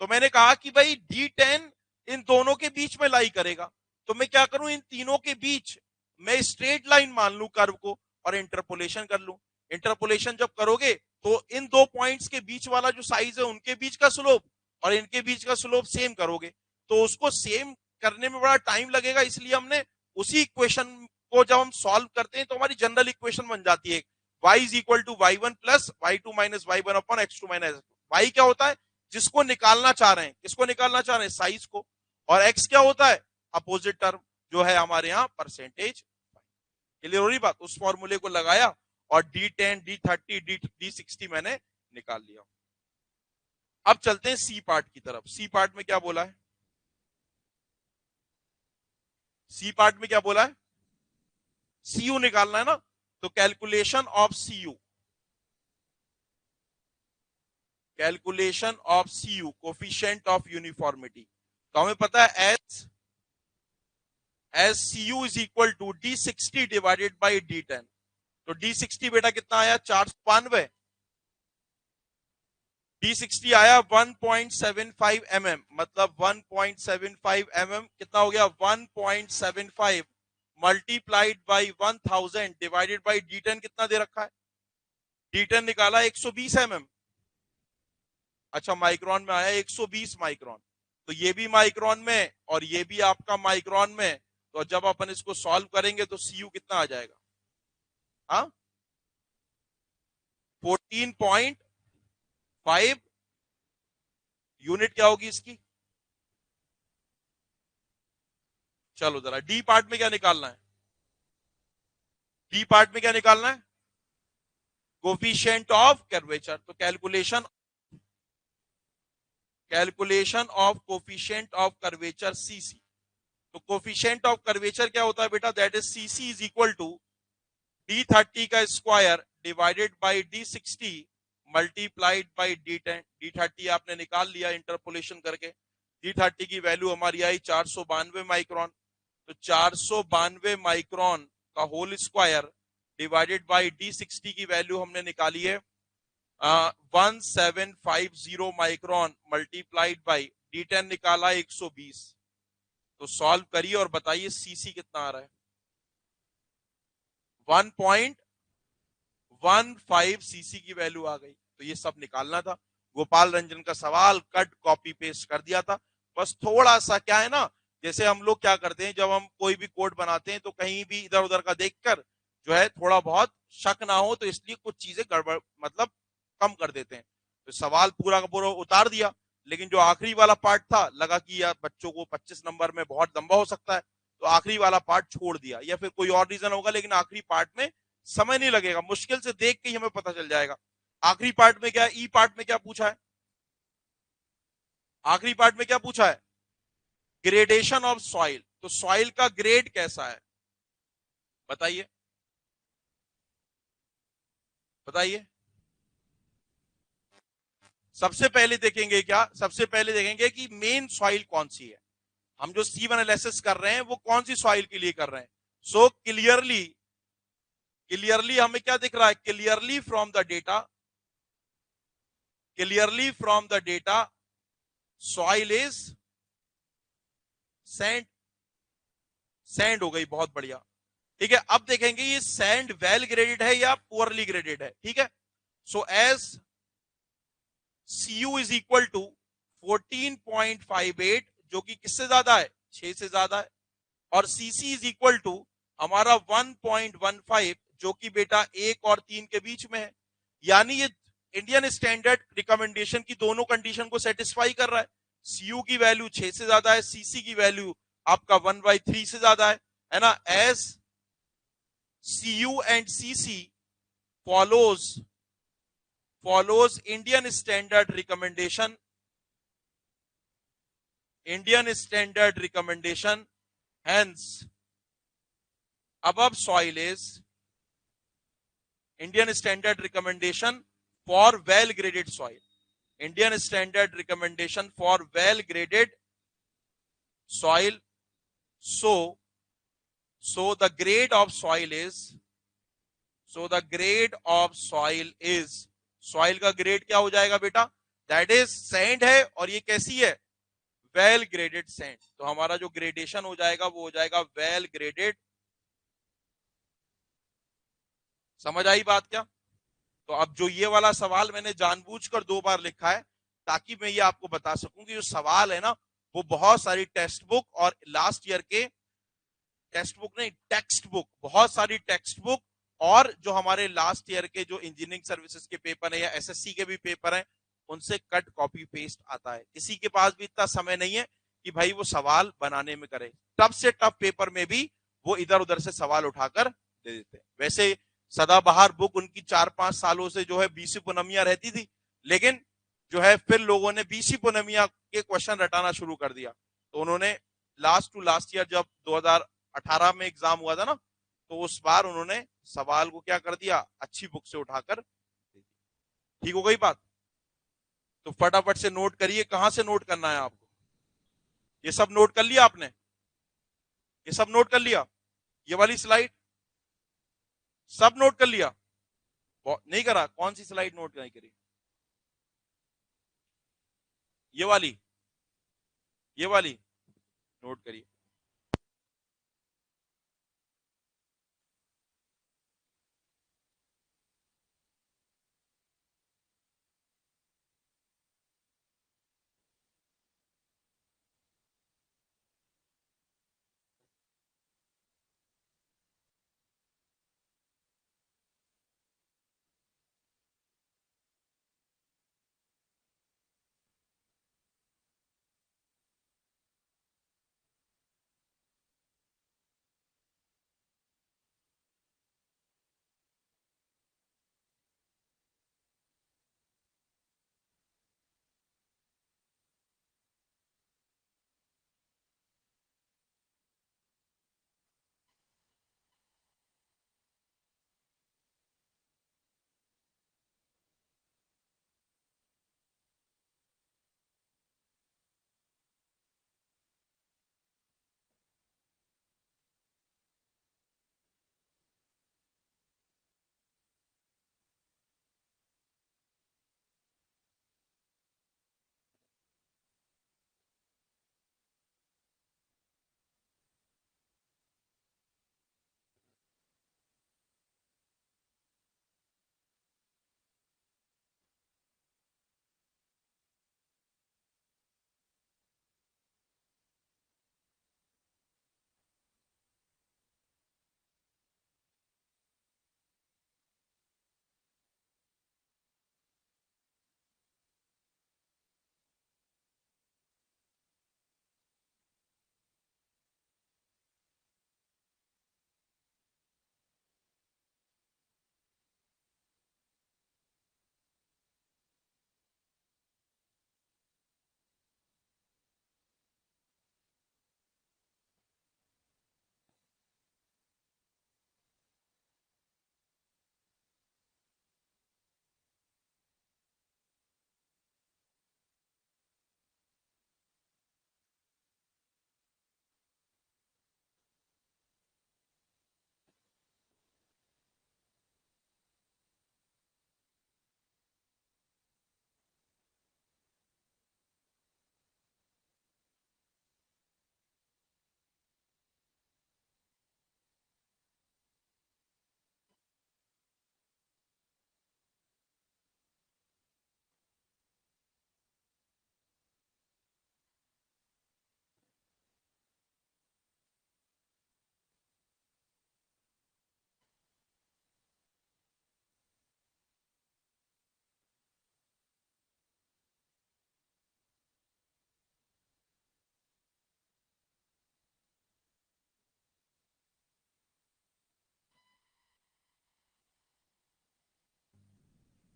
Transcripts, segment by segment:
तो मैंने कहा कि भाई D10 इन दोनों के बीच में लाई करेगा, तो मैं क्या करूं, इन तीनों के बीच मैं स्ट्रेट लाइन मान लूं कर्व को और इंटरपोलेशन कर लूं। इंटरपोलेशन जब करोगे तो इन दो पॉइंट्स के बीच वाला जो साइज है उनके बीच का स्लोप और इनके बीच का स्लोप सेम करोगे, तो उसको सेम करने में बड़ा टाइम लगेगा, इसलिए हमने उसी इक्वेशन को जब हम सॉल्व करते हैं तो हमारी जनरल इक्वेशन बन जाती है y is equal to y1 plus y2 minus y1 upon x2 minus y क्या होता है, जिसको निकालना चाह रहे हैं, किसको निकालना चाह रहे हैं, साइज को, और x क्या होता है, अपोजिट टर्म जो है हमारे यहाँ परसेंटेज। क्लियर हो रही बात, उस फॉर्मूले को लगाया और D10 D30 D60 मैंने निकाल लिया। अब चलते हैं सी पार्ट की तरफ। सी पार्ट में क्या बोला है, सी पार्ट में क्या बोला है, सीयू निकालना है ना, तो calculation of CU, calculation of CU coefficient of uniformity, तो हमें पता है as CU is equal to D60 divided by D10, तो D60 बेटा कितना आया 492, D60 आया 1.75 mm, मतलब 1.75 mm कितना हो गया 1.75 multiplied by 1000 divided by D10 कितना दे रखा है, D10 निकाला 120 mm, अच्छा माइक्रोन में आया 120 माइक्रोन, तो ये भी माइक्रोन में और ये भी आपका माइक्रोन में, तो जब अपन इसको सॉल्व करेंगे तो सीयू कितना आ जाएगा, हाँ 14.5 यूनिट क्या होगी इसकी। चलो जरा डी पार्ट में क्या निकालना है, डी पार्ट में क्या निकालना है, कोफिशिएंट ऑफ कर्वेचर, तो calculation of coefficient of curvature CC, तो कोफिशिएंट ऑफ कर्वेचर क्या होता है बेटा, that is CC is equal to D30 का square divided by D60 multiplied by D10, D30 आपने निकाल लिया इंटरपोलेशन करके, D30 की वैल्यू हमारी आई 492 माइक्रोन, तो 492 माइक्रोन का whole square divided by D60 की वैल्यू हमने निकाली है 1750 माइक्रोन मल्टीप्लाइड बाई D10 निकाला 120, तो सॉल्व करिए और बताइए सीसी कितना आ रहा है, 1.15 सीसी की वैल्यू आ गई, तो ये सब निकालना था, गोपाल रंजन का सवाल कट कॉपी पेस्ट कर दिया था, बस थोड़ा सा क्या है ना, जैसे हम लोग क्या करते हैं जब हम कोई भी कोड बनाते हैं तो कहीं भी इधर उधर का देखकर जो है थोड़ा बहुत शक ना हो, तो इसलिए कुछ चीजें गड़बड़ मतलब कम कर देते हैं, तो सवाल पूरा का पूरा उतार दिया, लेकिन जो आखिरी वाला पार्ट था लगा कि यार बच्चों को 25 नंबर में बहुत लंबा हो सकता है, तो आखिरी वाला पार्ट छोड़ दिया, या फिर कोई और रीजन होगा, लेकिन आखिरी पार्ट में समय नहीं लगेगा, मुश्किल से देख के ही हमें पता चल जाएगा। आखिरी पार्ट में क्या, ई पार्ट में क्या पूछा है, आखिरी पार्ट में क्या पूछा है, ग्रेडेशन ऑफ सॉइल, तो सॉइल का ग्रेड कैसा है बताइए, बताइए। सबसे पहले देखेंगे क्या, सबसे पहले देखेंगे कि मेन सॉइल कौन सी है, हम जो C1 एनालिसिस कर रहे हैं वो कौन सी सॉइल के लिए कर रहे हैं, सो क्लियरली हमें क्या दिख रहा है, clearly from the data soil is sand हो गई, बहुत बढ़िया, ठीक है। अब देखेंगे ये सैंड वेल ग्रेडेड है या पुअरली ग्रेडेड है, ठीक है। So as Cu is equal to 14.58 जो कि किससे ज्यादा है, 6 से ज्यादा है, और Cc इज इक्वल टू हमारा 1.15 जो कि बेटा 1 और 3 के बीच में है, यानी ये इंडियन स्टैंडर्ड रिकमेंडेशन की दोनों कंडीशन को सेटिस्फाई कर रहा है, Cu की वैल्यू 6 से ज्यादा है, Cc की वैल्यू आपका 1/3 से ज्यादा है ना, as Cu and Cc follows Indian standard recommendation, hence above soil is Indian standard recommendation for well graded soil, Indian standard recommendation for well graded soil, so the grade of soil is soil का grade क्या हो जाएगा बेटा, that is sand है, और ये कैसी है, वेल ग्रेडेड सैंड। तो हमारा जो ग्रेडेशन हो जाएगा वो हो जाएगा वेल ग्रेडेड। समझ आई बात क्या? तो अब जो ये वाला सवाल मैंने जानबूझकर 2 बार लिखा है ताकि मैं ये आपको बता सकूं कि जो सवाल है ना वो बहुत सारी टेक्स्ट बुक और लास्ट ईयर के टेक्स्ट बुक नहीं, टेक्स्ट बुक, बहुत सारी टेक्स्ट बुक और जो हमारे लास्ट ईयर के जो इंजीनियरिंग सर्विसेज के पेपर है या एसएससी के भी पेपर हैं उनसे कट कॉपी पेस्ट आता है। किसी के पास भी इतना समय नहीं है कि भाई वो सवाल बनाने में करे। टफ से टफ पेपर में भी वो इधर उधर से सवाल उठाकर दे देते हैं। वैसे सदाबहार बुक उनकी 4-5 सालों से जो है बीसी पूनमिया रहती थी, लेकिन जो है फिर लोगों ने बीसी पूनमिया के क्वेश्चन रटाना शुरू कर दिया। तो उन्होंने लास्ट टू लास्ट ईयर जब 2018 में एग्जाम हुआ था ना, तो उस बार उन्होंने सवाल को क्या कर दिया, अच्छी बुक से उठाकर। ठीक हो गई बात? तो फटाफट से नोट करिए, कहां से नोट करना है आपको। ये सब नोट कर लिया आपने? ये सब नोट कर लिया? ये वाली स्लाइड सब नोट कर लिया? नहीं करा? कौन सी स्लाइड नोट नहीं करी? ये वाली, ये वाली नोट करिए।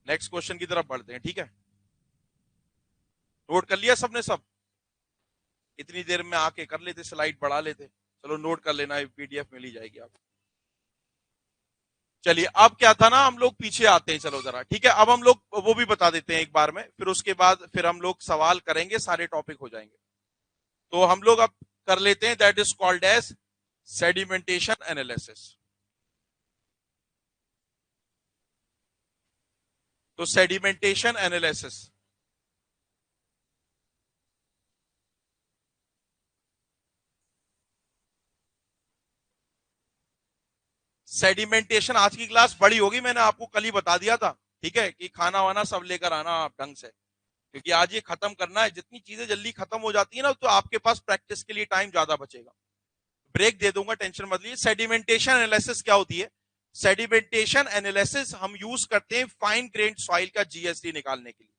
नेक्स्ट क्वेश्चन की तरफ बढ़ते हैं, ठीक है? नोट कर लिया सबने सब? इतनी देर में आके कर लेते, स्लाइड बढ़ा लेते। चलो नोट कर लेना, पीडीएफ मिल ही जाएगी आपको। चलिए अब क्या था ना, हम लोग पीछे आते हैं, चलो जरा, ठीक है? अब हम लोग वो भी बता देते हैं एक बार में, फिर उसके बाद फिर हम लोग सवाल करेंगे, सारे टॉपिक हो जाएंगे। तो हम लोग अब कर लेते हैं, that is called as sedimentation analysis. तो सेडिमेंटेशन एनालिसिस सेडिमेंटेशन आज की क्लास बड़ी होगी, मैंने आपको कल ही बता दिया था, ठीक है, कि खाना वाना सब लेकर आना आप ढंग से, क्योंकि आज ये खत्म करना है। जितनी चीजें जल्दी खत्म हो जाती है ना, तो आपके पास प्रैक्टिस के लिए टाइम ज्यादा बचेगा। ब्रेक दे दूंगा, टेंशन मत लीजिए। सेडिमेंटेशन एनालिसिस क्या होती है? सेडिमेंटेशन एनालिसिस हम यूज करते हैं फाइन ग्रेन्ड सॉइल का जीएसडी निकालने के लिए।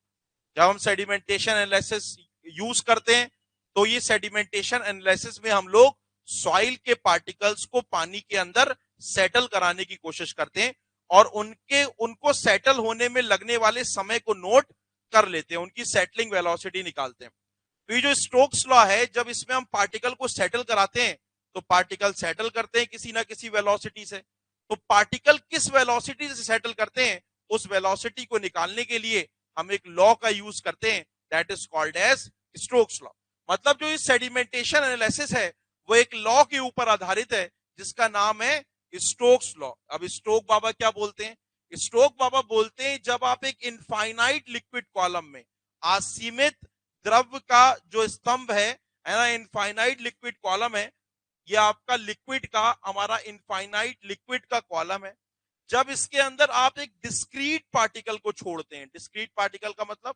जब हम सेडिमेंटेशन एनालिसिस यूज करते हैं, तो ये सेडिमेंटेशन एनालिसिस में हम लोग सॉइल के पार्टिकल्स को पानी के अंदर सेटल कराने की कोशिश करते हैं, और उनको सेटल होने में लगने वाले समय को नोट कर लेते हैं, उनकी सेटलिंग वेलोसिटी निकालते हैं। तो ये जो स्टोक्स लॉ है, जब इसमें हम पार्टिकल को सेटल कराते हैं, तो पार्टिकल सेटल करते हैं किसी ना किसी वेलोसिटी से। तो पार्टिकल किस वेलोसिटी से सेटल करते हैं, उस वेलोसिटी को निकालने के लिए हम एक लॉ का यूज करते हैं, that is called as Stokes law. मतलब जो इस सेडिमेंटेशन एनालिसिस है, वो एक लॉ के ऊपर आधारित है, जिसका नाम है स्टोक्स लॉ। अब स्टोक बाबा क्या बोलते हैं? स्टोक बाबा बोलते हैं, जब आप एक इनफाइनाइट लिक्विड कॉलम में असीमित द्रव का जो स्तंभ है ना, इनफाइनाइट लिक्विड कॉलम है, ये आपका लिक्विड का, हमारा इनफाइनाइट लिक्विड का कॉलम है। जब इसके अंदर आप एक डिस्क्रीट पार्टिकल को छोड़ते हैं, डिस्क्रीट पार्टिकल का मतलब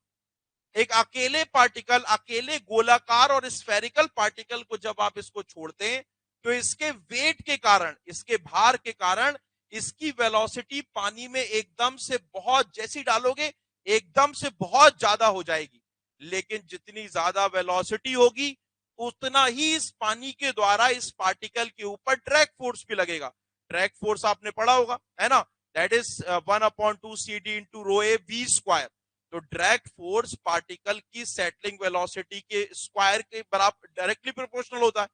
एक अकेले पार्टिकल, अकेले गोलाकार और स्फेरिकल पार्टिकल को जब आप इसको छोड़ते हैं, तो इसके वेट के कारण, इसके भार के कारण, इसकी वेलोसिटी पानी में एकदम से बहुत, जैसी डालोगे एकदम से बहुत ज्यादा हो जाएगी। लेकिन जितनी ज्यादा वेलोसिटी होगी, उतना ही इस पानी के द्वारा इस पार्टिकल के ऊपर ड्रैग फोर्स भी लगेगा। ड्रैग फोर्स आपने पढ़ा होगा, है ना, that is 1/2 CD into rho A V square. तो ड्रैग फोर्स पार्टिकल की सेटलिंग वेलोसिटी के स्क्वायर के बराबर, डायरेक्टली प्रोपोर्शनल होता है।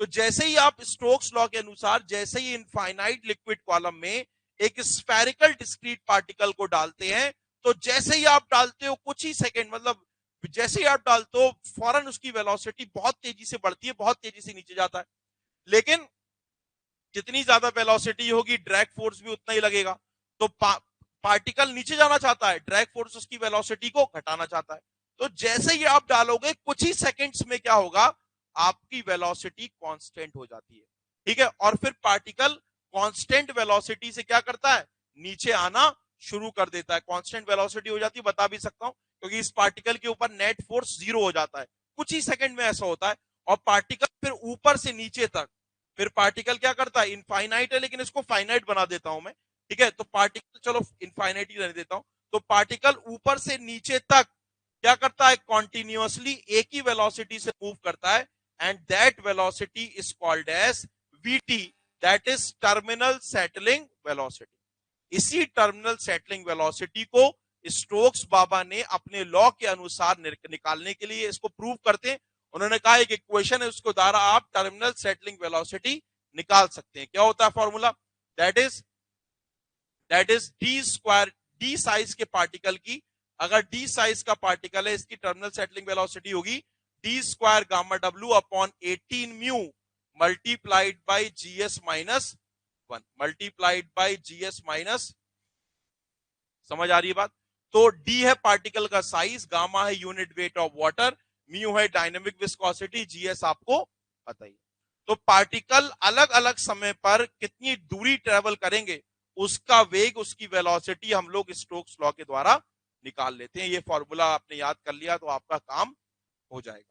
तो जैसे ही आप स्टोक्स लॉ के अनुसार, जैसे ही इनफाइनाइट लिक्विड कॉलम में एक स्फेरिकल डिस्क्रीट पार्टिकल को डालते हैं, तो जैसे ही आप डालते हो कुछ ही सेकंड, मतलब जैसे ही आप डालते हो, फौरन उसकी वेलोसिटी बहुत तेजी से बढ़ती है, बहुत तेजी से नीचे जाता है। लेकिन जितनी ज्यादा वेलोसिटी होगी, ड्रैग फोर्स भी उतना ही लगेगा। तो पार्टिकल नीचे जाना चाहता है, ड्रैग फोर्स उसकी वेलोसिटी को घटाना चाहता है। तो जैसे ही आप डालोगे, कुछ ही सेकंड्स में क्या होगा, आपकी वेलोसिटी कांस्टेंट हो जाती है, ठीक है। और फिर पार्टिकल कांस्टेंट वेलोसिटी से क्या करता है, नीचे आना शुरू कर देता है। कांस्टेंट वेलोसिटी हो जाती है, बता भी सकता हूं, क्योंकि इस पार्टिकल के ऊपर नेट फोर्स 0 हो जाता है, कुछ ही सेकंड में ऐसा होता है। और पार्टिकल फिर ऊपर से नीचे तक, फिर पार्टिकल क्या करता है, इनफाइनाइट है, लेकिन इसको फाइनाइट बना देता हूं मैं, ठीक है। तो पार्टिकल, चलो इनफाइनाइट ही रहने देता हूं। तो पार्टिकल ऊपर से नीचे तक क्या करता है, कॉन्टिन्यूअसली एक ही वेलोसिटी से मूव करता है, and that velocity is called as VT, that is terminal settling velocity. इसी टर्मिनल सेटलिंग वेलोसिटी को स्टोक्स बाबा ने अपने लॉ के अनुसार निकालने के लिए इसको प्रूव करते हैं। उन्होंने कहा एक इक्वेशन है, उसको द्वारा आप टर्मिनल सेटलिंग वेलोसिटी निकाल सकते हैं। क्या होता है formula, that is D square, D size के पार्टिकल की, अगर डी साइज का पार्टिकल है, इसकी टर्मिनल सेटलिंग वेलोसिटी होगी D square gamma W upon 18 mu multiplied by GS minus 1, multiplied by GS minus, समझ आ रही है बात? तो डी है पार्टिकल का साइज, गामा है unit weight of water, mu है डायनेमिक विस्कोसिटी, GS आपको पता ही। तो पार्टिकल अलग अलग समय पर कितनी दूरी ट्रेवल करेंगे, उसका वेग, उसकी वेलोसिटी हम लोग स्टोक्स लॉ के द्वारा निकाल लेते हैं। ये फॉर्मूला आपने याद कर लिया तो आपका काम हो जाएगा।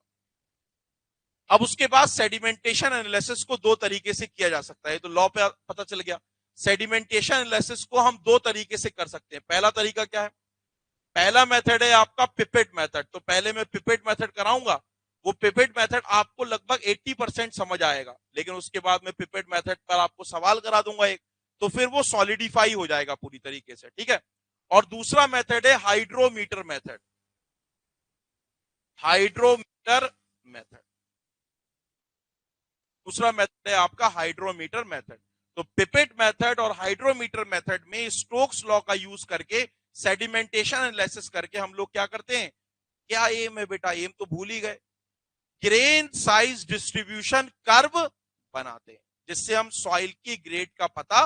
अब उसके बाद सेडिमेंटेशन एनालिसिस को दो तरीके से किया जा सकता है, तो लॉ पे पता चल गया। सेडिमेंटेशन एनालिसिस को हम दो तरीके से कर सकते हैं। पहला तरीका क्या है, पहला मेथड है आपका पिपेट मेथड। तो पहले मैं पिपेट मेथड कराऊंगा, वो पिपेट मेथड आपको लगभग 80% समझ आएगा, लेकिन उसके बाद मैं पिपेट मेथड पर आपको सवाल करा दूंगा एक, तो फिर वो सॉलिडिफाई हो जाएगा पूरी तरीके से, ठीक है। और दूसरा मेथड है हाइड्रोमीटर मेथड, हाइड्रोमीटर मेथड, दूसरा मेथड है आपका हाइड्रोमीटर मेथड। तो पिपेट मेथड और हाइड्रोमीटर मेथड में स्टोक्स लॉ का यूज करके सेडिमेंटेशन एनालिसिस करके हम लोग क्या करते हैं, क्या एम है बेटा, एम तो भूल ही गए, ग्रेन साइज डिस्ट्रीब्यूशन कर्व बनाते हैं, जिससे हम सॉइल की ग्रेड का पता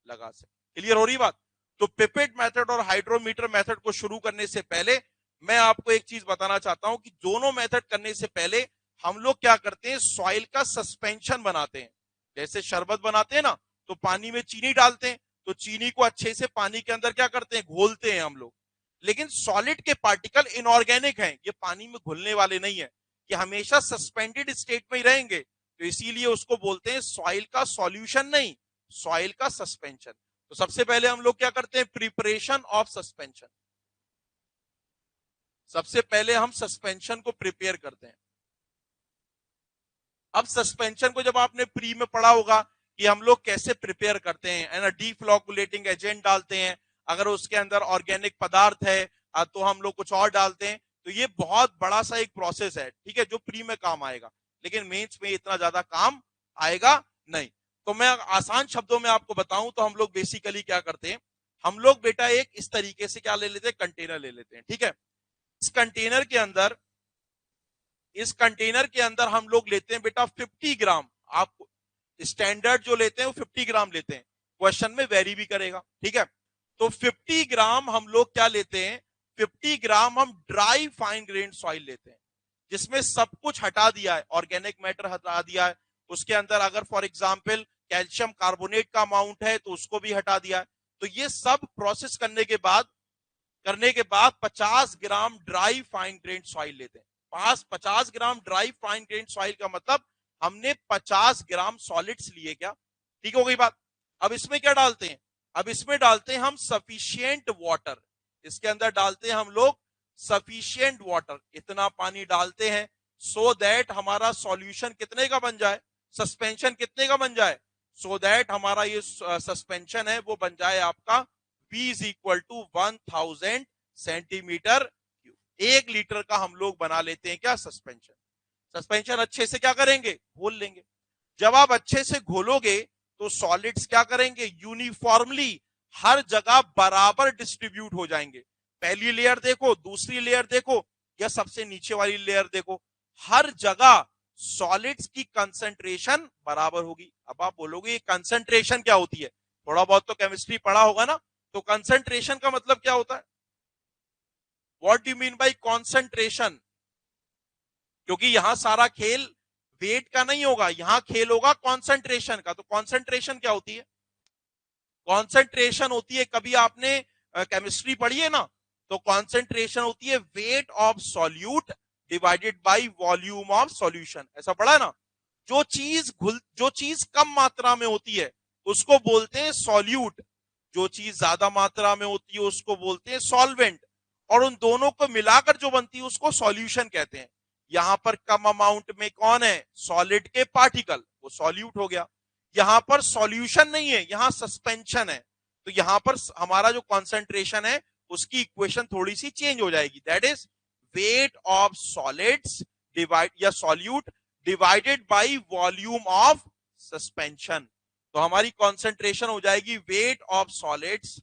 लगा सके। क्लियर हो रही बात? तो पिपेट मेथड और हाइड्रोमीटर मेथड को शुरू करने से पहले मैं आपको एक चीज बताना चाहता हूं कि दोनों मेथड करने से पहले हम लोग क्या करते हैं, सॉइल का सस्पेंशन बनाते हैं। जैसे शरबत बनाते हैं ना, तो पानी में चीनी डालते हैं, तो चीनी को अच्छे से पानी के अंदर क्या करते हैं, घोलते हैं हम लोग। लेकिन सॉलिड के पार्टिकल इनऑर्गेनिक हैं, ये पानी में घुलने वाले नहीं है, कि हमेशा सस्पेंडेड स्टेट में ही रहेंगे, तो इसीलिए उसको बोलते हैं सॉइल का सॉल्यूशन नहीं, सॉइल का सस्पेंशन। तो सबसे पहले हम लोग क्या करते हैं, प्रिपरेशन ऑफ सस्पेंशन। सबसे पहले हम सस्पेंशन को प्रिपेयर करते हैं। अब सस्पेंशन को जब आपने प्री में पढ़ा होगा कि हम लोग कैसे प्रिपेयर करते हैं, है ना, डीफ्लोकुलेटिंग एजेंट डालते हैं, अगर उसके अंदर ऑर्गेनिक पदार्थ है तो हम लोग कुछ और डालते हैं। तो ये बहुत बड़ा सा एक प्रोसेस है, ठीक है, जो प्री में काम आएगा, लेकिन मेंस में इतना ज्यादा काम आएगा नहीं। तो मैं आसान शब्दों में आपको बताऊं तो हम लोग बेसिकली क्या करते हैं, हम लोग बेटा एक इस तरीके से क्या ले लेते हैं, कंटेनर ले लेते हैं, ठीक है। इस कंटेनर के अंदर हम लोग लेते हैं बेटा 50 ग्राम। आप स्टैंडर्ड जो लेते हैं वो 50 ग्राम लेते हैं, क्वेश्चन में वेरी भी करेगा, ठीक है। तो 50 ग्राम हम लोग क्या लेते हैं, 50 ग्राम हम ड्राई फाइन ग्रेन सॉइल लेते हैं, जिसमें सब कुछ हटा दिया है, ऑर्गेनिक मैटर हटा दिया है, उसके अंदर अगर फॉर एग्जांपल कैल्शियम कार्बोनेट का अमाउंट है तो उसको भी हटा दिया है। तो ये सब प्रोसेस करने के बाद 50 ग्राम ड्राई फाइन ग्रेन सॉइल लेते हैं। 50 ग्राम ड्राई फाइन ग्रेन सॉइल का मतलब हमने 50 ग्राम सॉलिड्स लिए, क्या ठीक हो गई बात। अब इसमें क्या डालते हैं, अब इसमें डालते हैं हम सफिशिएंट वाटर, इसके अंदर डालते हैं हम लोग सफिशिएंट वाटर, इतना पानी डालते हैं सो दैट हमारा सॉल्यूशन कितने का बन जाए, सस्पेंशन कितने का बन जाए, सो दैट हमारा ये सस्पेंशन है वो बन जाए आपका V is equal to 1000 centimetre cube. 1 litre का हम लोग बना लेते हैं क्या, सस्पेंशन। सस्पेंशन अच्छे से क्या करेंगे, घोल लेंगे। जब आप अच्छे से घोलोगे तो सॉलिड्स क्या करेंगे, यूनिफॉर्मली हर जगह बराबर डिस्ट्रीब्यूट हो जाएंगे। पहली लेयर देखो, दूसरी लेयर देखो, या सबसे नीचे वाली लेयर देखो, हर जगह सॉलिड्स की कंसंट्रेशन बराबर होगी। अब आप बोलोगे ये कंसंट्रेशन क्या होती है, थोड़ा बहुत तो केमिस्ट्री पढ़ा होगा ना। तो कंसंट्रेशन का मतलब क्या होता है, what do you mean by concentration, क्योंकि यहां सारा खेल वेट का नहीं होगा, यहां खेल होगा कंसंट्रेशन का। तो कंसंट्रेशन क्या होती है, कंसंट्रेशन होती है, कभी आपने केमिस्ट्री पढ़ी है ना, तो कंसंट्रेशन होती है weight of solute divided by volume of solution, ऐसा पढ़ा है ना। जो चीज कम मात्रा में होती है उसको बोलते हैं सॉल्यूट, जो चीज ज्यादा मात्रा में होती है उसको बोलते हैं सॉल्वेंट, और उन दोनों को मिलाकर जो बनती है उसको सॉल्यूशन कहते हैं। यहां पर कम अमाउंट में कौन है, सॉलिड के पार्टिकल, वो सॉल्यूट हो गया। यहां पर सॉल्यूशन नहीं है, यहां सस्पेंशन है, तो यहां पर हमारा जो कॉन्सेंट्रेशन है उसकी इक्वेशन थोड़ी सी चेंज हो जाएगी, that is weight of solids divide या solute divided by volume of suspension. तो हमारी कॉन्सेंट्रेशन हो जाएगी weight of solids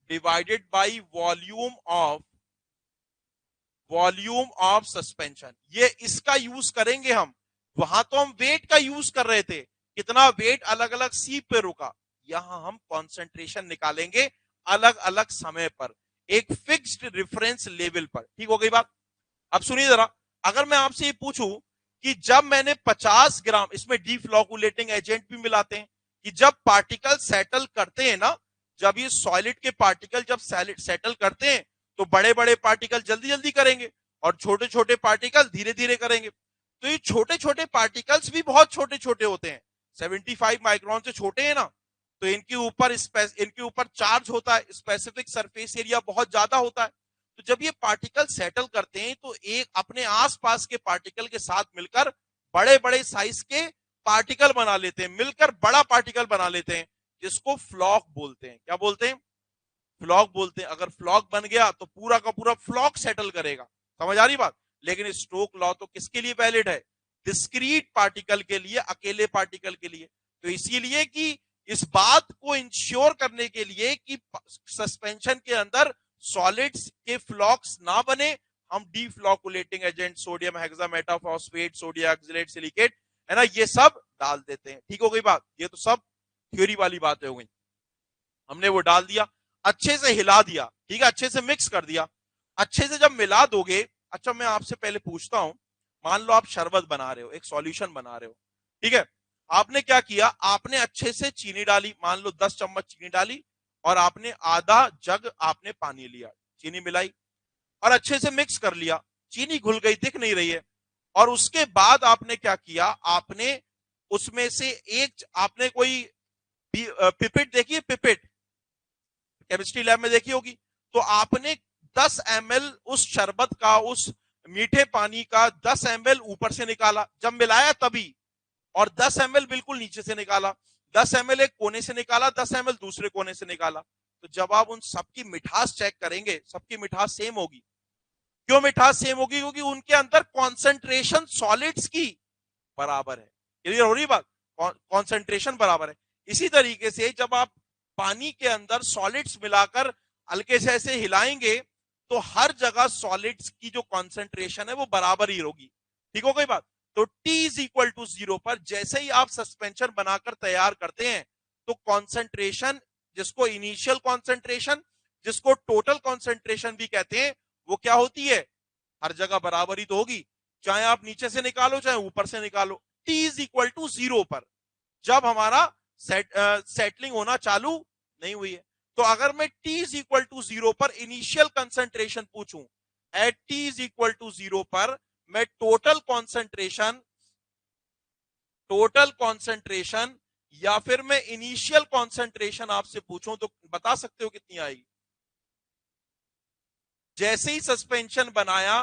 divided by volume of suspension. ये इसका यूज करेंगे हम, वहां तो हम वेट का यूज कर रहे थे, कितना वेट अलग अलग सीप पे रुका, यहां हम कॉन्सेंट्रेशन निकालेंगे अलग अलग समय पर, एक फिक्स्ड रेफरेंस लेवल पर, ठीक हो गई बात। अब सुनिए जरा, अगर मैं आपसे ये पूछूं कि जब मैंने 50 ग्राम, इसमें डीफ्लोकुलेटिंग एजेंट भी मिलाते हैं, कि जब पार्टिकल सेटल करते हैं ना, जब ये सॉलिड के पार्टिकल जब सेटल करते हैं तो बड़े बड़े पार्टिकल जल्दी जल्दी करेंगे और छोटे छोटे पार्टिकल धीरे धीरे करेंगे। तो ये छोटे छोटे पार्टिकल्स भी बहुत छोटे छोटे होते हैं, 75 माइक्रोन से छोटे हैं ना, तो इनके ऊपर चार्ज होता है, स्पेसिफिक सरफेस एरिया बहुत ज्यादा होता है। तो जब ये पार्टिकल सेटल करते हैं तो एक अपने आसपास के पार्टिकल के साथ मिलकर बड़े बड़े साइज के पार्टिकल बना लेते हैं, मिलकर बड़ा पार्टिकल बना लेते हैं, जिसको फ्लॉक बोलते हैं। क्या बोलते हैं, फ्लॉक बोलते हैं। अगर फ्लॉक बन गया तो पूरा का पूरा फ्लॉक सेटल करेगा, समझ आ रही बात। लेकिन स्टोक लॉ तो किसके लिए वैलिड है, डिस्क्रीट पार्टिकल के लिए, अकेले पार्टिकल के लिए। तो इसीलिए कि इस बात को इंश्योर करने के लिए कि सस्पेंशन के अंदर सॉलिड्स के फ्लॉक्स ना बने, हम deflocculating agent, sodium hexametaphosphate, sodium oxalate, silicate, है ना, ये सब डाल देते हैं, ठीक हो गई बात। ये तो सब थ्योरी वाली बातें हो गई, हमने वो डाल दिया, अच्छे से हिला दिया, ठीक है, अच्छे से मिक्स कर दिया। अच्छे से जब मिला दोगे, अच्छा मैं आपसे पहले पूछता हूं, मान लो आप शरबत बना रहे हो, एक सॉल्यूशन बना रहे हो, ठीक है, आपने क्या किया, आपने अच्छे से चीनी डाली, मान लो 10 चम्मच चीनी डाली, और आपने आधा जग आपने पानी लिया, चीनी मिलाई और अच्छे से मिक्स कर लिया, चीनी घुल गई, दिख नहीं रही है। और उसके बाद आपने क्या किया, आपने उसमें से एक, आपने कोई पिपेट देखी है, पिपेट केमिस्ट्री लैब में देखी होगी, तो आपने 10 ml उस शरबत का, उस मीठे पानी का 10 ml ऊपर से निकाला जब मिलाया तभी, और 10 ml बिल्कुल नीचे से निकाला, 10 ml एक कोने से निकाला, 10 ml दूसरे कोने से निकाला। तो जब आप उन सबकी मिठास चेक करेंगे, सबकी मिठास सेम होगी। क्यों मिठास सेम होगी? क्योंकि उनके अंदर कॉन्सेंट्रेशन सॉलिड्स की बराबर है। क्लियर हो रही बात? कॉन्सेंट्रेशन बराबर है। इसी तरीके से जब आप पानी के अंदर सॉलिड्स मिलाकर हल्के से ऐसे हिलाएंगे, तो हर जगह सॉलिड्स की जो कॉन्सेंट्रेशन है वो बराबर ही होगी। ठीक हो गई बात? तो T इज इक्वल टू 0 पर जैसे ही आप सस्पेंशन बनाकर तैयार करते हैं, तो कॉन्सेंट्रेशन, जिसको इनिशियल कॉन्सेंट्रेशन, जिसको टोटल कॉन्सेंट्रेशन भी कहते हैं, वो क्या होती है? हर जगह बराबर ही तो होगी, चाहे आप नीचे से निकालो चाहे ऊपर से निकालो। T इज इक्वल टू 0 पर जब हमारा सेटलिंग होना चालू नहीं हुई है। तो अगर मैं T इज इक्वल टू 0 पर इनिशियल कंसंट्रेशन पूछूं, at T is equal to 0 पर मैं टोटल कॉन्सेंट्रेशन या फिर मैं इनिशियल कॉन्सेंट्रेशन आपसे पूछूं, तो बता सकते हो कितनी आएगी? जैसे ही सस्पेंशन बनाया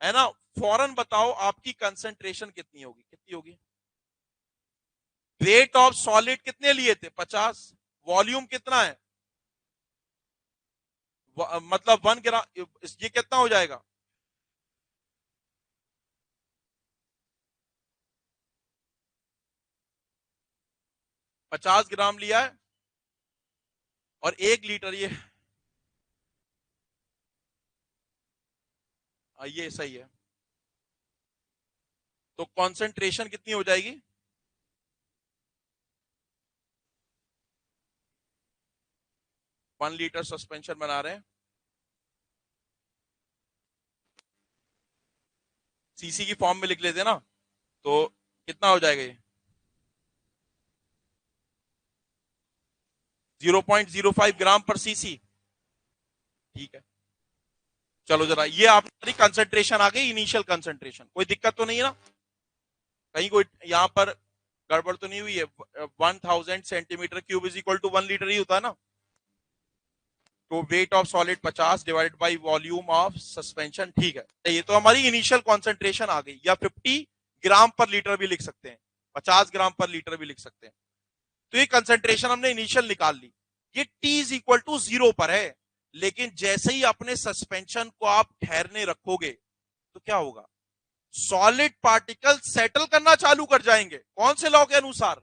है ना, फौरन बताओ आपकी कंसंट्रेशन कितनी होगी? कितनी होगी? वेट ऑफ सॉलिड कितने लिए थे? 50। वॉल्यूम कितना है? मतलब 1 ग्राम, ये कितना हो जाएगा? पचास ग्राम लिया है और 1 लीटर ये सही है। तो कॉन्सेंट्रेशन कितनी हो जाएगी? 1 लीटर सस्पेंशन बना रहे हैं, सीसी की फॉर्म में लिख लेते ना, तो कितना हो जाएगा ये? 0.05 ग्राम पर सीसी। ठीक है, चलो जरा, ये आपकी कंसंट्रेशन आ गई, इनिशियल कंसंट्रेशन। कोई दिक्कत तो नहीं है ना? कहीं कोई यहाँ पर गड़बड़ तो नहीं हुई है? 1000 centimetre cube is equal to 1 litre ही होता है ना? तो weight of solid 50 divided by volume of suspension. ठीक है, ये तो हमारी इनिशियल कॉन्सेंट्रेशन आ गई, या 50 ग्राम पर लीटर भी लिख सकते हैं, 50 ग्राम पर लीटर भी लिख सकते हैं। तो ये कंसेंट्रेशन हमने इनिशियल निकाल ली। ये T इज इक्वल टू 0 पर है, लेकिन जैसे ही अपने सस्पेंशन को आप ठहरने रखोगे, तो क्या होगा? सॉलिड पार्टिकल सेटल करना चालू कर जाएंगे। कौन से लॉ के अनुसार?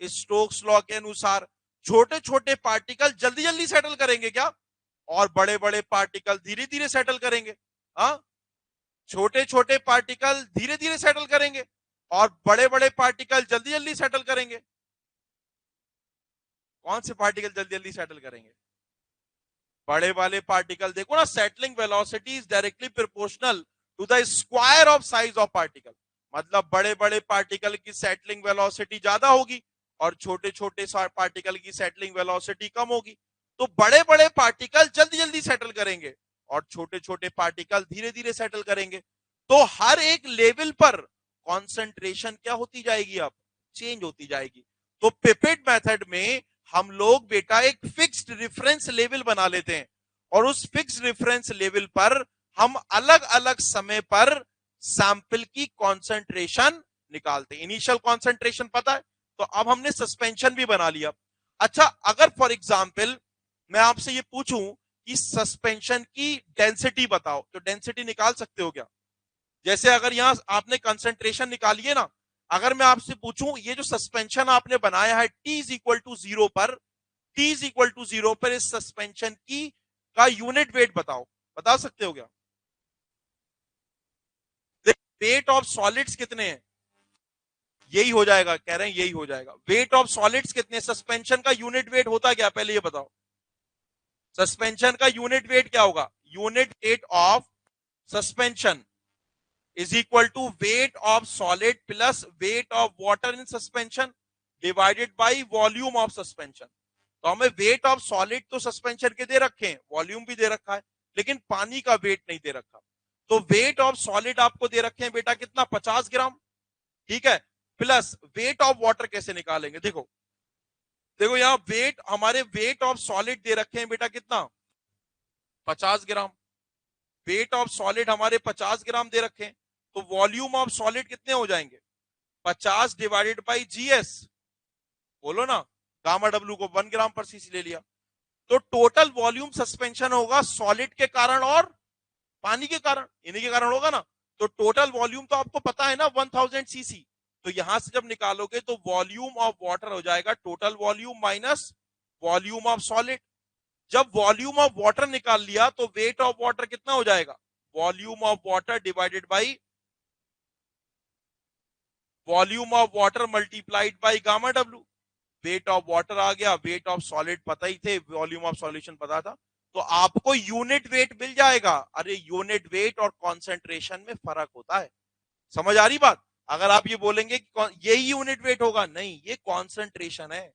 स्टोक्स लॉ के अनुसार। छोटे छोटे पार्टिकल जल्दी जल्दी सेटल करेंगे क्या? और बड़े बड़े पार्टिकल धीरे धीरे सेटल करेंगे। हाँ, छोटे छोटे पार्टिकल धीरे धीरे सेटल करेंगे और बड़े बड़े पार्टिकल जल्दी जल्दी सेटल करेंगे। कौन से पार्टिकल जल्दी जल्दी सेटल करेंगे? बड़े वाले पार्टिकल। देखो ना, settling velocity is directly proportional to the square of size of particle. मतलब बड़े बड़े पार्टिकल की सेटलिंग वेलोसिटी ज्यादा होगी और छोटे छोटे पार्टिकल की सेटलिंग वेलोसिटी कम होगी। तो बड़े बड़े पार्टिकल जल्दी जल्दी सेटल करेंगे और छोटे छोटे पार्टिकल धीरे धीरे सेटल करेंगे। तो हर एक लेवल पर कॉन्सेंट्रेशन क्या होती जाएगी? अब चेंज होती जाएगी। तो पिपेट मेथड में हम लोग बेटा एक फिक्स्ड रेफरेंस लेवल बना लेते हैं और उस फिक्स्ड रेफरेंस लेवल पर हम अलग अलग समय पर सैंपल की कॉन्सेंट्रेशन निकालते हैं। इनिशियल कॉन्सेंट्रेशन पता है, तो अब हमने सस्पेंशन भी बना लिया। अच्छा, अगर फॉर एग्जाम्पल मैं आपसे ये पूछूं कि सस्पेंशन की डेंसिटी बताओ, तो डेंसिटी निकाल सकते हो क्या? जैसे अगर यहां आपने कंसेंट्रेशन निकाली है ना, अगर मैं आपसे पूछूं ये जो सस्पेंशन आपने बनाया है T इज इक्वल टू 0 पर, T इज इक्वल टू 0 पर इस सस्पेंशन की का यूनिट वेट बताओ, बता सकते हो क्या? वेट ऑफ सॉलिड्स कितने हैं? यही हो जाएगा, कह रहे हैं यही हो जाएगा। वेट ऑफ सॉलिड्स कितने? सस्पेंशन का यूनिट वेट होता क्या, पहले ये बताओ। सस्पेंशन का यूनिट वेट क्या होगा? Unit weight of suspension is equal to weight of solid plus weight of water in suspension divided by volume of suspension. तो हमें वेट ऑफ सॉलिड तो सस्पेंशन के दे रखे हैं, वॉल्यूम भी दे रखा है, लेकिन पानी का वेट नहीं दे रखा। तो वेट ऑफ सॉलिड आपको दे रखे हैं बेटा कितना, 50 ग्राम, ठीक है, प्लस वेट ऑफ वाटर कैसे निकालेंगे, देखो देखो यहां वेट, हमारे वेट ऑफ सॉलिड दे रखे हैं बेटा कितना, 50 ग्राम। वेट ऑफ सॉलिड हमारे 50 ग्राम दे रखे हैं, तो वॉल्यूम ऑफ सॉलिड कितने हो जाएंगे, 50 डिवाइडेड बाई जीएस, बोलो ना, गामा डब्ल्यू को 1 ग्राम पर सीसी ले लिया। तो टोटल वॉल्यूम सस्पेंशन होगा सॉलिड के कारण और पानी के कारण, इन्हीं के कारण होगा ना। तो टोटल वॉल्यूम तो आपको पता है ना 1000 सीसी, तो यहां से जब निकालोगे तो वॉल्यूम ऑफ वाटर हो जाएगा total volume minus volume of solid. जब वॉल्यूम ऑफ वाटर निकाल लिया तो वेट ऑफ वाटर कितना हो जाएगा, volume of water divided by volume of water multiplied by gamma W. Weight of water आ गया, वेट ऑफ सॉलिड पता ही थे, वॉल्यूम ऑफ सॉल्यूशन पता था, तो आपको यूनिट वेट मिल जाएगा। अरे यूनिट वेट और कॉन्सेंट्रेशन में फर्क होता है, समझ आ रही बात। अगर आप ये बोलेंगे कि यही यूनिट वेट होगा, नहीं, ये कॉन्सेंट्रेशन है,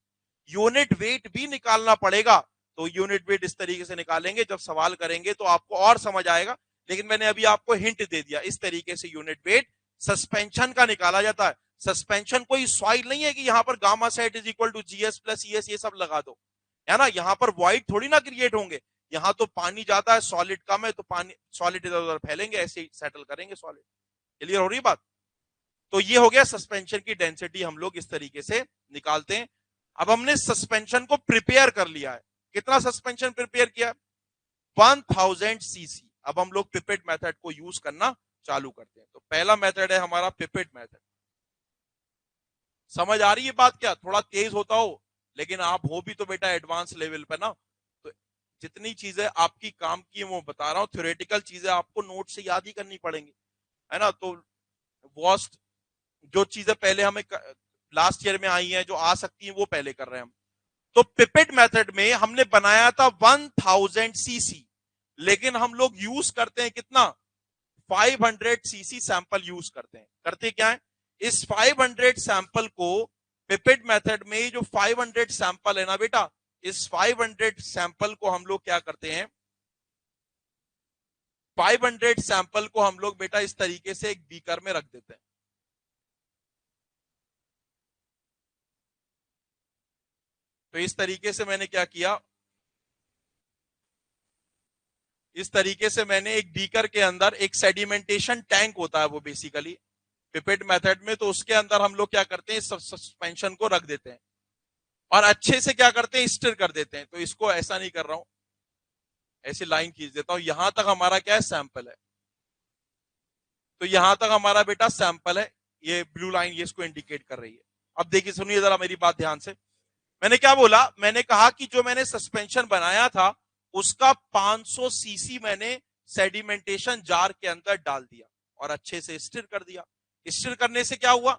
यूनिट वेट भी निकालना पड़ेगा। तो यूनिट वेट इस तरीके से निकालेंगे, जब सवाल करेंगे तो आपको और समझ आएगा, लेकिन मैंने अभी आपको हिंट दे दिया, इस तरीके से यूनिट वेट सस्पेंशन का निकाला जाता है। सस्पेंशन कोई सॉइल नहीं है कि यहां पर gamma sat is equal to GS plus ES ये सब लगा दो, है ना, यहां पर वॉइड थोड़ी ना क्रिएट होंगे, यहां तो पानी जाता है, सॉलिड कम है, तो पानी सॉलिड इधर उधर फैलेंगे, ऐसे ही सेटल करेंगे सॉलिड। क्लियर हो रही बात। तो ये हो गया सस्पेंशन की डेंसिटी, हम लोग इस तरीके से निकालते हैं। अब हमने सस्पेंशन को प्रिपेयर कर लिया है, कितना सस्पेंशन प्रिपेयर किया, 1000 सीसी। अब हम लोग पिपेट मेथड को यूज करना चालू करते हैं। तो पहला मेथड है हमारा पिपेट मेथड। समझ आ रही है बात, क्या थोड़ा तेज होता हो, लेकिन आप हो भी तो बेटा एडवांस लेवल पे ना, तो जितनी चीजें आपकी काम की वो बता रहा हूं, थ्योरेटिकल चीजें आपको नोट से याद ही करनी पड़ेंगी, है ना। तो वॉस्ट जो चीजें पहले हमें लास्ट ईयर में आई हैं, जो आ सकती हैं, वो पहले कर रहे हैं हम। तो पिपेट मेथड में हमने बनाया था 1000 सीसी, लेकिन हम लोग यूज करते हैं कितना, 500 सीसी सैंपल यूज करते हैं। करते क्या है, इस 500 सैंपल को पिपेट मेथड में, जो 500 सैंपल है ना बेटा, इस 500 सैंपल को हम लोग क्या करते हैं, 500 सैंपल को हम लोग बेटा इस तरीके से एक बीकर में रख देते हैं। तो इस तरीके से मैंने क्या किया, इस तरीके से मैंने एक बीकर के अंदर एक सेडिमेंटेशन टैंक होता है वो बेसिकली पिपेट मेथड में, तो उसके अंदर हम लोग क्या करते हैं, सस्पेंशन को रख देते हैं और अच्छे से क्या करते हैं, स्टिर कर देते हैं। तो इसको ऐसा नहीं कर रहा हूं, ऐसी लाइन खींच देता हूं, यहां तक हमारा क्या है, सैंपल है। तो यहां तक हमारा बेटा सैंपल है, ये ब्लू लाइन ये इसको इंडिकेट कर रही है। अब देखिए, सुनिए जरा मेरी बात ध्यान से। मैंने क्या बोला, मैंने कहा कि जो मैंने सस्पेंशन बनाया था उसका 500 सीसी मैंने सेडिमेंटेशन जार के अंदर डाल दिया और अच्छे से स्टिर कर दिया। स्टिर करने से क्या हुआ,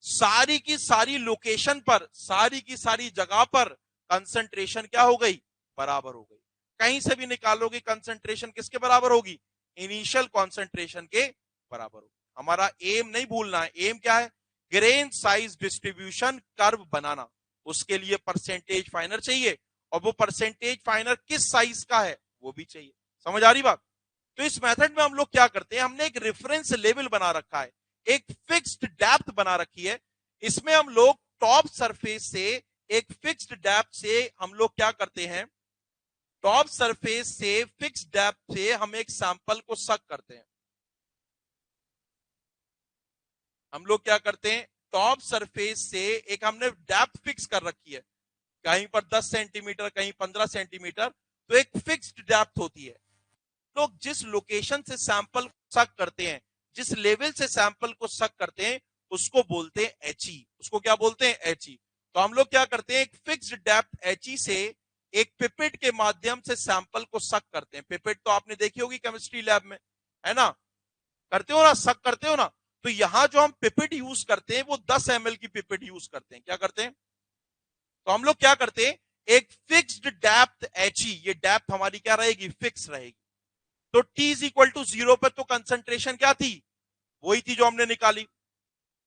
सारी की सारी लोकेशन पर, सारी की सारी जगह पर कंसंट्रेशन क्या हो गई, बराबर हो गई। कहीं से भी निकालोगे कंसंट्रेशन किसके बराबर होगी, इनिशियल कंसंट्रेशन के बराबर होगी। हमारा एम नहीं भूलना है, एम क्या है, ग्रेन साइज डिस्ट्रीब्यूशन कर्व बनाना। उसके लिए परसेंटेज फाइनर चाहिए, और वो परसेंटेज फाइनर किस साइज का है वो भी चाहिए। समझ आ रही बात। तो इस मेथड में हम लोग क्या करते हैं, हमने एक रेफरेंस लेवल बना रखा है, एक फिक्स्ड डेप्थ बना रखी है। इसमें हम लोग टॉप सरफेस से एक फिक्स्ड डेप्थ से हम लोग क्या करते हैं, टॉप सरफेस से फिक्स्ड डेप्थ से हम एक सैंपल को सक करते हैं। हम लोग क्या करते हैं, टॉप सरफेस से एक हमने डेप्थ फिक्स कर रखी है, कहीं पर 10 सेंटीमीटर, कहीं 15 सेंटीमीटर, तो एक फिक्स्ड डेप्थ होती है। लोग जिस लोकेशन से सैंपल सक करते हैं, जिस लेवल से सैंपल को सक करते हैं, उसको बोलते हैं एचई। उसको क्या बोलते हैं, एचई। तो हम लोग क्या करते हैं, एक फिक्स्ड डेप्थ एचई से एक पिपेट के माध्यम से सैंपल को सक करते हैं। पिपेट तो आपने देखी होगी केमिस्ट्री लैब में, है ना, करते हो ना, सक करते हो ना। तो यहां जो हम पिपेट यूज करते हैं वो 10 ml की पिपेट यूज करते हैं। क्या करते हैं, तो हम लोग क्या करते हैं, एक फिक्स्ड डेप्थ एचई, ये डेप्थ हमारी क्या रहेगी, फिक्स रहेगी। तो T इज इक्वल टू 0 पर तो कंसंट्रेशन क्या थी, वही थी जो हमने निकाली।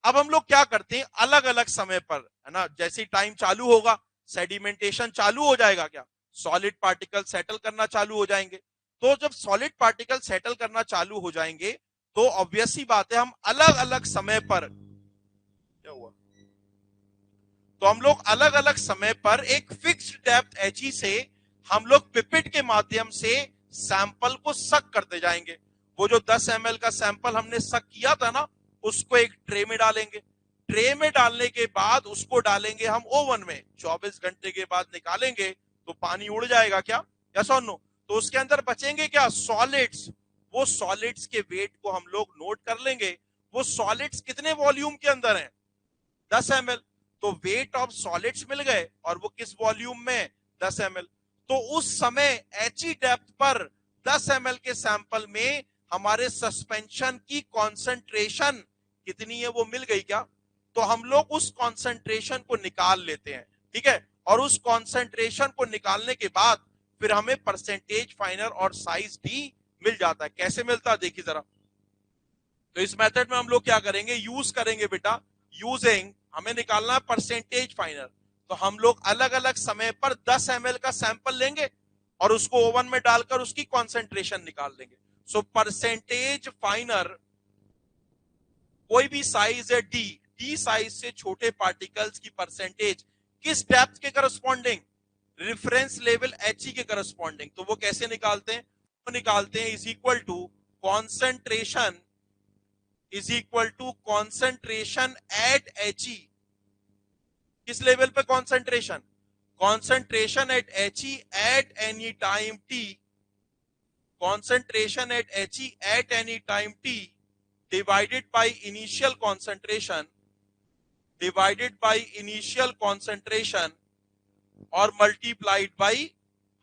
अब हम लोग क्या करते हैं, अलग अलग समय पर, है ना, जैसे टाइम चालू होगा सेडिमेंटेशन चालू हो जाएगा, क्या सॉलिड पार्टिकल सेटल करना चालू हो जाएंगे। तो जब सॉलिड पार्टिकल सेटल करना चालू हो जाएंगे तो ऑब्वियस सी बात है हम अलग अलग समय पर, क्या हुआ, तो हम लोग अलग अलग समय पर एक फिक्स्ड डेप्थ एचई से हम लोग पिपेट के माध्यम से सैंपल को सक करते जाएंगे। वो जो 10 ml का सैंपल हमने सक किया था ना, उसको एक ट्रे में डालेंगे। ट्रे में डालने के बाद उसको डालेंगे हम ओवन में, 24 घंटे के बाद निकालेंगे तो पानी उड़ जाएगा, क्या यस और नो। तो उसके अंदर बचेंगे क्या, सॉलिड्स। वो सॉलिड्स के वेट को हम लोग नोट कर लेंगे। वो सॉलिड्स कितने वॉल्यूम के अंदर हैं, 10 ml। तो वेट ऑफ सॉलिड्स मिल गए और वो किस वॉल्यूम में, 10 ml। तो उस समय एचई डेप्थ पर 10 ml के सैंपल में हमारे सस्पेंशन की कॉन्सेंट्रेशन कितनी है वो मिल गई, क्या। तो हम लोग उस कॉन्सेंट्रेशन को निकाल लेते हैं, ठीक है। और उस कॉन्सेंट्रेशन को निकालने के बाद फिर हमें परसेंटेज फाइनर और साइज भी मिल जाता है। कैसे मिलता है देखिए जरा। तो इस मेथड में हम लोग क्या करेंगे, यूज करेंगे बेटा, यूजिंग, हमें निकालना है परसेंटेज फाइनर। तो हम लोग अलग अलग समय पर 10 ml का सैंपल लेंगे और उसको ओवन में डालकर उसकी कॉन्सेंट्रेशन निकाल लेंगे। सो परसेंटेज फाइनर, कोई भी साइज है डी, डी साइज से छोटे पार्टिकल्स की परसेंटेज किस डेप्थ के करस्पॉन्डिंग, रेफरेंस लेवल एचई के करस्पॉन्डिंग। तो वो कैसे निकालते हैं, वो निकालते हैं is equal to concentration, is equal to concentration at HE. किस लेवल पे concentration, concentration at HE at any time T, concentration at HE at any time T divided by initial concentration, divided by initial concentration और multiplied by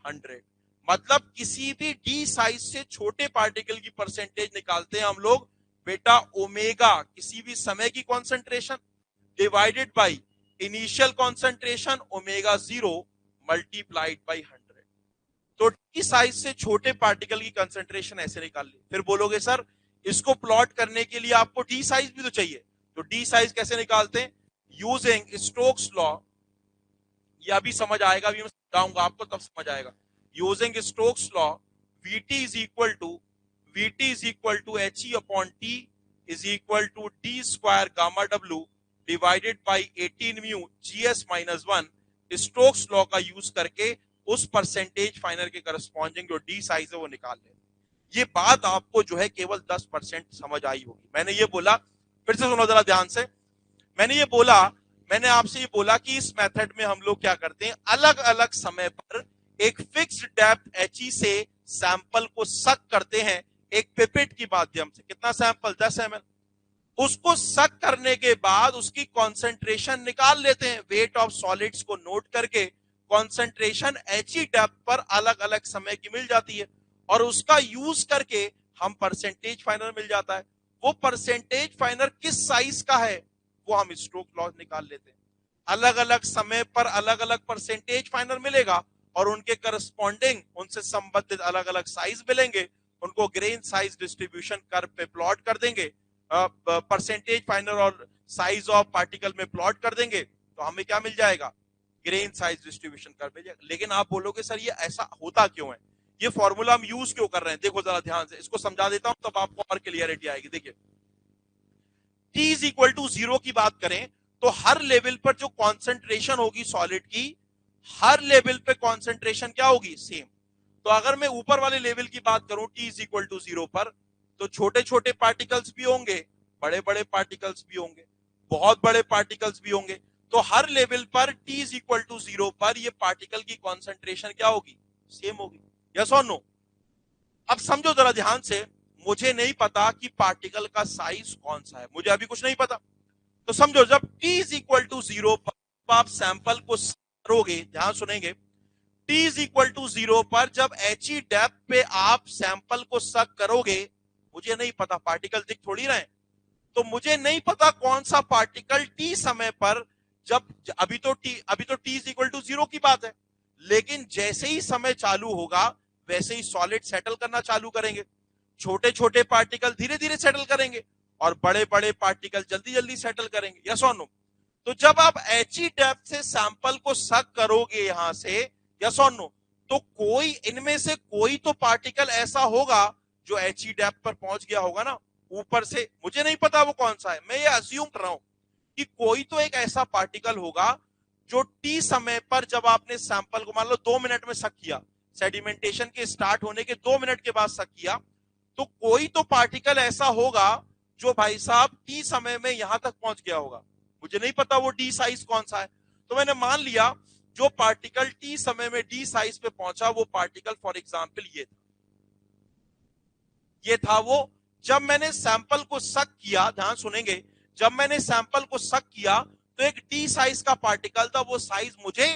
100। मतलब किसी भी D size से छोटे particle की परसेंटेज निकालते हैं हम लोग बेटा, ओमेगा किसी भी समय की concentration divided by initial concentration omega 0 multiplied by 100। तो डी साइज से छोटे पार्टिकल की कंसेंट्रेशन ऐसे निकाल ली। फिर बोलोगे सर इसको प्लॉट करने के लिए आपको डी साइज भी तो चाहिए। तो डी साइज कैसे निकालते हैं, यूजिंग स्टोक्स लॉ। ये अभी समझ आएगा, अभी मैं समझाऊंगा आपको तब समझ आएगा। Using Stokes law, Vt is equal to, Vt is equal to He upon T is equal to D square gamma W divided by 18 mu GS minus 1। Stokes law का यूज करके उस परसेंटेज फाइनर के करस्पॉन्डिंग जो D size है वो निकाल ले। ये बात आपको जो है केवल 10% समझ आई होगी। मैंने ये बोला, फिर से सुनो जरा ध्यान से, मैंने आपसे ये बोला कि इस मेथड में हम लोग क्या करते हैं, अलग अलग समय पर एक फिक्स्ड डेप्थ एचई से सैंपल को सक करते हैं एक पिपेट की माध्यम से। कितना सैंपल, 10 ml। उसको सक करने के बाद उसकी कॉन्सेंट्रेशन निकाल लेते हैं, वेट ऑफ सॉलिड्स को नोट करके कॉन्सेंट्रेशन एचई डेप्थ पर अलग अलग समय की मिल जाती है और उसका यूज करके हम परसेंटेज फाइनर मिल जाता है। वो परसेंटेज फाइनर किस साइज का है वो हम स्टोक्स लॉ निकाल लेते हैं। अलग अलग समय पर अलग अलग परसेंटेज फाइनर मिलेगा और उनके करस्पॉन्डिंग उनसे संबंधित अलग अलग साइज मिलेंगे। उनको ग्रेन साइज डिस्ट्रीब्यूशन कर्व पे प्लॉट कर देंगे, परसेंटेज फाइनर और साइज ऑफ पार्टिकल में प्लॉट कर देंगे तो हमें क्या मिल जाएगा, ग्रेन साइज डिस्ट्रीब्यूशन कर्व मिल जाएगा। लेकिन आप बोलोगे सर ये ऐसा होता क्यों है, ये फॉर्मूला हम यूज क्यों कर रहे हैं। देखो जरा ध्यान से, इसको समझा देता हूं तब आपको और क्लियरिटी आएगी। देखिए T इज इक्वल टू 0 की बात करें तो हर लेवल पर जो कॉन्सेंट्रेशन होगी सॉलिड की, हर लेवल पे कॉन्सेंट्रेशन क्या होगी, सेम। तो अगर मैं ऊपर वाले लेवल की बात करूं T इज इक्वल टू 0 पर, तो छोटे छोटे पार्टिकल्स भी होंगे, बड़े बड़े पार्टिकल्स भी होंगे, बहुत बड़े पार्टिकल्स भी होंगे। तो हर लेवल पर T इज इक्वल टू 0 पर ये पार्टिकल की कॉन्सेंट्रेशन क्या होगी, सेम होगी। यस और नो। अब समझो जरा ध्यान से, मुझे नहीं पता कि पार्टिकल का साइज कौन सा है, मुझे अभी कुछ नहीं पता। तो समझो जब T इज इक्वल टू 0 पर आप सैंपल को करोगे, ध्यान सुनेंगे, T इज इक्वल टू 0 पर जब He डेप्थ पे आप सैंपल को सक करोगे, मुझे नहीं पता, पार्टिकल दिख थोड़ी रहे, तो मुझे नहीं पता कौन सा पार्टिकल T समय पर, जब अभी तो T इज इक्वल टू 0 की बात है, लेकिन जैसे ही समय चालू होगा वैसे ही सॉलिड सेटल करना चालू करेंगे, छोटे छोटे पार्टिकल धीरे धीरे सेटल करेंगे और बड़े बड़े पार्टिकल जल्दी जल्दी सेटल करेंगे, यस और नो। तो जब आप एचई डेप्थ से सैंपल को सक करोगे यहां से, यस और नो, तो कोई इनमें से कोई तो पार्टिकल ऐसा होगा जो एचई डेप्थ पर पहुंच गया होगा ना ऊपर से, मुझे नहीं पता वो कौन सा है, मैं ये अज्यूम कर रहा हूं कि कोई तो एक ऐसा पार्टिकल होगा जो टी समय पर, जब आपने सैंपल को मान लो 2 मिनट में सक किया, सेडिमेंटेशन के स्टार्ट होने के 2 मिनट के बाद सक किया, तो कोई तो पार्टिकल ऐसा होगा जो भाई साहब टी समय में यहां तक पहुंच गया होगा, मुझे नहीं पता वो डी साइज कौन सा है। तो मैंने मान लिया जो पार्टिकल टी समय में डी साइज पे पहुंचा वो पार्टिकल फॉर एग्जांपल ये था वो, जब मैंने सैंपल को सक किया, ध्यान सुनेंगे, जब मैंने सैंपल को सक किया तो एक टी साइज का पार्टिकल था, वो साइज मुझे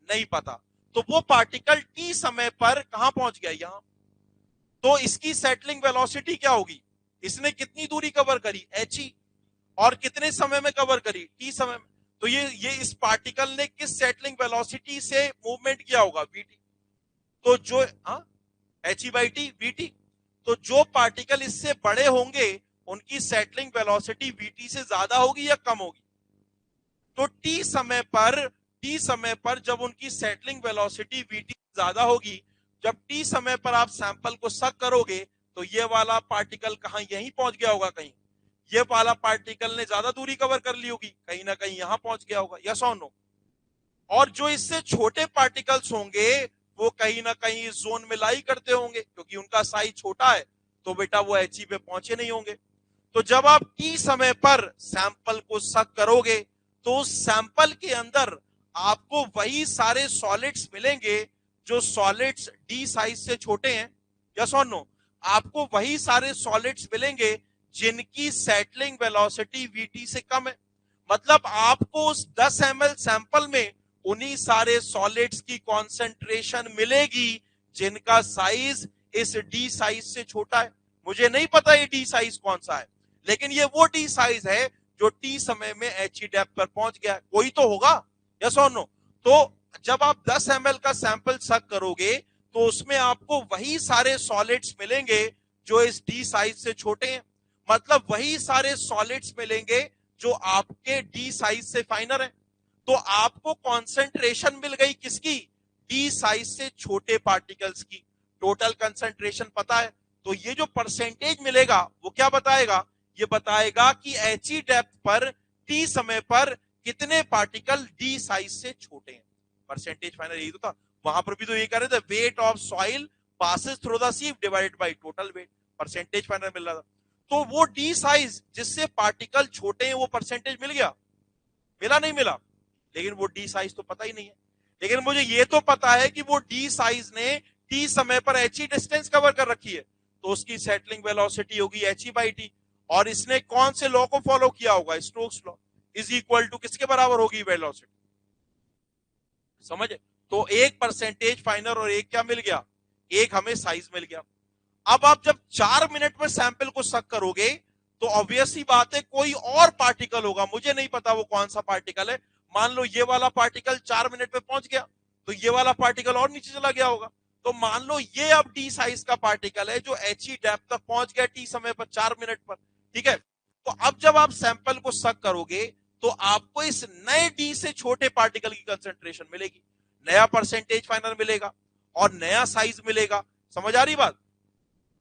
नहीं पता, तो वो पार्टिकल टी समय पर कहां पहुंच गया, यहां। तो इसकी सेटलिंग वेलोसिटी क्या होगी, इसने कितनी दूरी कवर करी, एच, और कितने समय में कवर करी, टी समय में। तो ये इस पार्टिकल ने किस सेटलिंग वेलोसिटी से मूवमेंट किया होगा, वीटी। तो जो एच बाई टी वीटी, तो जो पार्टिकल इससे बड़े होंगे उनकी सेटलिंग वेलोसिटी वीटी से ज्यादा होगी या कम होगी। तो टी समय पर जब उनकी सेटलिंग वेलोसिटी वीटी ज्यादा होगी, जब टी समय पर आप सैंपल को सक करोगे तो ये वाला पार्टिकल कहां, यहीं पहुंच गया होगा कहीं, ये वाला पार्टिकल ने ज्यादा दूरी कवर कर ली होगी, कहीं ना कहीं यहां पहुंच गया होगा, यस और नो। और जो इससे छोटे पार्टिकल्स होंगे वो कहीं ना कहीं इस जोन में लाई करते होंगे, क्योंकि उनका साइज छोटा है, तो बेटा वो एच पे पहुंचे नहीं होंगे। तो जब आप टी समय पर सैंपल को सक करोगे तो उस सैंपल के अंदर आपको वही सारे सॉलिड्स मिलेंगे जो सॉलिड्स डी साइज से छोटे हैं, यस और नो। आपको वही सारे सॉलिड्स मिलेंगे जिनकी सेटलिंग वेलोसिटी वीटी से कम है। मतलब आपको उस 10 ml सैंपल में उन्हीं सारे सॉलिड्स की कॉन्सेंट्रेशन मिलेगी जिनका साइज इस डी साइज से छोटा है। मुझे नहीं पता ये डी साइज कौन सा है, लेकिन ये वो डी साइज है जो टी समय में एच डेप्थ पर पहुंच गया, कोई तो होगा, यस और नो। तो जब आप 10 ml का सैंपल सक करोगे तो उसमें आपको वही सारे सॉलिड्स मिलेंगे जो इस डी साइज से छोटे हैं, मतलब वही सारे सॉलिड्स मिलेंगे जो आपके डी साइज से फाइनर है। तो आपको कॉन्सेंट्रेशन मिल गई किसकी, डी साइज से छोटे पार्टिकल्स की। टोटल कंसंट्रेशन पता है, तो ये जो परसेंटेज मिलेगा वो क्या बताएगा, ये बताएगा कि एच डेप्थ पर टी समय पर कितने पार्टिकल डी साइज से छोटे हैं। परसेंटेज फाइनल यही तो था, वहां पर भी तो ये कह रहे थे weight of soil passes through the sieve divided by total weight, percentage final मिल रहा था। तो वो डी साइज जिससे पार्टिकल छोटे हैं वो परसेंटेज मिल गया, मिला नहीं मिला, लेकिन वो डी साइज तो पता ही नहीं है। लेकिन मुझे ये तो पता है कि वो डी साइज ने टी समय पर एच डिस्टेंस कवर कर रखी है, तो उसकी सेटलिंग वेलोसिटी होगी एच बाई टी। और इसने कौन से लॉ को फॉलो किया होगा, Stokes law, is equal to किसके बराबर होगी, वेलोसिटी, समझे। तो एक परसेंटेज फाइनल और एक क्या मिल गया, एक हमें साइज मिल गया। अब आप जब 4 मिनट में सैंपल को सक करोगे तो ऑब्वियस ही बात है कोई और पार्टिकल होगा, मुझे नहीं पता वो कौन सा पार्टिकल है। मान लो ये वाला पार्टिकल 4 मिनट में पहुंच गया तो ये वाला पार्टिकल और नीचे चला गया होगा। तो मान लो ये अब डी साइज का पार्टिकल है जो एच डेप्थ तक पहुंच गया टी समय पर 4 मिनट पर, ठीक है। तो अब जब आप सैंपल को सक करोगे तो आपको इस नए डी से छोटे पार्टिकल की कंसेंट्रेशन मिलेगी, नया परसेंटेज फाइनल मिलेगा और नया साइज मिलेगा, समझ आ रही बात।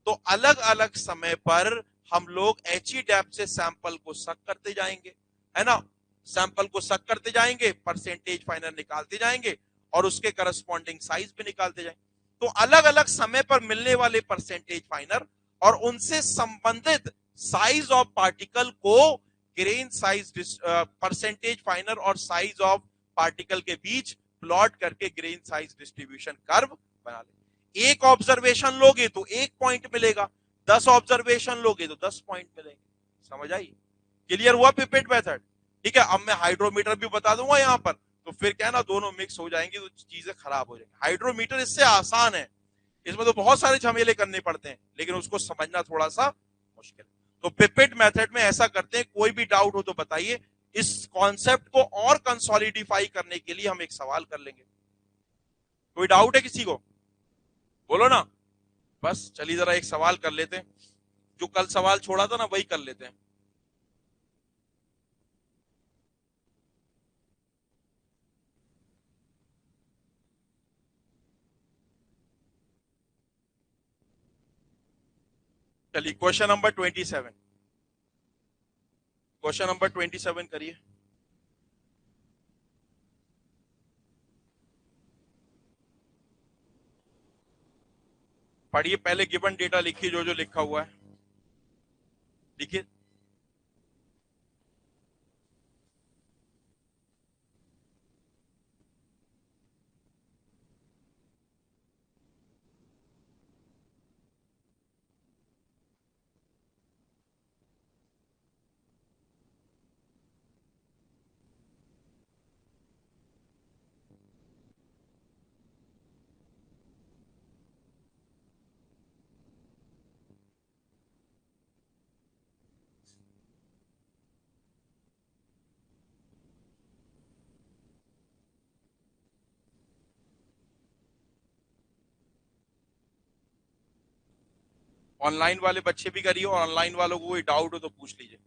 तो अलग अलग समय पर हम लोग एच डेप्थ से सैंपल को सक करते जाएंगे, है ना, सैंपल को सक करते जाएंगे, परसेंटेज फाइनल निकालते जाएंगे और उसके करस्पॉन्डिंग साइज भी निकालते जाएंगे। तो अलग अलग समय पर मिलने वाले परसेंटेज फाइनल और उनसे संबंधित साइज ऑफ पार्टिकल को ग्रेन साइज, परसेंटेज फाइनल और साइज ऑफ पार्टिकल के बीच प्लॉट करके ग्रेन साइज डिस्ट्रीब्यूशन कर्व बना ले। एक ऑब्जर्वेशन लोगे तो 1 पॉइंट मिलेगा, 10 ऑब्जर्वेशन लोगे तो 10 पॉइंट मिलेंगे, समझ आई, क्लियर हुआ पिपेट मेथड। ठीक है, अब मैं हाइड्रोमीटर भी बता दूंगा यहां पर, तो फिर क्या ना दोनों मिक्स हो जाएंगी तो चीजें खराब हो जाएंगी। हाइड्रोमीटर इससे आसान है, इसमें तो बहुत सारे झमेले करने पड़ते हैं लेकिन उसको समझना थोड़ा सा मुश्किल। तो पिपेट मेथड में ऐसा करते हैं, कोई भी डाउट हो तो बताइए। इस कॉन्सेप्ट को और कंसोलिडिफाई करने के लिए हम एक सवाल कर लेंगे। कोई डाउट है किसी को, बोलो ना। बस चलिए जरा एक सवाल कर लेते हैं, जो कल सवाल छोड़ा था ना वही कर लेते हैं। चलिए क्वेश्चन नंबर 27, क्वेश्चन नंबर 27 करिए। पढ़िए, पहले गिवन डेटा लिखिए, जो जो लिखा हुआ है लिखिए। ऑनलाइन वाले बच्चे भी करिए, और ऑनलाइन वालों को कोई डाउट हो तो पूछ लीजिए।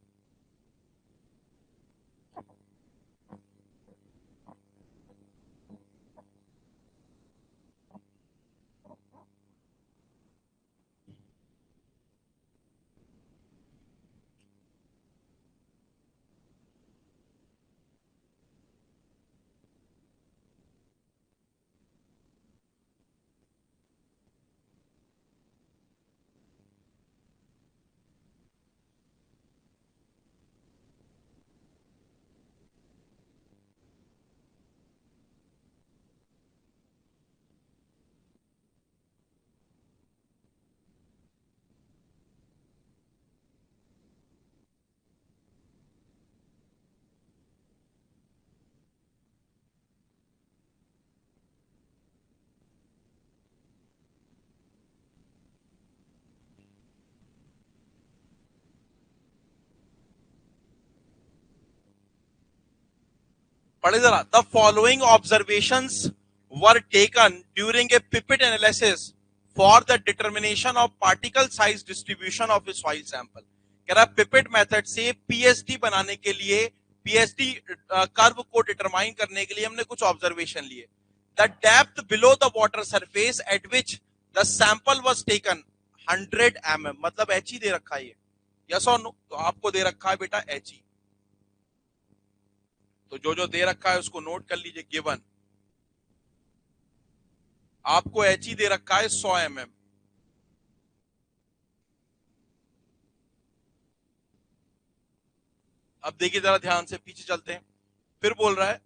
पढ़े जरा। The following observations were taken during a pipette analysis for the determination of particle size distribution of A soil sample. कह रहा पिपेट मेथड से पीएचडी बनाने के लिए, पीएचडी कर्व को डिटरमाइन करने के लिए हमने कुछ ऑब्जर्वेशन लिए। The depth below the water surface at which the sample was taken 100 mm, मतलब एच दे रखा है ये, यस और नो? तो आपको दे रखा है बेटा एच, तो जो जो दे रखा है उसको नोट कर लीजिए। गिवन आपको एच दे रखा है 100 mm। अब देखिए जरा ध्यान से, पीछे चलते हैं। फिर बोल रहा है,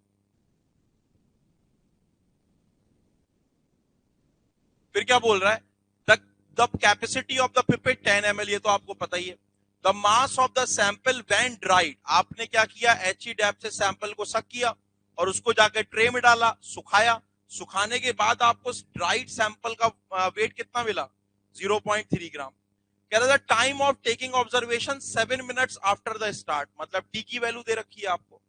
फिर क्या बोल रहा है? The capacity of the pipette 10 ml, ये तो आपको पता ही है। The mass of the sample when dried, आपने क्या किया, एच डेप्थ से सैंपल को सक किया और उसको जाकर ट्रे में डाला, सुखाया। सुखाने के बाद आपको ड्राइड सैंपल का वेट कितना मिला? 0.3 ग्राम। कह रहा था time of taking observation 7 minutes after the start, मतलब टी की वैल्यू दे रखी है आपको।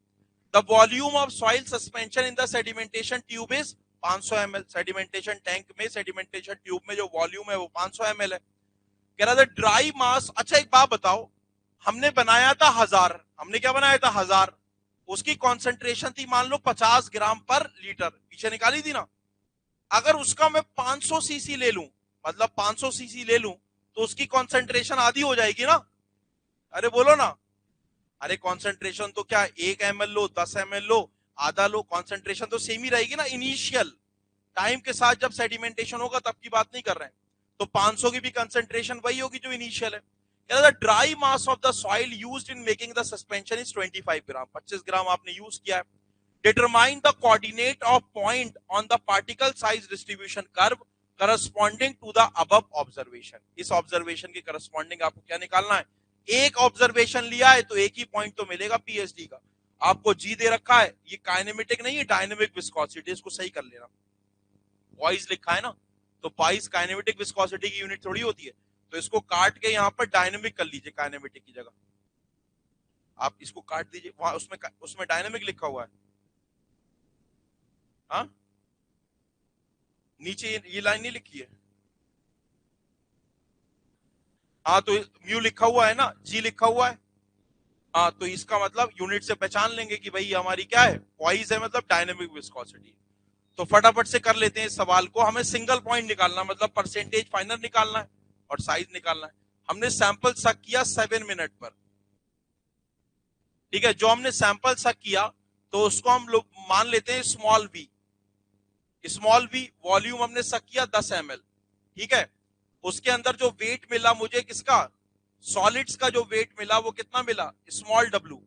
The volume of soil suspension in the sedimentation tube is 500 ml। Sedimentation tank में, सेडिमेंटेशन ट्यूब में जो वॉल्यूम है वो 500 ml है। कह रहा था ड्राई मास, अच्छा एक बात बताओ, हमने बनाया था 1000, हमने क्या बनाया था 1000, उसकी कॉन्सेंट्रेशन थी मान लो 50 ग्राम पर लीटर, पीछे निकाली थी ना। अगर उसका मैं 500 सीसी ले लूं, मतलब 500 सीसी ले लूं, तो उसकी कॉन्सेंट्रेशन आधी हो जाएगी ना? अरे बोलो ना। अरे कॉन्सेंट्रेशन तो क्या 1 ml लो, 10 ml लो, आधा लो, कॉन्सेंट्रेशन तो सेम ही रहेगी ना इनिशियल। टाइम के साथ जब सेडिमेंटेशन होगा तब की बात नहीं कर रहे हैं। तो 500 की भी कंसेंट्रेशन वही होगी जो इनिशियल है। The dry mass of the soil used in making the suspension is 25 gram, 25 gram आपने यूज किया है। Determine the coordinate of point on the particle size distribution curve corresponding to the above observation. इस observation के corresponding आपको क्या निकालना है? एक ऑब्जर्वेशन लिया है तो एक ही पॉइंट तो मिलेगा पीएचडी का। आपको जी दे रखा है, ये काइनेमेटिक नहीं है, डायनेमिक विस्कोसिटी, इसको सही कर लेना। वॉइस लिखा है ना, तो वॉइस काइनेमेटिक विस्कोसिटी की यूनिट थोड़ी होती है। तो इसको काट के यहां पर डायनेमिक कर लीजिए, काइनेमेटिक की जगह आप इसको काट दीजिए, वहां उसमें उसमें डायनेमिक लिखा हुआ है। हाँ, नीचे ये लाइन नहीं लिखी है। हाँ तो म्यू लिखा हुआ है ना, जी लिखा हुआ है। हाँ तो इसका मतलब यूनिट से पहचान लेंगे कि भाई हमारी क्या है, वॉइस है, मतलब डायनेमिक विस्कोसिटी। तो फटाफट से कर लेते हैं इस सवाल को। हमें सिंगल पॉइंट निकालना, मतलब परसेंटेज फाइनल निकालना है और साइज निकालना है। हमने सैंपल सक किया 7 मिनट पर, ठीक है। जो हमने सैंपल सक किया तो उसको हम लोग मान लेते हैं small V. Small V volume हमने सक किया 10 ml, ठीक है। उसके अंदर जो वेट मिला मुझे किसका, सॉलिड्स का जो वेट मिला वो कितना मिला, स्मॉल डब्ल्यू।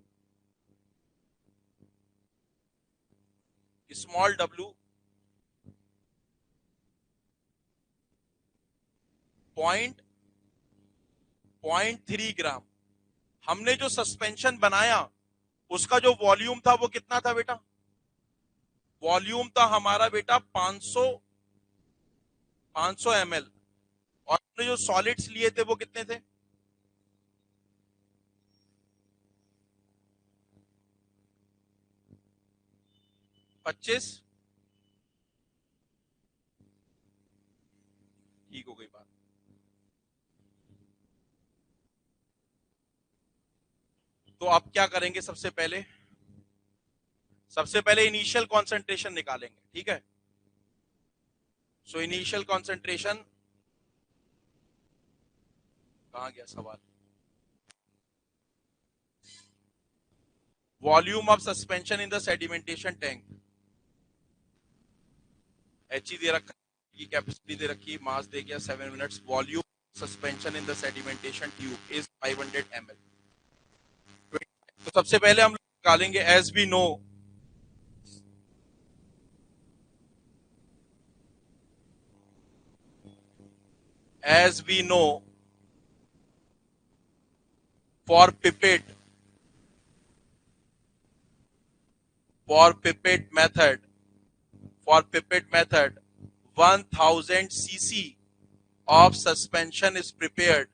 स्मॉल डब्ल्यू 0.3 ग्राम। हमने जो सस्पेंशन बनाया उसका जो वॉल्यूम था वो कितना था बेटा, वॉल्यूम था हमारा बेटा 500 ml। और हमने जो सॉलिड्स लिए थे वो कितने थे, 25। ठीक हो गई बात। तो अब क्या करेंगे, सबसे पहले इनिशियल कॉन्सेंट्रेशन निकालेंगे, ठीक है। सो इनिशियल कॉन्सेंट्रेशन, कहां गया सवाल, volume of suspension in the sedimentation tank, H दे रखा की कैपेसिटी दे रखी, मास दे गया 7 minutes, volume suspension in the sedimentation tube is 500 ml। तो सबसे पहले हम निकालेंगे as we know, as we know for pipette, for pipette method, for pipette method 1000 cc of suspension is prepared,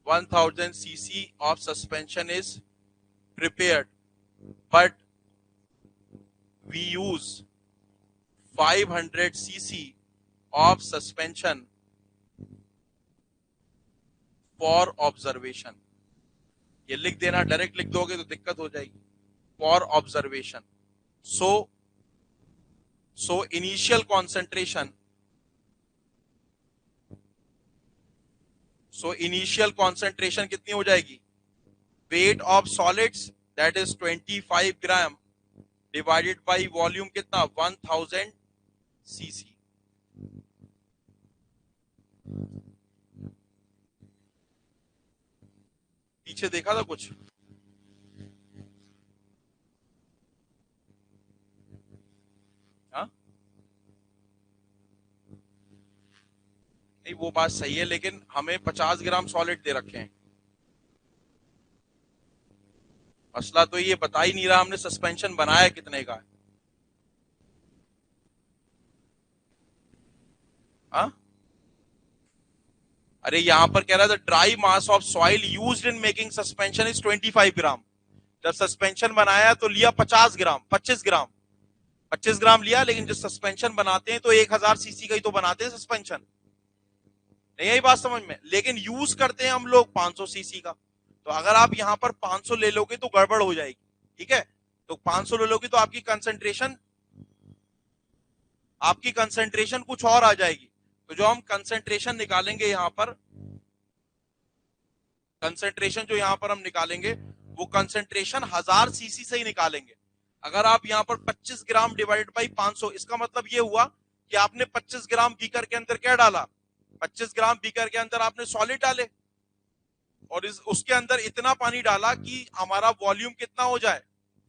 1000 cc of suspension is prepared, but we use 500 cc of suspension for observation। ये लिख देना, direct लिख दोगे तो दिक्कत हो जाएगी, for observation. So initial concentration, कितनी हो जाएगी, weight of solids that is 25 gram divided by volume कितना 1000 सीसी। पीछे देखा था कुछ, हाँ नहीं वो बात सही है, लेकिन हमें 50 ग्राम सॉलिड दे रखे हैं। मसला तो ये बता ही नहीं रहा हमने सस्पेंशन बनाया कितने का है। हाँ अरे यहां पर कह रहा था dry mass of soil used in making suspension is 25 ग्राम। जब सस्पेंशन बनाया तो लिया 50 ग्राम, 25 ग्राम, 25 ग्राम लिया, लेकिन जब सस्पेंशन बनाते हैं तो 1000 सीसी का ही तो बनाते हैं सस्पेंशन, नहीं आई बात समझ में, लेकिन यूज करते हैं हम लोग 500 सीसी का। तो अगर आप यहां पर 500 ले लोगे तो गड़बड़ हो जाएगी, ठीक है। तो 500 ले लोगे तो आपकी कंसंट्रेशन कुछ और आ जाएगी। तो जो हम कंसंट्रेशन निकालेंगे यहां पर, कंसंट्रेशन जो यहां पर हम निकालेंगे वो कंसंट्रेशन 1000 सीसी से ही निकालेंगे। अगर आप यहां पर 25 ग्राम डिवाइडेड बाई 500, इसका मतलब ये हुआ कि आपने 25 ग्राम बीकर के अंदर क्या डाला, 25 ग्राम बीकर के अंदर आपने सॉलिड डाले और उसके अंदर इतना पानी डाला कि हमारा वॉल्यूम कितना हो जाए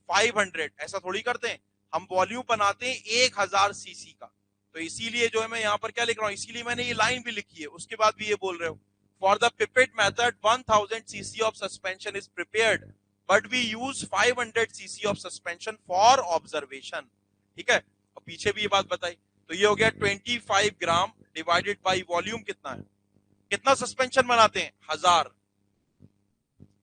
500। ऐसा थोड़ी करते हैं, हम वॉल्यूम बनाते हैं 1000 सीसी का। तो इसीलिए जो है मैं यहां पर क्या लिख रहा हूं, इसीलिए मैंने ये लाइन भी लिखी है, उसके बाद भी ये बोल रहे हो for the pipette method 1000 CC of suspension is prepared but we use 500 CC of suspension for observation, ठीक है। और पीछे भी ये बात बताई, तो ये हो गया 25 ग्राम डिवाइडेड बाई वॉल्यूम कितना है, कितना सस्पेंशन बनाते हैं 1000,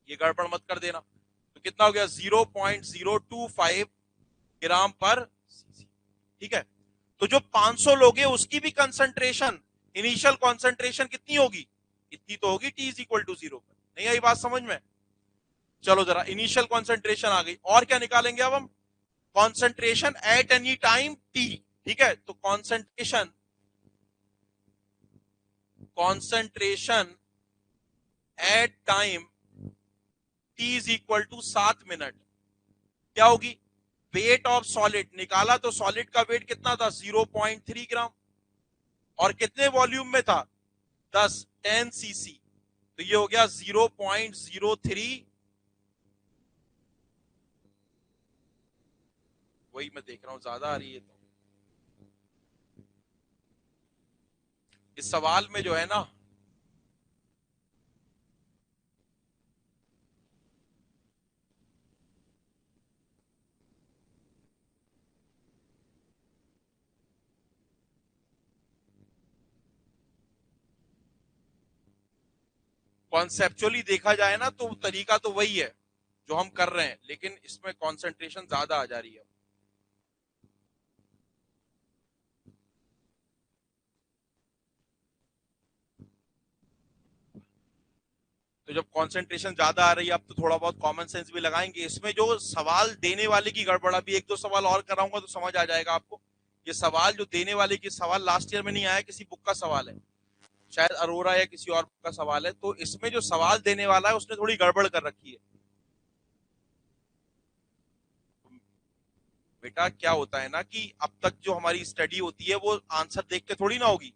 ये गड़बड़ मत कर देना। तो कितना हो गया 0.025 ग्राम पर सीसी, ठीक है। तो जो 500 लोग हैं उसकी भी कंसंट्रेशन, इनिशियल कंसंट्रेशन कितनी होगी, इतनी तो होगी, टी इज इक्वल टू 0 पर। नहीं आई बात समझ में, चलो जरा इनिशियल कंसंट्रेशन आ गई, और क्या निकालेंगे अब हम, concentration at any time T, ठीक है। तो concentration concentration at time t is equal to 7 minute, क्या होगी? वेट ऑफ सॉलिड निकाला तो सॉलिड का वेट कितना था? 0.3 ग्राम, और कितने वॉल्यूम में था? 10 सीसी, तो ये हो गया 0.03। वही मैं देख रहा हूं, ज्यादा आ रही है। तो इस सवाल में जो है ना, कॉन्सेप्चुअली देखा जाए ना तो तरीका तो वही है जो हम कर रहे हैं, लेकिन इसमें कंसंट्रेशन ज्यादा आ जा रही है। तो जब कंसंट्रेशन ज्यादा आ रही है, अब तो थोड़ा बहुत कॉमन सेंस भी लगाएंगे। इसमें जो सवाल देने वाले की गड़बड़, अभी एक दो सवाल और कराऊंगा तो समझ आ जाएगा आपको। ये सवाल जो देने वाले की सवाल लास्ट ईयर में नहीं आया, किसी बुक का सवाल है, शायद अरोरा या किसी और का सवाल है। तो इसमें जो सवाल देने वाला है उसने थोड़ी गड़बड़ कर रखी है। बेटा क्या होता है ना कि अब तक जो हमारी स्टडी होती है वो आंसर देख के थोड़ी ना होगी।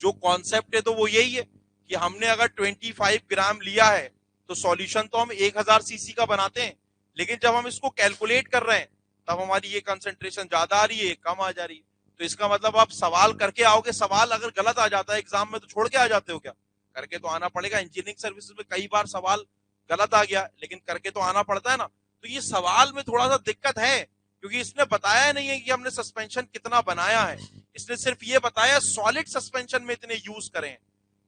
जो कॉन्सेप्ट है तो वो यही है कि हमने अगर 25 ग्राम लिया है तो सॉल्यूशन तो हम 1000 सीसी का बनाते हैं, लेकिन जब हम इसको कैलकुलेट कर रहे हैं तब हमारी ये कंसंट्रेशन ज्यादा आ रही है, कम आ जा रही है। तो इसका मतलब आप सवाल करके आओगे, सवाल अगर गलत आ जाता है एग्जाम में तो छोड़ के आ जाते हो क्या? करके तो आना पड़ेगा। इंजीनियरिंग सर्विसेज में कई बार सवाल गलत आ गया, लेकिन करके तो आना पड़ता है ना। तो ये सवाल में थोड़ा सा दिक्कत है, क्योंकि इसने बताया नहीं है कि हमने सस्पेंशन कितना बनाया है, इसने सिर्फ ये बताया सॉलिड सस्पेंशन में इतने यूज करें।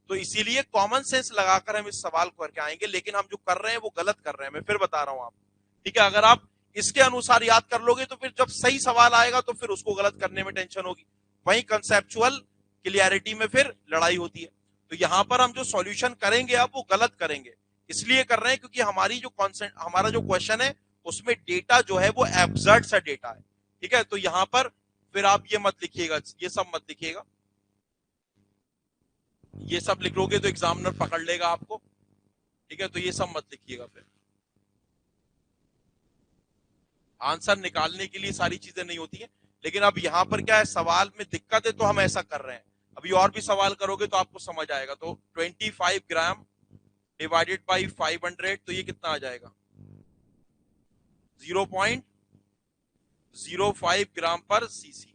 तो इसीलिए कॉमन सेंस लगाकर हम इस सवाल को करके आएंगे, लेकिन हम जो कर रहे हैं वो गलत कर रहे हैं, मैं फिर बता रहा हूं आप। ठीक है, अगर आप इसके अनुसार याद कर लोगे तो फिर जब सही सवाल आएगा तो फिर उसको गलत करने में टेंशन होगी। वहीं कंसेप्चुअल क्लियरिटी में फिर लड़ाई होती है। तो यहां पर हम जो सॉल्यूशन करेंगे अब वो गलत करेंगे, इसलिए कर रहे हैं क्योंकि हमारी जो कॉन्सेंट हमारा जो क्वेश्चन है उसमें डेटा जो है वो एब्सर्ड सा डेटा है। ठीक है, तो यहां पर फिर आप ये मत लिखिएगा, ये सब मत लिखिएगा। ये सब लिख लोगे तो एग्जामिनर पकड़ लेगा आपको। ठीक है, तो ये सब मत लिखिएगा। फिर आंसर निकालने के लिए सारी चीजें नहीं होती हैं, लेकिन अब यहां पर क्या है, सवाल में दिक्कत है तो हम ऐसा कर रहे हैं। अभी और भी सवाल करोगे तो आपको समझ आएगा। तो 25 ग्राम डिवाइडेड बाई 500, तो ये कितना आ जाएगा? 0.05 ग्राम पर सीसी,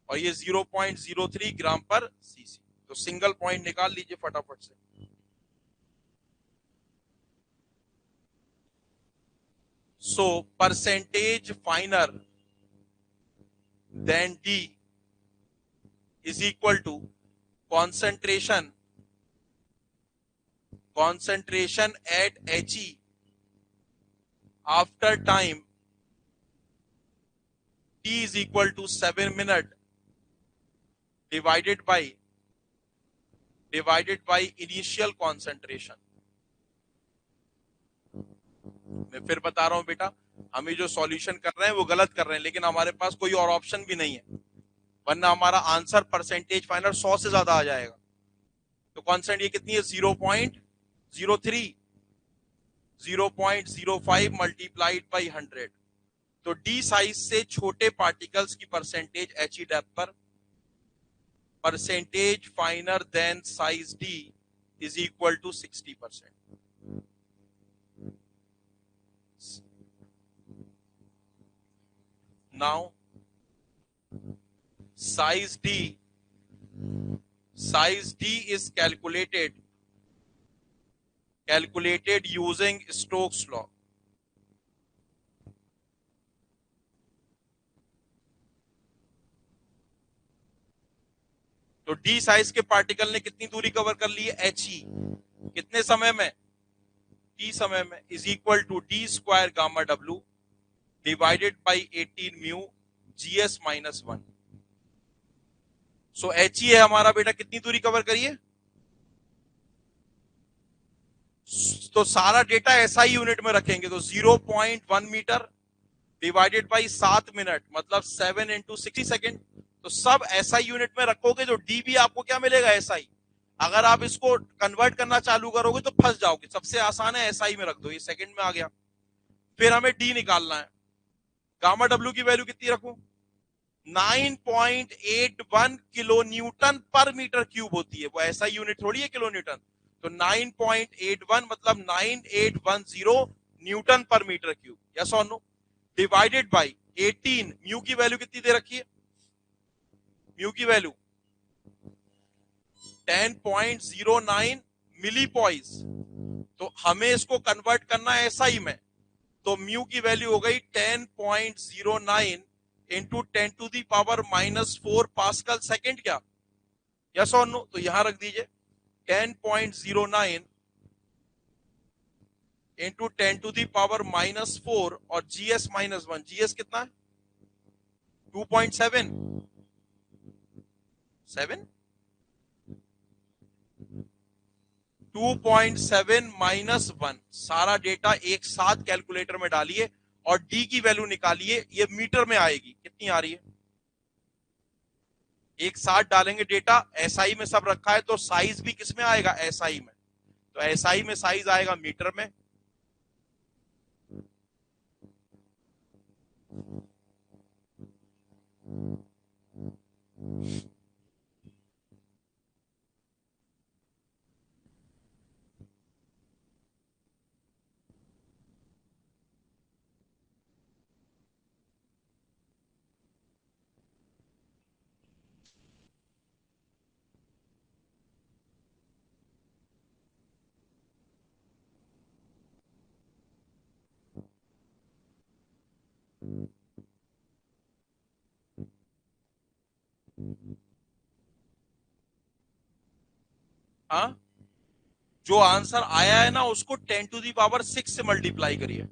और ये 0.03 ग्राम पर सीसी। तो सिंगल पॉइंट निकाल लीजिए फटाफट से। So percentage finer than D is equal to concentration at He after time t is equal to 7 minute divided by initial concentration। मैं फिर बता रहा हूं बेटा, हम ये जो सॉल्यूशन कर रहे हैं वो गलत कर रहे हैं, लेकिन हमारे पास कोई और ऑप्शन भी नहीं है, वरना हमारा आंसर परसेंटेज फाइनल 100 से ज्यादा आ जाएगा। तो कॉन्सेंट ये कितनी है? 0.03, 0.05 मल्टीप्लाइड बाई 100। तो डी साइज से छोटे पार्टिकल्स की परसेंटेज एच ई डेप्थ पर, percentage finer than size D is equal to 60%। Now size D is calculated using Stokes law। तो डी साइज के पार्टिकल ने कितनी दूरी कवर कर ली है? एच ई, कितने समय में? टी समय में, is equal to D square gamma W divided by 18 mu GS minus 1। So H E है हमारा बेटा, कितनी दूरी कवर करिए? तो सारा डेटा एसआई यूनिट में रखेंगे, तो 0.1 मीटर डिवाइडेड बाई 7 मिनट, मतलब 7 × 60 सेकेंड। तो सब एसआई यूनिट में रखोगे, जो डी भी आपको क्या मिलेगा? एसआई। अगर आप इसको कन्वर्ट करना चालू करोगे तो फंस जाओगे। सबसे आसान है एसआई में रख दो, ये सेकंड में आ गया। फिर हमें डी निकालना है। गामा डब्ल्यू की वैल्यू कितनी रखूं? 9.81 किलो न्यूटन पर मीटर क्यूब होती है, वो ऐसा यूनिट थोड़ी है किलो न्यूटन। तो 9.81 मतलब 9810 न्यूटन पर मीटर क्यूब, यस और नो। डिवाइडेड बाई 18, म्यू की वैल्यू कितनी दे रखी है? म्यू की वैल्यू 10.09 मिली पॉइज। तो हमें इसको कन्वर्ट करना है एसआई में, तो म्यू की वैल्यू हो गई 10.09 इंटू 10⁻⁻4 पास्कल सेकेंड, क्या यस और नो? तो यहां रख दीजिए 10.09 इंटू 10⁻⁻4 और जीएस -1, जीएस कितना है? 2.7 2.7 -1। सारा डेटा एक साथ कैलकुलेटर में डालिए और डी की वैल्यू निकालिए, ये मीटर में आएगी, कितनी आ रही है? एक साथ डालेंगे डेटा, एसआई में सब रखा है तो साइज भी किस में आएगा? एसआई में। तो एसआई में साइज आएगा मीटर में। हाँ, जो आंसर आया है ना उसको 10⁻6 से मल्टीप्लाई करिए।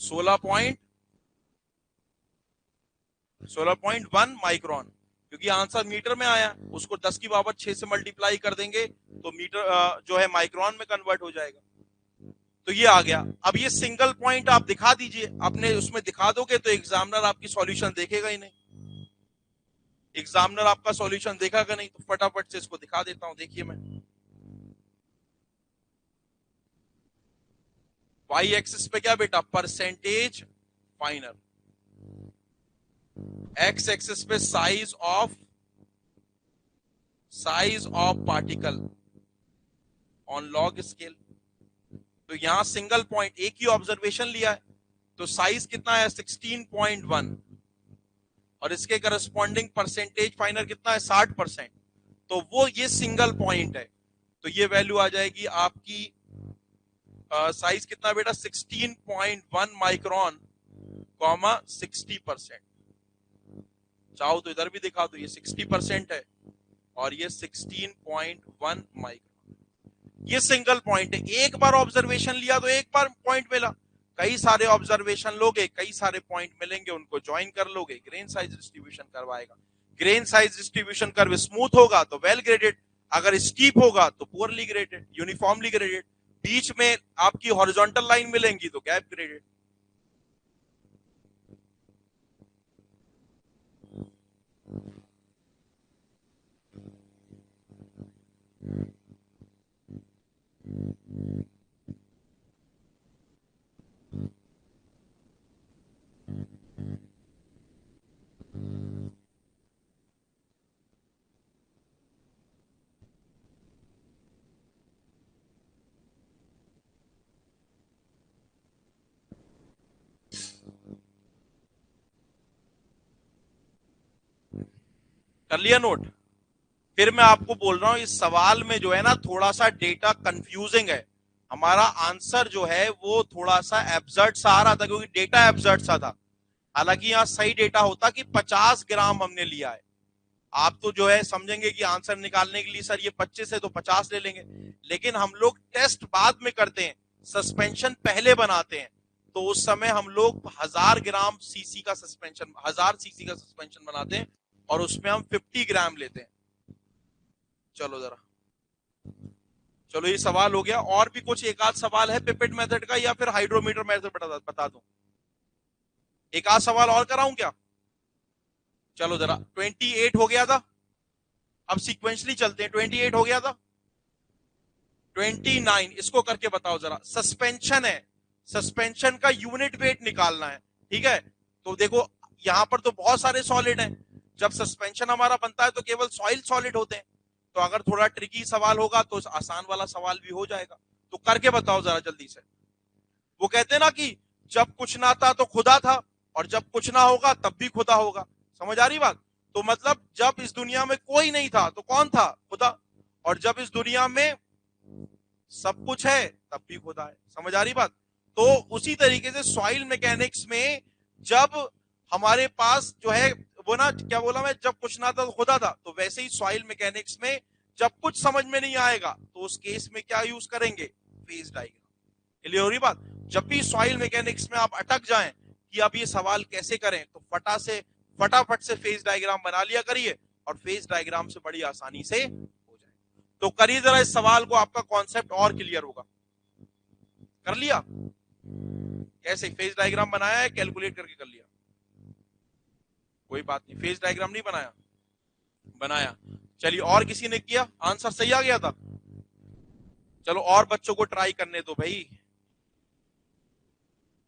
16.1 माइक्रोन, क्योंकि आंसर मीटर में आया, उसको 10⁻6 से मल्टीप्लाई कर देंगे तो मीटर जो है माइक्रोन में कन्वर्ट हो जाएगा। तो ये आ गया। अब ये सिंगल पॉइंट आप दिखा दीजिए, अपने उसमें दिखा दोगे तो एग्जामिनर आपकी सॉल्यूशन देखेगा ही नहीं। एग्जामिनर आपका सॉल्यूशन देखेगा नहीं, तो फटाफट से इसको दिखा देता हूं, देखिए मैं। वाई एक्सिस पे क्या बेटा? Percentage final. एक्स एक्सिस पे size of particle on log scale. तो यहां सिंगल पॉइंट, एक ही ऑब्जर्वेशन लिया है, तो साइज कितना है? 16.1 और इसके करस्पॉन्डिंग परसेंटेज फाइनल कितना है? 60%। तो वो ये सिंगल पॉइंट है, तो ये वैल्यू आ जाएगी आपकी साइज कितना बेटा? 16.1 माइक्रोन कॉमा 60%। चाहो तो इधर भी दिखा दो, ये 60% है और ये 16.1 माइक्रोन। ये सिंगल पॉइंट है, एक बार ऑब्जर्वेशन लिया तो एक बार पॉइंट मिला। कई सारे ऑब्जर्वेशन लोगे, कई सारे पॉइंट मिलेंगे, उनको ज्वाइन कर लोगे, ग्रेन साइज डिस्ट्रीब्यूशन करवाएगा। Grain size distribution curve smooth होगा तो वेल ग्रेडेड, अगर स्टीप होगा तो पुअरली ग्रेडेड, यूनिफॉर्मली ग्रेडेड, बीच में आपकी हॉरिजॉन्टल लाइन मिलेंगी तो गैप ग्रेडेड। कर लिया नोट? फिर मैं आपको बोल रहा हूं इस सवाल में जो है ना थोड़ा सा डेटा कंफ्यूजिंग है। हमारा आंसर जो है वो थोड़ा सा एब्सर्ड सा आ रहा था, क्योंकि डेटा एब्सर्ड सा था। हालांकि यहां सही डेटा होता कि 50 ग्राम हमने लिया है। आप तो जो है समझेंगे कि आंसर निकालने के लिए सर ये 25 है तो 50 ले लेंगे, लेकिन हम लोग टेस्ट बाद में करते हैं, सस्पेंशन पहले बनाते हैं। तो उस समय हम लोग 1000 सीसी का सस्पेंशन बनाते हैं और उसमें हम 50 ग्राम लेते हैं। चलो जरा, चलो ये सवाल हो गया। और भी कुछ एक आध सवाल है पिपेट मेथड का, या फिर हाइड्रोमीटर मेथड बता दूं? एक आध सवाल और कराऊं क्या? चलो जरा, 28 हो गया था। अब सीक्वेंशली चलते हैं। 28 हो गया था, 29 इसको करके बताओ जरा। सस्पेंशन है, सस्पेंशन का यूनिट वेट निकालना है, ठीक है। तो देखो यहां पर तो बहुत सारे सॉलिड हैं, जब सस्पेंशन हमारा बनता है तो केवल सॉइल सॉलिड होते हैं। तो अगर थोड़ा ट्रिकी सवाल होगा तो आसान वाला सवाल भी हो जाएगा। तो करके बताओ जरा जल्दी से। वो कहते हैं ना कि जब कुछ ना था तो खुदा था, और जब कुछ ना होगा तब भी खुदा होगा। समझ आ रही बात? तो मतलब जब इस दुनिया में कोई नहीं था तो कौन था? खुदा। और जब इस दुनिया में सब कुछ है तब भी खुदा है। समझ आ रही बात? तो उसी तरीके से सॉइल मैकेनिक्स में जब हमारे पास जो है वो ना, क्या बोला मैं, जब कुछ ना था तो खुदा था, तो वैसे ही सॉइल मैकेनिक्स में जब कुछ समझ में नहीं आएगा तो उस केस में क्या यूज करेंगे? Phase diagram. क्लियर हो रही बात? जब भी सॉइल मैकेनिक्स में आप अटक जाएं कि अब ये सवाल कैसे करें, तो फटाफट से फेज डायग्राम बना लिया करिए, और फेज डायग्राम से बड़ी आसानी से हो जाए। तो करिए जरा इस सवाल को, आपका कॉन्सेप्ट और क्लियर होगा। कर लिया? कैसे फेज डायग्राम बनाया है, कैलकुलेट करके कर लिया? कोई बात नहीं, फेज डायग्राम नहीं बनाया, बनाया। चलिए, और किसी ने किया? आंसर सही आ गया था? चलो और बच्चों को ट्राई करने दो भाई,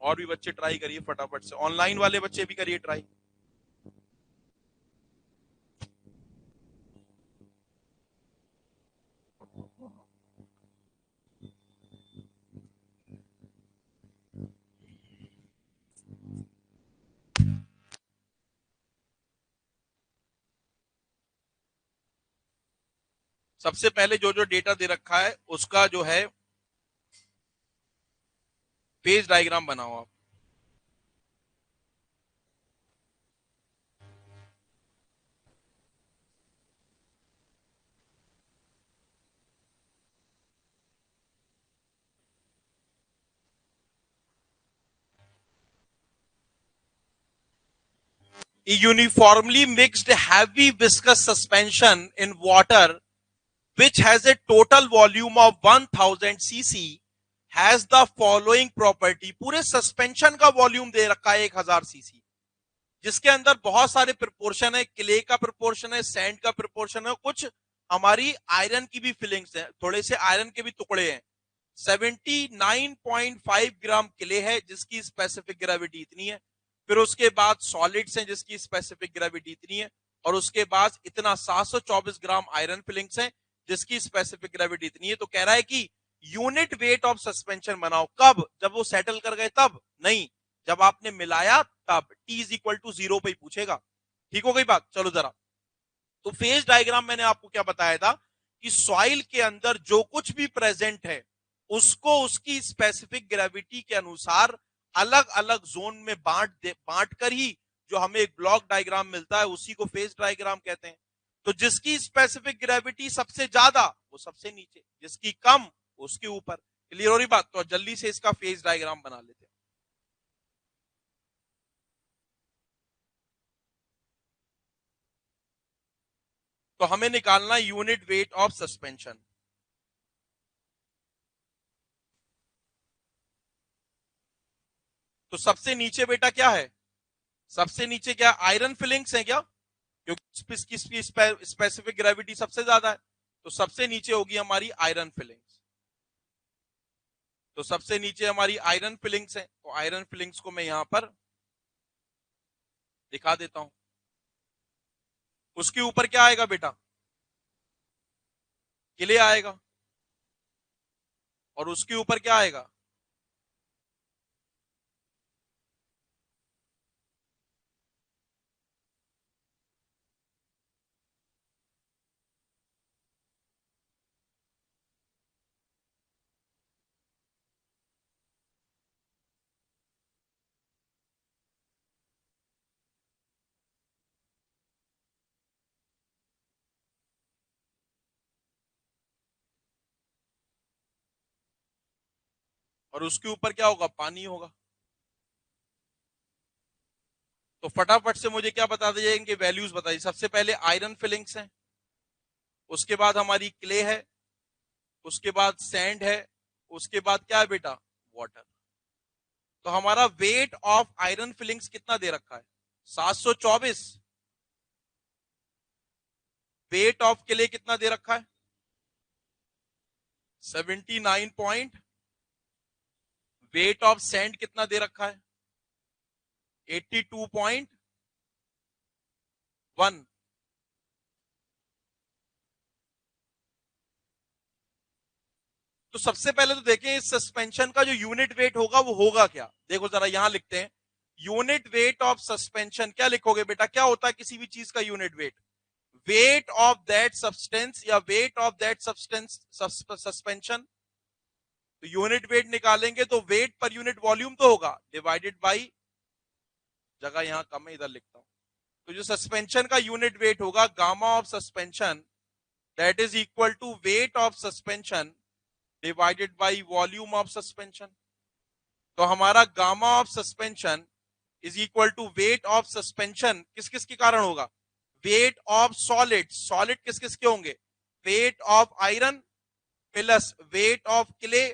और भी बच्चे ट्राई करिए फटाफट से। ऑनलाइन वाले बच्चे भी करिए ट्राई। सबसे पहले जो जो डेटा दे रखा है उसका जो है फेज डायग्राम बनाओ आप। A uniformly mixed heavy viscous suspension in water which has a total volume of 1000 cc has the following property। पूरे सस्पेंशन का वॉल्यूम दे रखा है 1000 सीसी, जिसके अंदर बहुत सारे प्रोपोर्शन है, क्ले का प्रोपोर्शन है, सैंड का प्रोपोर्शन है, कुछ हमारी आयरन की भी फिलिंग्स है, थोड़े से आयरन के भी टुकड़े हैं। 79.5 ग्राम क्ले है जिसकी स्पेसिफिक ग्रेविटी इतनी है। फिर उसके बाद सॉलिड्स हैं जिसकी स्पेसिफिक ग्रेविटी इतनी है। और उसके बाद इतना 724 ग्राम आयरन फिलिंग्स हैं जिसकी स्पेसिफिक ग्रेविटी इतनी है। तो कह रहा है कि यूनिट वेट ऑफ सस्पेंशन बनाओ। कब? जब वो सेटल कर गए तब नहीं, जब आपने मिलाया तब। टी इज इक्वल टू 0 पे ही पूछेगा। ठीक हो गई बात? चलो जरा, तो फेज डायग्राम मैंने आपको क्या बताया था कि सॉइल के अंदर जो कुछ भी प्रेजेंट है उसको उसकी स्पेसिफिक ग्रेविटी के अनुसार अलग अलग जोन में बांट कर ही जो हमें एक ब्लॉक डायग्राम मिलता है उसी को फेज डायग्राम कहते हैं। तो जिसकी स्पेसिफिक ग्रेविटी सबसे ज्यादा वो सबसे नीचे, जिसकी कम उसके ऊपर। क्लियर हो रही बात? तो जल्दी से इसका फेज डायग्राम बना लेते हैं। तो हमें निकालना यूनिट वेट ऑफ सस्पेंशन। तो सबसे नीचे बेटा क्या है? सबसे नीचे क्या आयरन फिलिंग्स है क्या? क्योंकि इसकी स्पेसिफिक ग्रेविटी सबसे ज्यादा है, तो सबसे नीचे होगी हमारी आयरन फिलिंग्स। तो सबसे नीचे हमारी आयरन फिलिंग्स है, तो आयरन फिलिंग्स को मैं यहां पर दिखा देता हूं। उसके ऊपर क्या आएगा बेटा? किले आएगा। और उसके ऊपर क्या आएगा? और उसके ऊपर क्या होगा? पानी होगा। तो फटाफट से मुझे क्या बता दीजिए, इनके वैल्यूज बताइए। सबसे पहले आयरन फिलिंग्स हैं, उसके बाद हमारी क्ले है, उसके बाद सैंड है, उसके बाद क्या है बेटा? वाटर। तो हमारा वेट ऑफ आयरन फिलिंग्स कितना दे रखा है? 724। वेट ऑफ क्ले कितना दे रखा है? 79 पॉइंट। वेट ऑफ सैंड कितना दे रखा है? 82.1। तो सबसे पहले तो देखें इस सस्पेंशन का जो यूनिट वेट होगा वो होगा क्या। देखो जरा यहां लिखते हैं, यूनिट वेट ऑफ सस्पेंशन। क्या लिखोगे बेटा, क्या होता है किसी भी चीज का unit weight? Weight of that substance या weight of that substance suspension. तो यूनिट वेट निकालेंगे तो वेट पर यूनिट वॉल्यूम तो होगा, डिवाइडेड बाई, जगह यहां कम है इधर लिखता हूं, तो जो सस्पेंशन का यूनिट वेट होगा gamma of suspension that is equal to weight of suspension divided by volume of suspension. तो हमारा gamma of suspension is equal to weight of suspension किस किस के कारण होगा? वेट ऑफ सॉलिड, सॉलिड किस किस के होंगे? Weight of iron plus weight of clay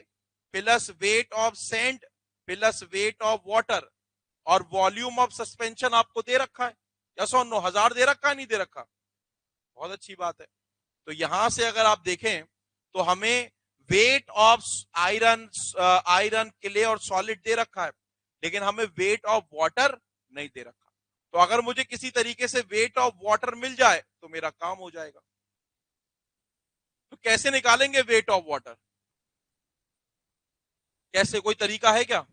plus weight of sand plus weight of water. और वॉल्यूम ऑफ सस्पेंशन आपको दे रखा है, यस और नो? 1000 दे रखा है, नहीं दे रखा? बहुत अच्छी बात है। तो यहां से अगर आप देखें तो हमें weight of iron, iron clay और सॉलिड दे रखा है, लेकिन हमें वेट ऑफ वाटर नहीं दे रखा। तो अगर मुझे किसी तरीके से वेट ऑफ वाटर मिल जाए तो मेरा काम हो जाएगा। तो कैसे निकालेंगे वेट ऑफ वाटर? कैसे, कोई तरीका है क्या?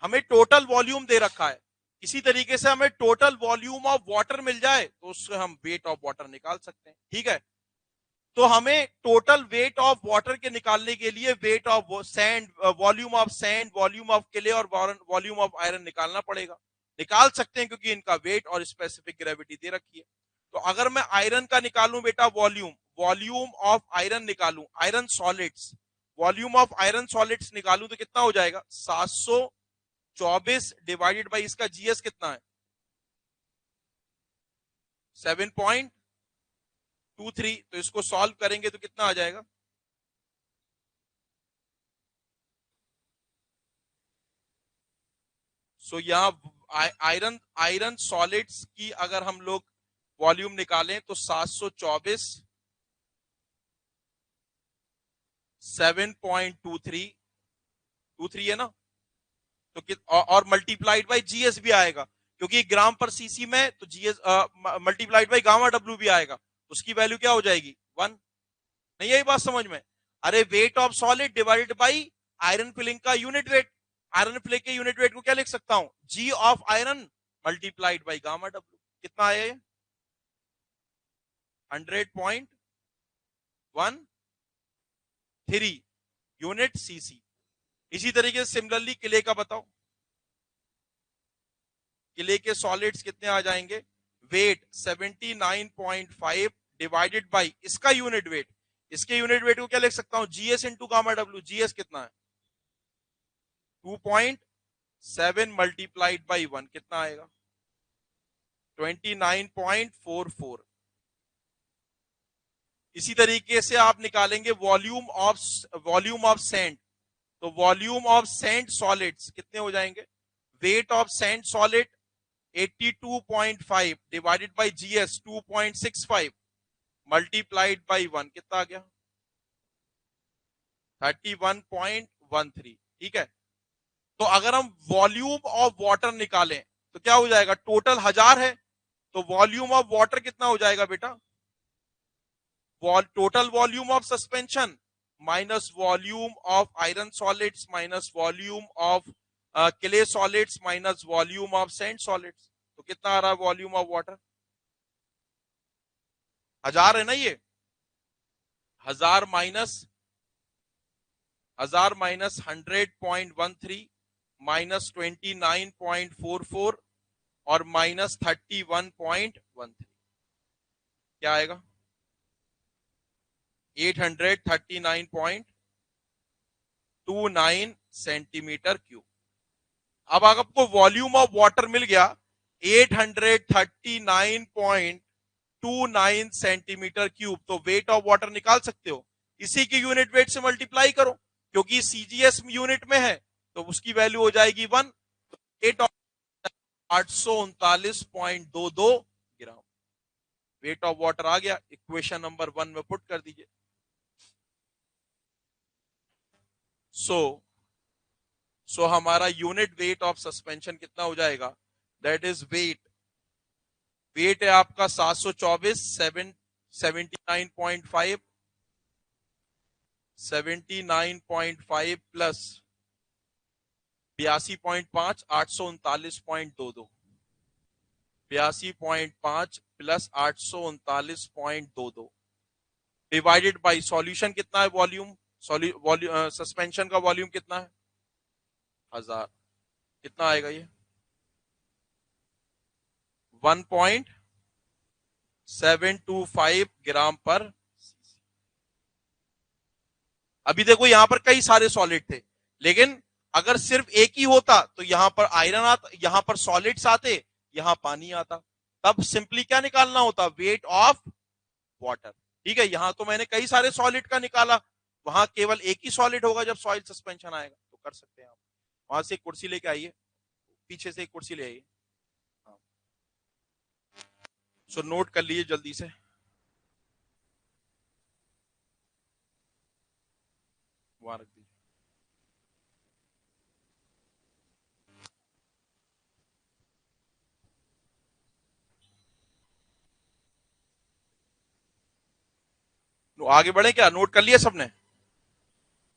हमें टोटल वॉल्यूम दे रखा है, किसी तरीके से हमें टोटल वॉल्यूम ऑफ वाटर मिल जाए तो उससे हम वेट ऑफ वाटर निकाल सकते हैं, ठीक है? तो हमें टोटल वेट ऑफ वाटर के निकालने के लिए weight of sand, volume of sand, volume of clay और वॉल्यूम ऑफ आयरन निकालना पड़ेगा। निकाल सकते हैं क्योंकि इनका वेट और स्पेसिफिक ग्रेविटी दे रखी है। तो अगर मैं आयरन का निकालूं बेटा वॉल्यूम, वॉल्यूम ऑफ आयरन निकालूं, iron solids, volume of iron solids निकालूं तो कितना हो जाएगा? 724 डिवाइडेड बाई इसका जीएस कितना है? 7.23। तो इसको सॉल्व करेंगे तो कितना आ जाएगा? सो यहां आयरन, आयरन सॉलिड्स की अगर हम लोग वॉल्यूम निकालें तो 724 7.23 है ना? तो और मल्टीप्लाइड बाई जीएस भी आएगा, क्योंकि ग्राम पर सीसी में, तो GS multiplied by gamma W भी आएगा, उसकी वैल्यू क्या हो जाएगी? 1। नहीं यही बात समझ में? अरे weight of solid divided by iron filling का यूनिट वेट, आयरन फिलिंग के यूनिट वेट को क्या लिख सकता हूं? G of iron multiplied by gamma W. कितना आया ये? 100.13 यूनिट सीसी। इसी तरीके से सिमिलरली किले का बताओ, किले के सॉलिड्स कितने आ जाएंगे? वेट 79.5 डिवाइडेड बाई इसका यूनिट वेट, इसके यूनिट वेट को क्या लिख सकता हूं? GS into gamma W. GS कितना है? 2.7 मल्टीप्लाइड बाई 1 कितना आएगा? 29.44। इसी तरीके से आप निकालेंगे वॉल्यूम ऑफ सैंड। तो वॉल्यूम ऑफ सैंड सॉलिड्स कितने हो जाएंगे? Weight of sand solid 82.5 divided by GS 2.65 multiplied by 1 कितना आ गया? 31.13। ठीक है। तो अगर हम वॉल्यूम ऑफ वाटर निकालें तो क्या हो जाएगा? टोटल 1000 है, तो वॉल्यूम ऑफ वाटर कितना हो जाएगा बेटा? Total volume of suspension minus volume of iron solids minus volume of clay solids minus volume of sand solids. तो कितना आ रहा है वॉल्यूम ऑफ वाटर? 1000 है ना ये? 1000 माइनस 100.13 माइनस 29.44 और माइनस 31.13 क्या आएगा? 839.29 सेंटीमीटर क्यूब। अब आपको वॉल्यूम ऑफ वाटर मिल गया 839.29 सेंटीमीटर क्यूब, तो वेट ऑफ वाटर निकाल सकते हो, इसी की यूनिट वेट से मल्टीप्लाई करो, क्योंकि सीजीएस यूनिट में है तो उसकी वैल्यू हो जाएगी 1। Weight of 839.22 gram. Weight of water आ गया, इक्वेशन नंबर 1 में पुट कर दीजिए। सो हमारा यूनिट वेट ऑफ सस्पेंशन कितना हो जाएगा, दैट इज वेट है आपका 724, 79.5 79.5 plus 82.5 839.22 82.5 plus 839.22 divided by solution कितना है, वॉल्यूम सस्पेंशन का वॉल्यूम कितना है 1000, कितना आएगा ये 1.725 ग्राम पर। अभी देखो यहां पर कई सारे सॉलिड थे, लेकिन अगर सिर्फ एक ही होता तो यहां पर आयरन आता, यहां पर सॉलिड्स आते, यहां पानी आता, तब सिंपली क्या निकालना होता, वेट ऑफ वाटर। ठीक है, यहां तो मैंने कई सारे सॉलिड का निकाला, वहां केवल एक ही सॉलिड होगा जब सॉइल सस्पेंशन आएगा, तो कर सकते हैं आप। वहां से एक कुर्सी लेके आइए, पीछे से एक कुर्सी ले आइए। सो नोट कर लीजिए जल्दी से। वहां रख दीजिए। आगे बढ़े क्या, नोट कर लिया सबने?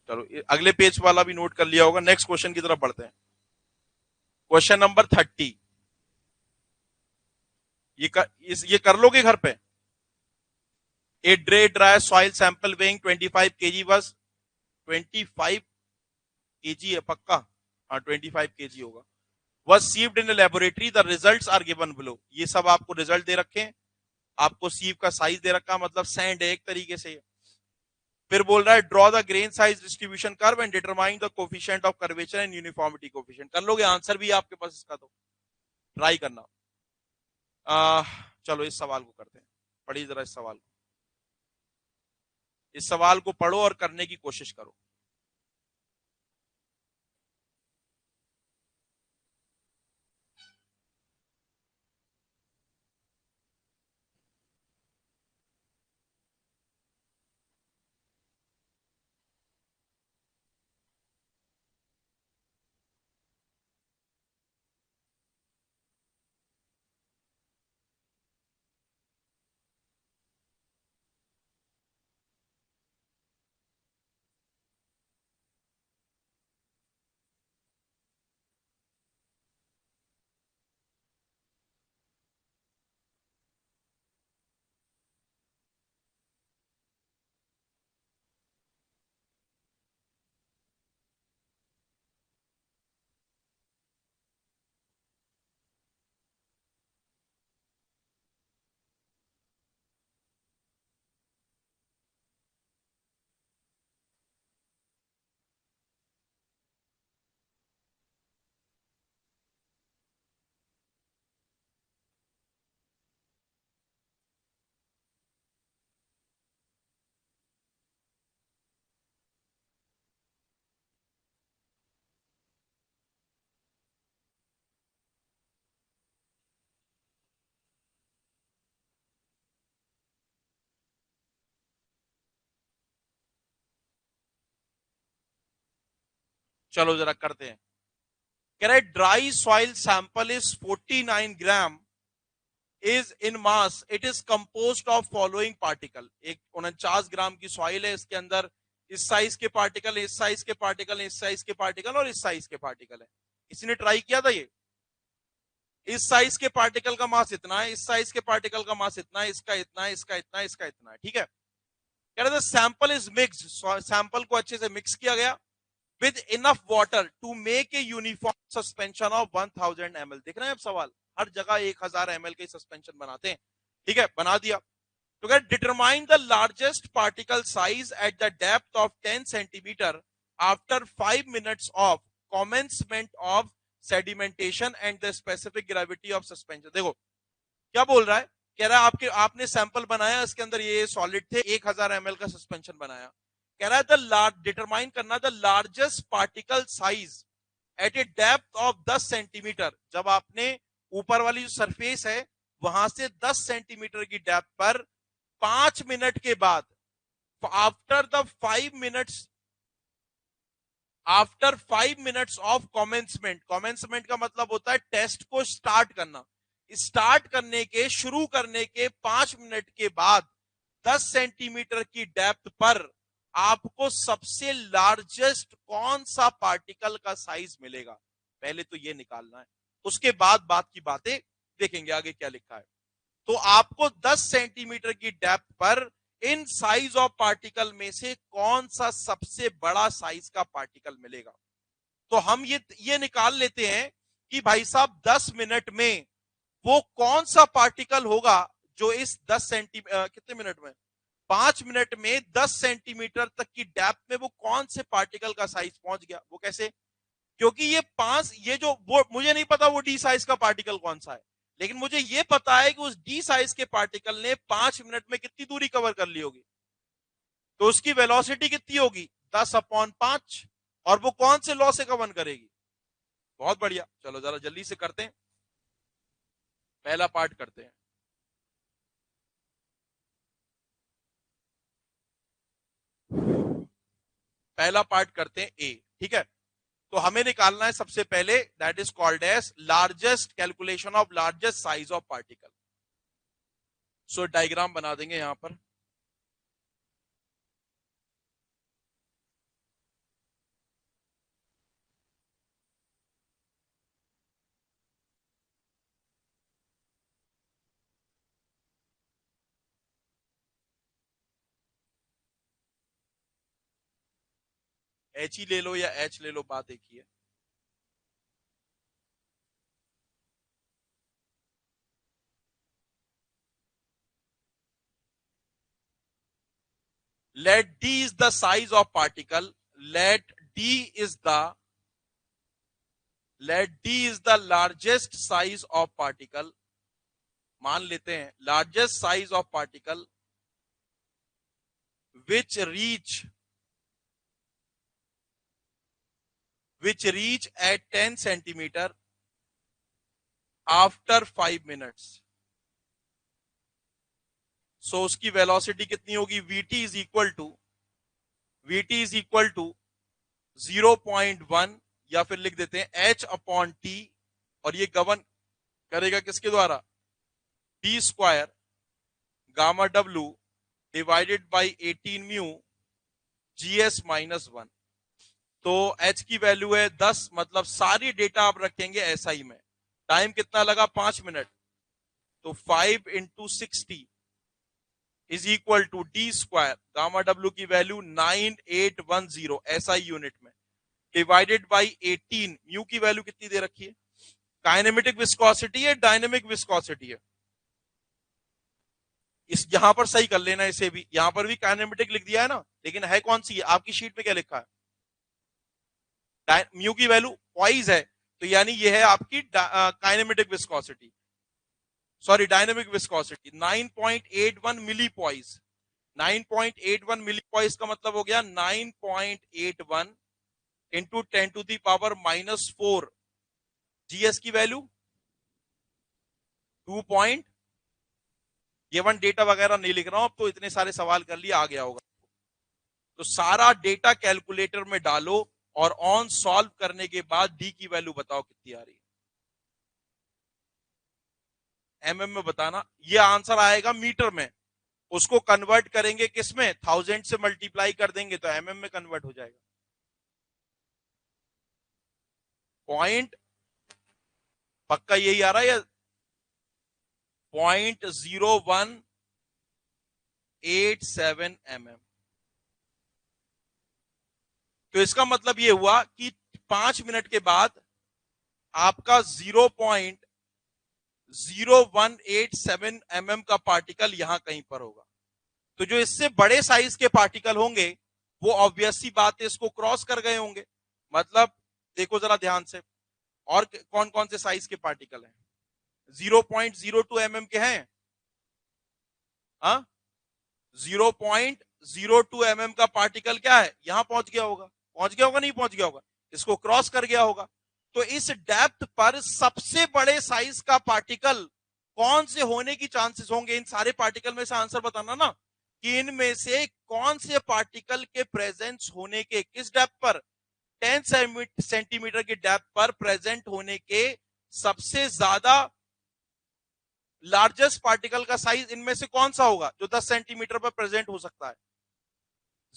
चलो अगले पेज वाला भी नोट कर लिया होगा, नेक्स्ट क्वेश्चन की तरफ बढ़ते हैं। क्वेश्चन नंबर 30, ये कर लोगे घर पे। A dry soil sample weighing 25 kg was 25 kg है पक्का, हाँ 25 kg होगा, was sieved in a laboratory, the results are given below। ये सब आपको रिजल्ट दे रखे हैं, आपको सीव का साइज दे रखा, मतलब सैंड है एक तरीके से। फिर बोल रहा है draw the grain size distribution curve and determine the coefficient of curvature and uniformity coefficient. कर लोगे, आंसर भी है आपके पास इसका, तो ट्राई करना। चलो इस सवाल को करते हैं, पढ़िए जरा इस सवाल को, इस सवाल को पढ़ो और करने की कोशिश करो। चलो जरा करते हैं। कह रहा है dry soil sample is 49 gram is in mass, it is composed of following particle. एक 49 ग्राम की सॉइल है, इसके अंदर इस साइज के पार्टिकल, इस साइज के पार्टिकल, इस साइज के पार्टिकल और इस साइज के पार्टिकल है। इसने ट्राई किया था ये, इस साइज के पार्टिकल का मास इतना है, इस साइज के पार्टिकल का मास इतना है, इसका इतना है, इसका इतना है, इसका इतना है। ठीक है, कह रहे थे सैंपल इज मिक्स्ड, सैंपल को अच्छे से मिक्स किया गया with enough water to make a uniform suspension of 1000 ml। देख रहे हैं आप सवाल, हर जगह 1000 ml के सस्पेंशन बनाते हैं। ठीक है, बना दिया। तो क्या, determine the largest particle size at the depth of 10 centimetre after 5 minutes of कॉमेंसमेंट of sedimentation and the specific gravity of suspension. देखो क्या बोल रहा है, कह रहा है आपने सैंपल बनाया, इसके अंदर ये सॉलिड थे, 1000 ml का सस्पेंशन बनाया। कह रहा है डिटरमाइन करना the largest particle size at a depth of 10 centimeter. जब आपने ऊपर वाली जो सरफेस है वहां से 10 सेंटीमीटर की डेप्थ पर 5 मिनट के बाद, after the 5 minutes, after 5 minutes of कॉमेंसमेंट, कॉमेंसमेंट का मतलब होता है टेस्ट को स्टार्ट करना, स्टार्ट करने के, शुरू करने के 5 मिनट के बाद 10 सेंटीमीटर की डेप्थ पर आपको सबसे लार्जेस्ट कौन सा पार्टिकल का साइज मिलेगा, पहले तो ये निकालना है, उसके बाद बात की बातें देखेंगे आगे क्या लिखा है। तो आपको 10 सेंटीमीटर की डेप्थ पर इन साइज ऑफ पार्टिकल में से कौन सा सबसे बड़ा साइज का पार्टिकल मिलेगा। तो हम ये निकाल लेते हैं कि भाई साहब 10 मिनट में वो कौन सा पार्टिकल होगा जो इस 10 सेंटीमीटर, कितने मिनट में, 5 मिनट में 10 सेंटीमीटर तक की डेप्थ में वो कौन से पार्टिकल का साइज पहुंच गया। वो कैसे, क्योंकि ये जो वो मुझे नहीं पता वो डी साइज का पार्टिकल कौन सा है, लेकिन मुझे ये पता है कि उस डी साइज के पार्टिकल ने 5 मिनट में कितनी दूरी कवर कर ली होगी, तो उसकी वेलोसिटी कितनी होगी 10/5, और वो कौन से लॉ से कवर करेगी। बहुत बढ़िया, चलो जरा जल्दी से करते हैं, पहला पार्ट करते हैं। पहला पार्ट करते हैं ए, ठीक है। तो हमें निकालना है सबसे पहले, that is called as largest calculation of largest size of particle. So diagram बना देंगे यहां पर। एच ही ले लो या एच ले लो, बात एक ही है। let d is the size of particle, let d is the largest size of particle, मान लेते हैं largest size of particle which reach at 10 centimeter after 5 minutes। सो उसकी वेलोसिटी कितनी होगी, vt इज इक्वल टू 0.1, या फिर लिख देते हैं h/t, और ये गवर्न करेगा किसके द्वारा, T square gamma w divided by 18 mu GS-1। तो h की वैल्यू है 10, मतलब सारी डेटा आप रखेंगे एसआई में। टाइम कितना लगा, 5 मिनट, तो 5 × 60 is equal to D square, gamma W की वैल्यू 9810 एसआई यूनिट में, डिवाइडेड बाई 18, म्यू की वैल्यू कितनी दे रखी है, काइनेमेटिक विस्कोसिटी है, डायनेमिक विस्कोसिटी है, इस यहां पर सही कर लेना, इसे भी यहां पर भी काइनेमेटिक लिख दिया है ना, लेकिन है कौन सी है, आपकी शीट में क्या लिखा है, म्यू की वैल्यू पॉइज है, तो यानी ये है आपकी kinematic viscosity, sorry dynamic viscosity 9.81 मिली पॉइज। 9.81 मिली पॉइज का मतलब हो गया 9.81 इंटू 10⁻⁻⁴ जीएस की वैल्यू 2. गिवन डेटा वगैरह नहीं लिख रहा हूं अब, तो इतने सारे सवाल कर लिए, आ गया होगा। तो सारा डेटा कैलकुलेटर में डालो और ऑन सॉल्व करने के बाद डी की वैल्यू बताओ कितनी आ रही है, एमएम में बताना। ये आंसर आएगा मीटर में, उसको कन्वर्ट करेंगे किसमें, 1000 से मल्टीप्लाई कर देंगे तो एमएम में कन्वर्ट हो जाएगा। पॉइंट पक्का यही आ रहा है या 0.0187 mm। तो इसका मतलब ये हुआ कि 5 मिनट के बाद आपका 0.0187 mm का पार्टिकल यहां कहीं पर होगा। तो जो इससे बड़े साइज के पार्टिकल होंगे वो ऑब्वियस सी बात है इसको क्रॉस कर गए होंगे। मतलब देखो जरा ध्यान से, और कौन कौन से साइज के पार्टिकल हैं, 0.02 mm के हैं, 0.02 mm का पार्टिकल क्या है, यहां पहुंच गया होगा, नहीं पहुंच गया होगा, इसको क्रॉस कर गया होगा। तो इस डेप्थ पर सबसे बड़े साइज का पार्टिकल कौन से होने की चांसेस होंगे, इन सारे पार्टिकल में से आंसर बताना ना कि इनमें से कौन से पार्टिकल के प्रेजेंस होने के, किस डेप्थ पर, 10 सेंटीमीटर की डेप्थ पर प्रेजेंट होने के सबसे ज्यादा लार्जेस्ट पार्टिकल का साइज इनमें से कौन सा होगा जो 10 सेंटीमीटर पर प्रेजेंट हो सकता है।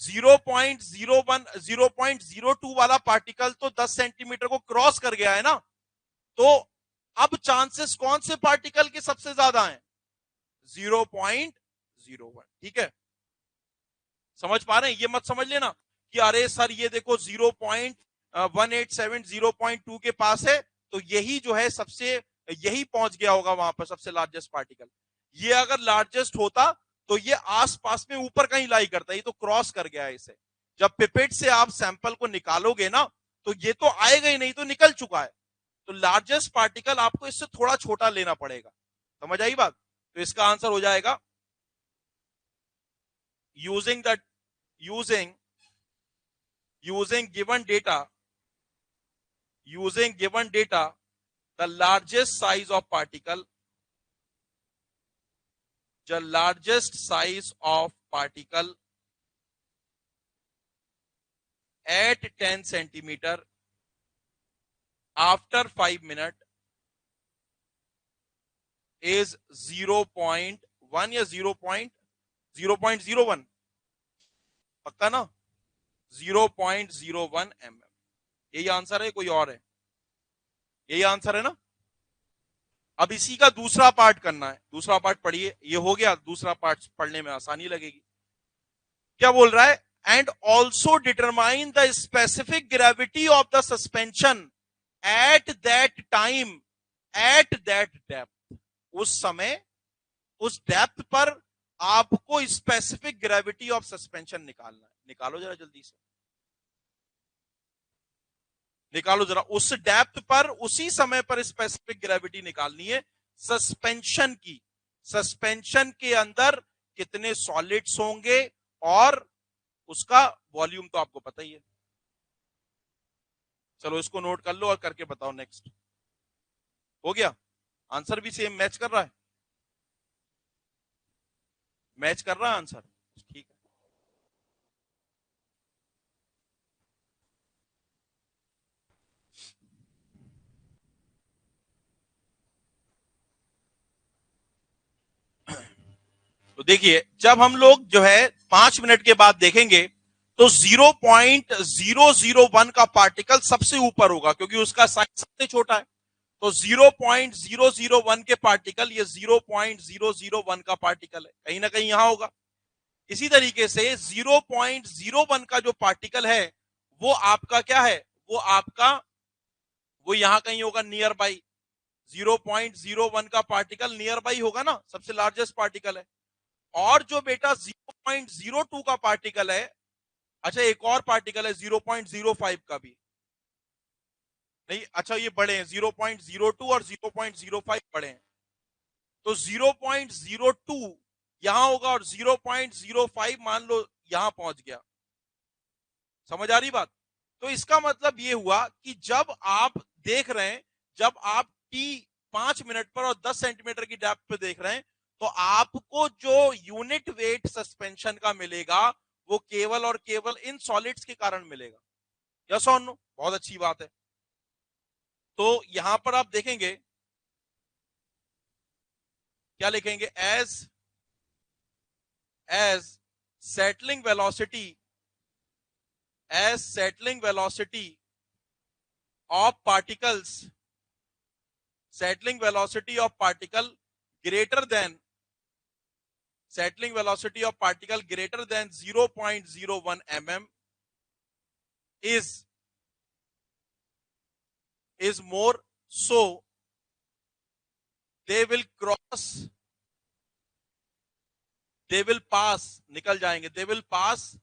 0.01 0.02 वाला पार्टिकल तो 10 सेंटीमीटर को क्रॉस कर गया है ना, तो अब चांसेस कौन से पार्टिकल के सबसे ज्यादा हैं, 0.01। ठीक है, समझ पा रहे हैं? ये मत समझ लेना कि अरे सर ये देखो 0.187 0.2 के पास है तो यही जो है सबसे, यही पहुंच गया होगा वहां पर सबसे लार्जेस्ट पार्टिकल। ये अगर लार्जेस्ट होता तो ये आसपास में ऊपर कहीं लाई करता, ये तो क्रॉस कर गया है इसे। जब पिपेट से आप सैंपल को निकालोगे ना तो ये तो आएगा ही नहीं, तो निकल चुका है। तो लार्जेस्ट पार्टिकल आपको इससे थोड़ा छोटा लेना पड़ेगा। समझ आई बात? तो इसका आंसर हो जाएगा using the using given data, the largest size of particle, the largest size of particle at 10 centimeter after 5 minutes is 0.1 या 0.01, पक्का ना? 0.01 mm। यही आंसर है, कोई और है? यही आंसर है ना? अब इसी का दूसरा पार्ट करना है। दूसरा पार्ट पढ़िए, ये हो गया, दूसरा पार्ट पढ़ने में आसानी लगेगी। क्या बोल रहा है? And also determine the specific gravity of the suspension at that time at that depth. उस समय उस डेप्थ पर आपको स्पेसिफिक ग्रेविटी ऑफ सस्पेंशन निकालना है। निकालो जरा जल्दी से, निकालो जरा। उस डेप्थ पर उसी समय पर स्पेसिफिक ग्रेविटी निकालनी है सस्पेंशन की। सस्पेंशन के अंदर कितने सॉलिड्स होंगे और उसका वॉल्यूम तो आपको पता ही है। चलो इसको नोट कर लो और करके बताओ। नेक्स्ट हो गया? आंसर भी सेम मैच कर रहा है? मैच कर रहा है आंसर? ठीक है। तो देखिए, जब हम लोग जो है 5 मिनट के बाद देखेंगे तो 0.001 का पार्टिकल सबसे ऊपर होगा क्योंकि उसका साइज सबसे छोटा है। तो 0.001 के पार्टिकल, ये 0.001 का पार्टिकल है, कहीं ना कहीं यहां होगा। इसी तरीके से 0.01 का जो पार्टिकल है वो आपका क्या है, वो यहां कहीं होगा, नियर बाई। 0.01 का पार्टिकल नियर बाई होगा ना, सबसे लार्जेस्ट पार्टिकल है। और जो बेटा 0.02 का पार्टिकल है, अच्छा एक और पार्टिकल है 0.05 का भी नहीं, अच्छा ये बड़े हैं, 0.02 और 0.05 बड़े हैं। तो 0.02 यहां होगा और 0.05 मान लो यहां पहुंच गया। समझ आ रही बात? तो इसका मतलब ये हुआ कि जब आप देख रहे हैं, जब आप टी 5 मिनट पर और 10 सेंटीमीटर की डेप्थ पे देख रहे हैं, तो आपको जो यूनिट वेट सस्पेंशन का मिलेगा वो केवल और केवल इन सॉलिड्स के कारण मिलेगा। यस और नो? बहुत अच्छी बात है। तो यहां पर आप देखेंगे क्या लिखेंगे, as settling velocity, as settling velocity of particles, settling velocity of particle greater than, settling velocity of particle greater than 0.01 mm is more, so they will cross, they will pass, निकल जाएंगे, they will pass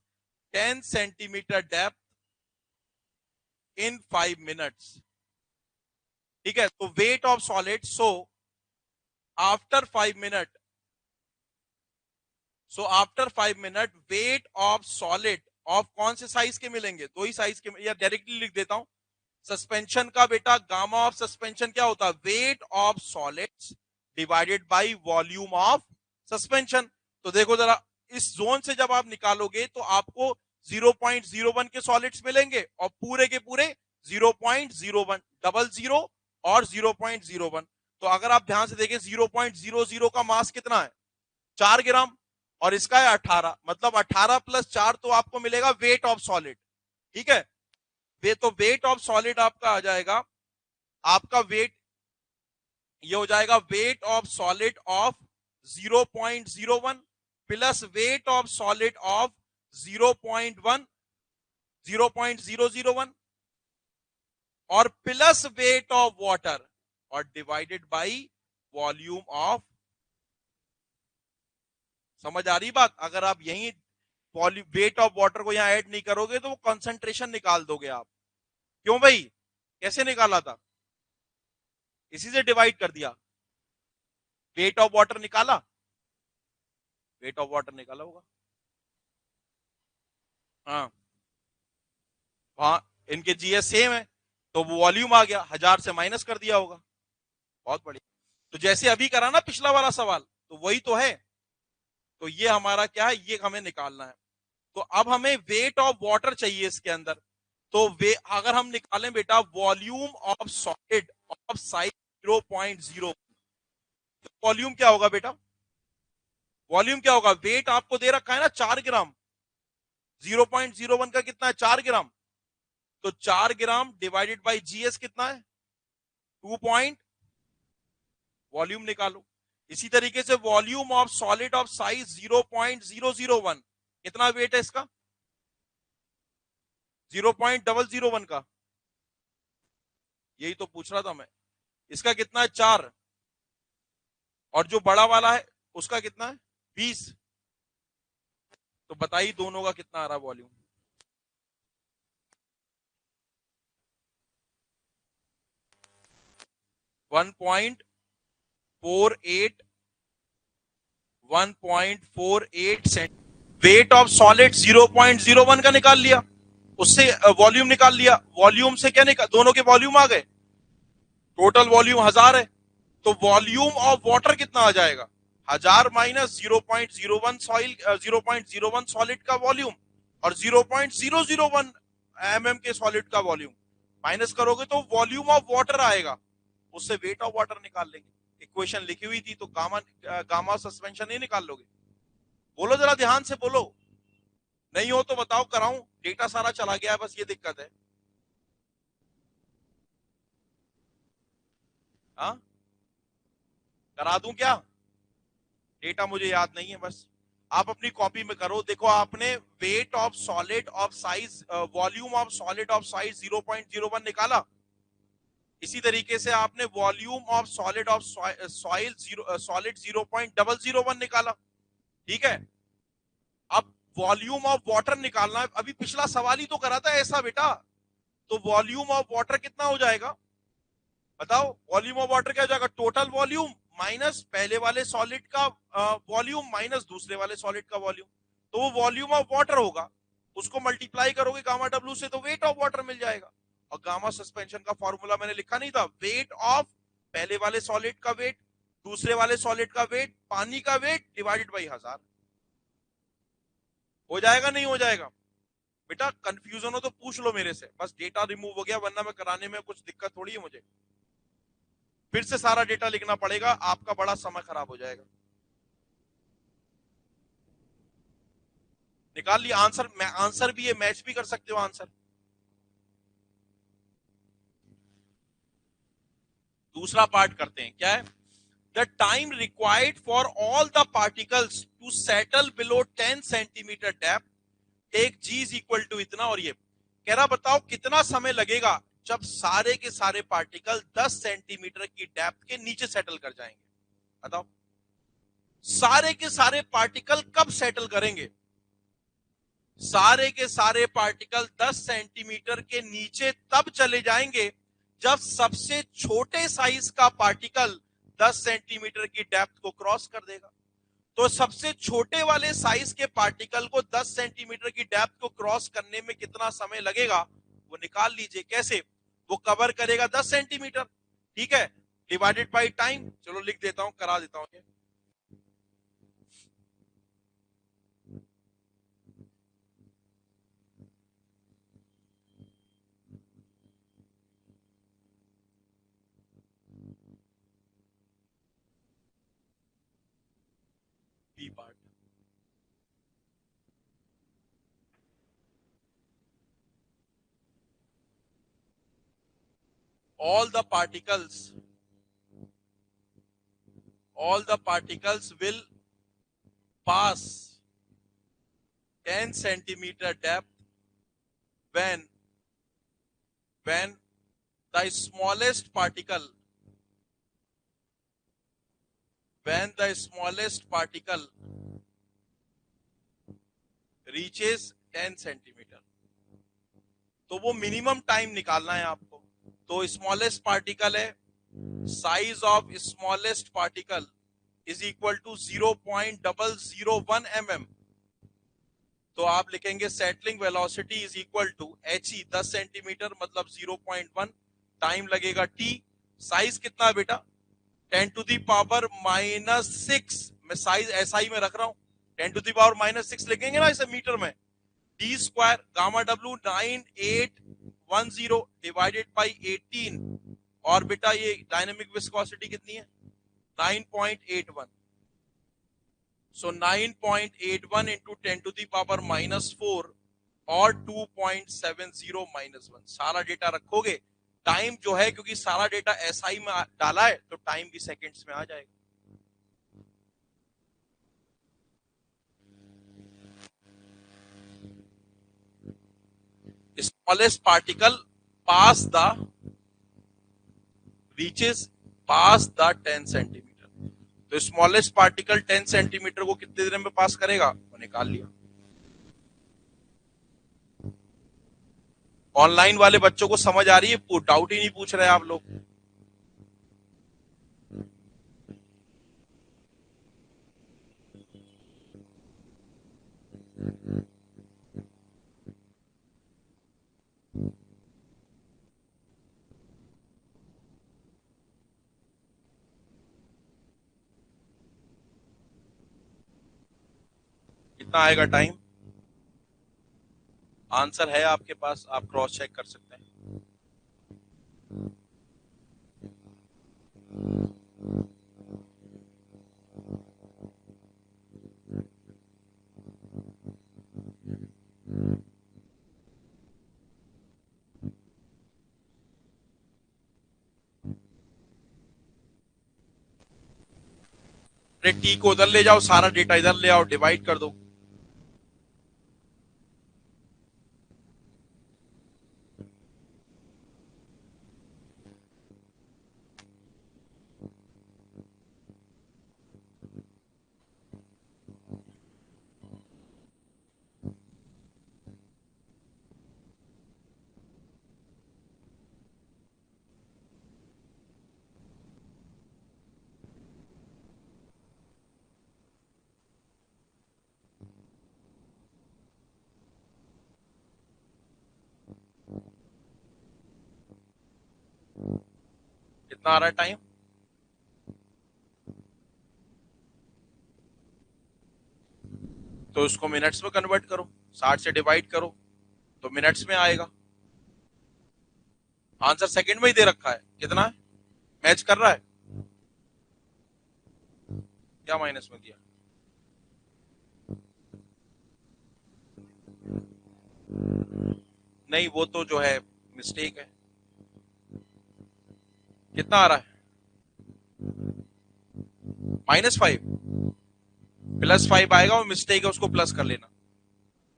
10 centimeter depth in 5 minutes। ठीक है, तो weight of solid, so after 5 minutes, so after 5 minutes weight of solid of कौन से size के मिलेंगे, दो ही साइज के, या डायरेक्टली लिख देता हूं, सस्पेंशन का बेटा गामा ऑफ सस्पेंशन क्या होता है, wait of solids divided by volume of suspension. तो देखो जरा, इस जोन से जब आप निकालोगे तो आपको 0.01 के सॉलिड्स मिलेंगे और पूरे के पूरे 0.01, डबल जीरो और 0.01। तो अगर आप ध्यान से देखें 0.00 का मास कितना है, 4 ग्राम, और इसका है 18, मतलब 18 प्लस 4 तो आपको मिलेगा वेट ऑफ सॉलिड। ठीक है, वे तो वेट ऑफ सॉलिड आपका आ जाएगा, आपका वेट ये हो जाएगा wait of solid of 0.01 plus weight of solid of 0.1 0.001 और प्लस वेट ऑफ वाटर और डिवाइडेड बाय वॉल्यूम ऑफ। समझ आ रही बात? अगर आप यही वेट ऑफ वाटर को यहां ऐड नहीं करोगे तो वो कंसंट्रेशन निकाल दोगे आप। क्यों भाई? कैसे निकाला था? इसी से डिवाइड कर दिया, वेट ऑफ वाटर निकाला, वेट ऑफ वाटर निकाला होगा। हाँ, वहां इनके जीएस सेम है तो वो वॉल्यूम आ गया, 1000 से माइनस कर दिया होगा। बहुत बढ़िया। तो जैसे अभी करा ना पिछला वाला सवाल, तो वही तो है। तो ये हमारा क्या है, ये हमें निकालना है। तो अब हमें वेट ऑफ वाटर चाहिए इसके अंदर। तो वे अगर हम निकालें बेटा volume of solid of size 0.0, volume क्या होगा बेटा? वॉल्यूम क्या होगा? वेट आपको दे रखा है ना 4 ग्राम, 0.01 का कितना है, 4 ग्राम। तो 4 ग्राम डिवाइडेड बाय जीएस कितना है, 2 पॉइंट, वॉल्यूम निकालो। इसी तरीके से volume of solid of size 0.001, कितना वेट है इसका, 0.001 का। यही तो पूछ रहा था मैं। इसका कितना है, 4, और जो बड़ा वाला है उसका कितना है, 20। तो बताइए दोनों का कितना आ रहा है volume? One point 1.48 cent. Weight of solid 0.01 का निकाल लिया, उससे वॉल्यूम निकाल लिया। वॉल्यूम से क्या निकाल, दोनों के वॉल्यूम आ गए, टोटल वॉल्यूम 1000 है। तो वॉल्यूम ऑफ वाटर कितना आ जाएगा, 1000 माइनस 0.01 सॉइल, 0.01 सॉलिड का वॉल्यूम और 0.001 mm के सॉलिड का वॉल्यूम माइनस करोगे तो वॉल्यूम ऑफ वाटर आएगा, उससे वेट ऑफ वाटर निकाल लेंगे। इक्वेशन लिखी हुई थी तो गामा सस्पेंशन ही निकाल लोगे। बोलो जरा ध्यान से बोलो, नहीं हो तो बताओ, कराऊं? डेटा सारा चला गया है, बस ये दिक्कत है। हाँ, करा दूं क्या? डेटा मुझे याद नहीं है, बस आप अपनी कॉपी में करो। देखो आपने wait of solid of size, volume of solid of size 0.01 निकाला। इसी तरीके से आपने volume of solid of soil solid 0.001 निकाला। ठीक है, अब वॉल्यूम ऑफ वाटर निकालना है। अभी पिछला सवाल ही तो करा था ऐसा बेटा। तो वॉल्यूम ऑफ वाटर कितना हो जाएगा बताओ? वॉल्यूम ऑफ वाटर क्या हो जाएगा, टोटल वॉल्यूम माइनस पहले वाले सॉलिड का वॉल्यूम माइनस दूसरे वाले सॉलिड का वॉल्यूम। तो वो वॉल्यूम ऑफ वाटर होगा, उसको मल्टीप्लाई करोगे गामा डब्ल्यू से तो वेट ऑफ वाटर मिल जाएगा। और गामा सस्पेंशन का फॉर्मूला मैंने लिखा नहीं था, वेट ऑफ पहले वाले सॉलिड का वेट, दूसरे वाले सॉलिड का वेट, पानी का वेट डिवाइडेड बाई 1000। हो जाएगा नहीं हो जाएगा? बेटा कंफ्यूजन हो तो पूछ लो मेरे से, बस डेटा रिमूव हो गया, वरना मैं कराने में कुछ दिक्कत थोड़ी है मुझे। फिर से सारा डेटा लिखना पड़ेगा, आपका बड़ा समय खराब हो जाएगा। निकाल लिया आंसर? आंसर भी है, मैच भी कर सकते हो आंसर। दूसरा पार्ट करते हैं, क्या है, the time required for all the particles to settle below 10 centimetre depth, take G is equal to इतना। और ये कह रहा बताओ कितना समय लगेगा जब सारे के सारे पार्टिकल 10 सेंटीमीटर की डेप्थ के नीचे सेटल कर जाएंगे। बताओ सारे के सारे पार्टिकल कब सेटल करेंगे? सारे के सारे पार्टिकल 10 सेंटीमीटर के नीचे तब चले जाएंगे जब सबसे छोटे साइज का पार्टिकल 10 सेंटीमीटर की डेप्थ को क्रॉस कर देगा। तो सबसे छोटे वाले साइज के पार्टिकल को 10 सेंटीमीटर की डेप्थ को क्रॉस करने में कितना समय लगेगा वो निकाल लीजिए। कैसे? वो कवर करेगा 10 सेंटीमीटर, ठीक है, डिवाइडेड बाय टाइम, चलो लिख देता हूं, करा देता हूं ये। B part, all the particles will pass 10 centimeter depth when when the smallest particle reaches 10 centimeter. तो वो मिनिमम टाइम निकालना है आपको। तो स्मॉलेस्ट पार्टिकल है, size of smallest particle is equal to 0.001 mm। तो आप लिखेंगे settling velocity is equal to H E 10 centimeter मतलब 0.1, टाइम लगेगा टी। साइज कितना है बेटा 10⁻⁻⁶। मैं साइज एसआई में रख रहा हूं, 10⁻⁻⁶ लिखेंगे ना इसे मीटर में। D square gamma W 9810 divided by 18। और बेटा ये डायनेमिक विस्कोसिटी कितनी है 9.81। सो 9.81 इंटू 10⁻⁻⁴ और 2.70 - 1। सारा डेटा रखोगे, टाइम जो है क्योंकि सारा डेटा एसआई में डाला है तो टाइम भी सेकंड्स में आ जाएगा। Smallest particle pass the reaches pass the 10 centimeter. तो स्मॉलेस्ट पार्टिकल 10 सेंटीमीटर को कितने देर में पास करेगा वो निकाल लिया। ऑनलाइन वाले बच्चों को समझ आ रही है, डाउट ही नहीं पूछ रहे आप लोग। कितना आएगा टाइम, आंसर है आपके पास, आप क्रॉस चेक कर सकते हैं। अरे टी को उधर ले जाओ, सारा डेटा इधर ले आओ, डिवाइड कर दो। कितना आ रहा है टाइम, तो उसको मिनट्स में कन्वर्ट करो, 60 से डिवाइड करो तो मिनट्स में आएगा। आंसर सेकंड में ही दे रखा है, कितना है मैच कर रहा है, क्या माइनस में दिया। नहीं वो तो जो है मिस्टेक है। कितना आ रहा है -5, +5 आएगा, वो मिस्टेक है उसको प्लस कर लेना।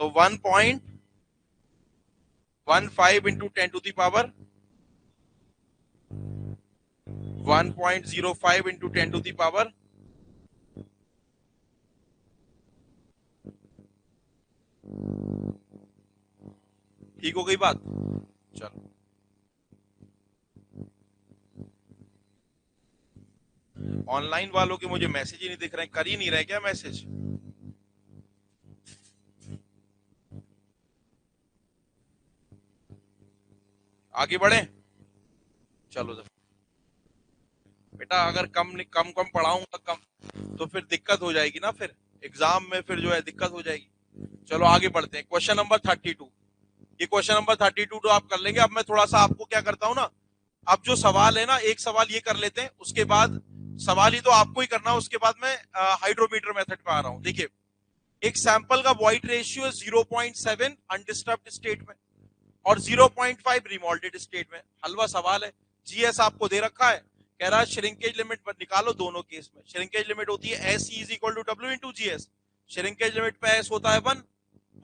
तो 1.15 इंटू 10⁻, 1.05 इंटू 10⁻। ठीक हो गई बात, चलो। ऑनलाइन वालों के मुझे मैसेज ही नहीं दिख रहे, कर ही नहीं रहे क्या मैसेज। आगे बढ़े, चलो। बेटा अगर कम कम कम पढ़ाऊंगा कम तो फिर दिक्कत हो जाएगी ना, फिर एग्जाम में फिर जो है दिक्कत हो जाएगी। चलो आगे बढ़ते हैं। क्वेश्चन नंबर 32, ये क्वेश्चन नंबर 32 तो आप कर लेंगे। अब मैं थोड़ा सा आपको क्या करता हूं ना, अब जो सवाल है ना, एक सवाल ये कर लेते हैं, उसके बाद सवाल ही तो आपको ही करना है, उसके बाद मैं हाइड्रोमीटर मेथड पे आ रहा हूं। देखिए, एक सैंपल का वॉइड रेशियो 0.7 अनडिस्टर्ब्ड स्टेट में और 0.5 रिमोल्डेड स्टेट में। हलवा सवाल है। जीएस आपको दे रखा है, कह रहा है श्रिंकेज लिमिट निकालो दोनों केस में। श्रिंकेज लिमिट होती है S is equal to W into GS. Shrinkage limit पे एस होता है 1।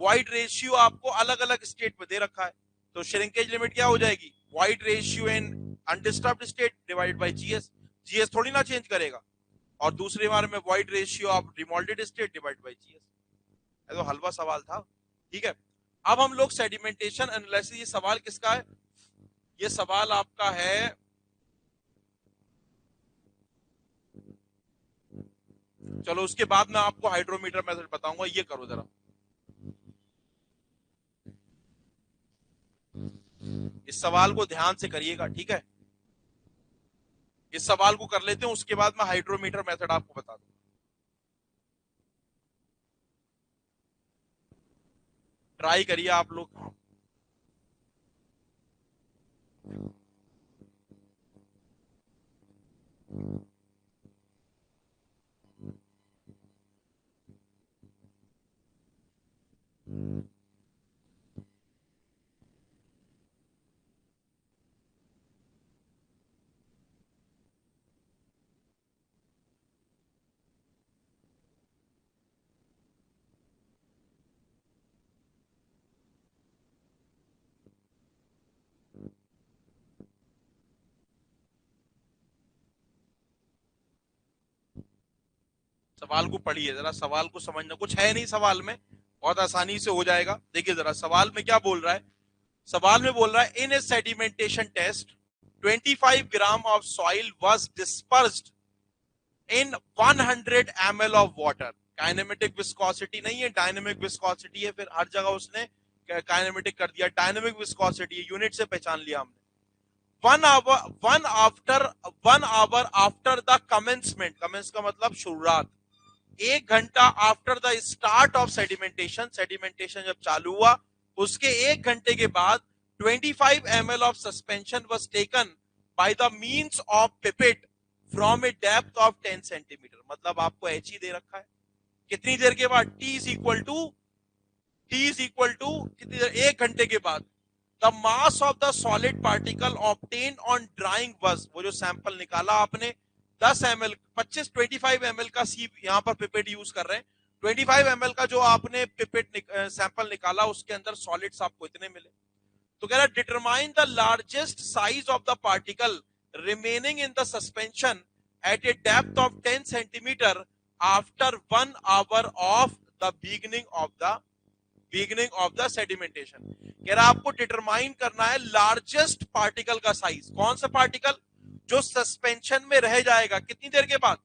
वाइड रेशियो आपको अलग अलग स्टेट में दे रखा है, तो श्रिंकेज लिमिट क्या हो जाएगी, void ratio in undisturbed state divided by GS. GS थोड़ी ना चेंज करेगा। और दूसरे बार में void ratio of remoulded state divided by GS. तो हलवा सवाल था, ठीक है। अब हम लोग सेडिमेंटेशन एनालिसिस, ये सवाल किसका है, ये सवाल आपका है, चलो उसके बाद मैं आपको हाइड्रोमीटर मेथड बताऊंगा। ये करो जरा, इस सवाल को ध्यान से करिएगा, ठीक है। इस सवाल को कर लेते हैं, उसके बाद मैं हाइड्रोमीटर मेथड आपको बता दूं। ट्राई करिए आप लोग। सवाल को पढ़िए जरा, सवाल को समझना, कुछ है नहीं सवाल में, बहुत आसानी से हो जाएगा। देखिए जरा सवाल में क्या बोल रहा है। सवाल में बोल रहा है, in a sedimentation test 25 gram of soil was dispersed in 100 ml of water. Kinematic viscosity नहीं है, डायनेमिक विस्कोसिटी है, फिर हर जगह उसने काइनेमेटिक कर दिया, डायनेमिक विस्कोसिटी यूनिट से पहचान लिया हमने। 1 hour after the commencement, commence का मतलब शुरुआत, 1 घंटा after the start of sedimentation, sedimentation जब चालू हुआ उसके 1 घंटे के बाद 25 ml of suspension was taken by the means of pipette from A depth of 10 centimeter. मतलब आपको एच ही दे रखा है, कितनी देर के बाद, टी इज इक्वल टू कितनी देर, 1 घंटे के बाद। The mass of the solid particle obtain on drawing was, वो जो सैंपल निकाला आपने 10 ml 25 ml का सी, यहां पर पिपेट यूज कर रहे हैं, 25 ml का जो आपने पिपेट सैंपल निकाला उसके अंदर सॉलिड्स आपको इतने मिले। तो कह रहा है determine the largest size of the particle remaining in the suspension at a depth of 10 centimetre after 1 hour of the beginning of the sedimentation. कह रहा आपको डिटरमाइन करना है लार्जेस्ट पार्टिकल का साइज। कौन सा पार्टिकल, जो सस्पेंशन में रह जाएगा कितनी देर के बाद,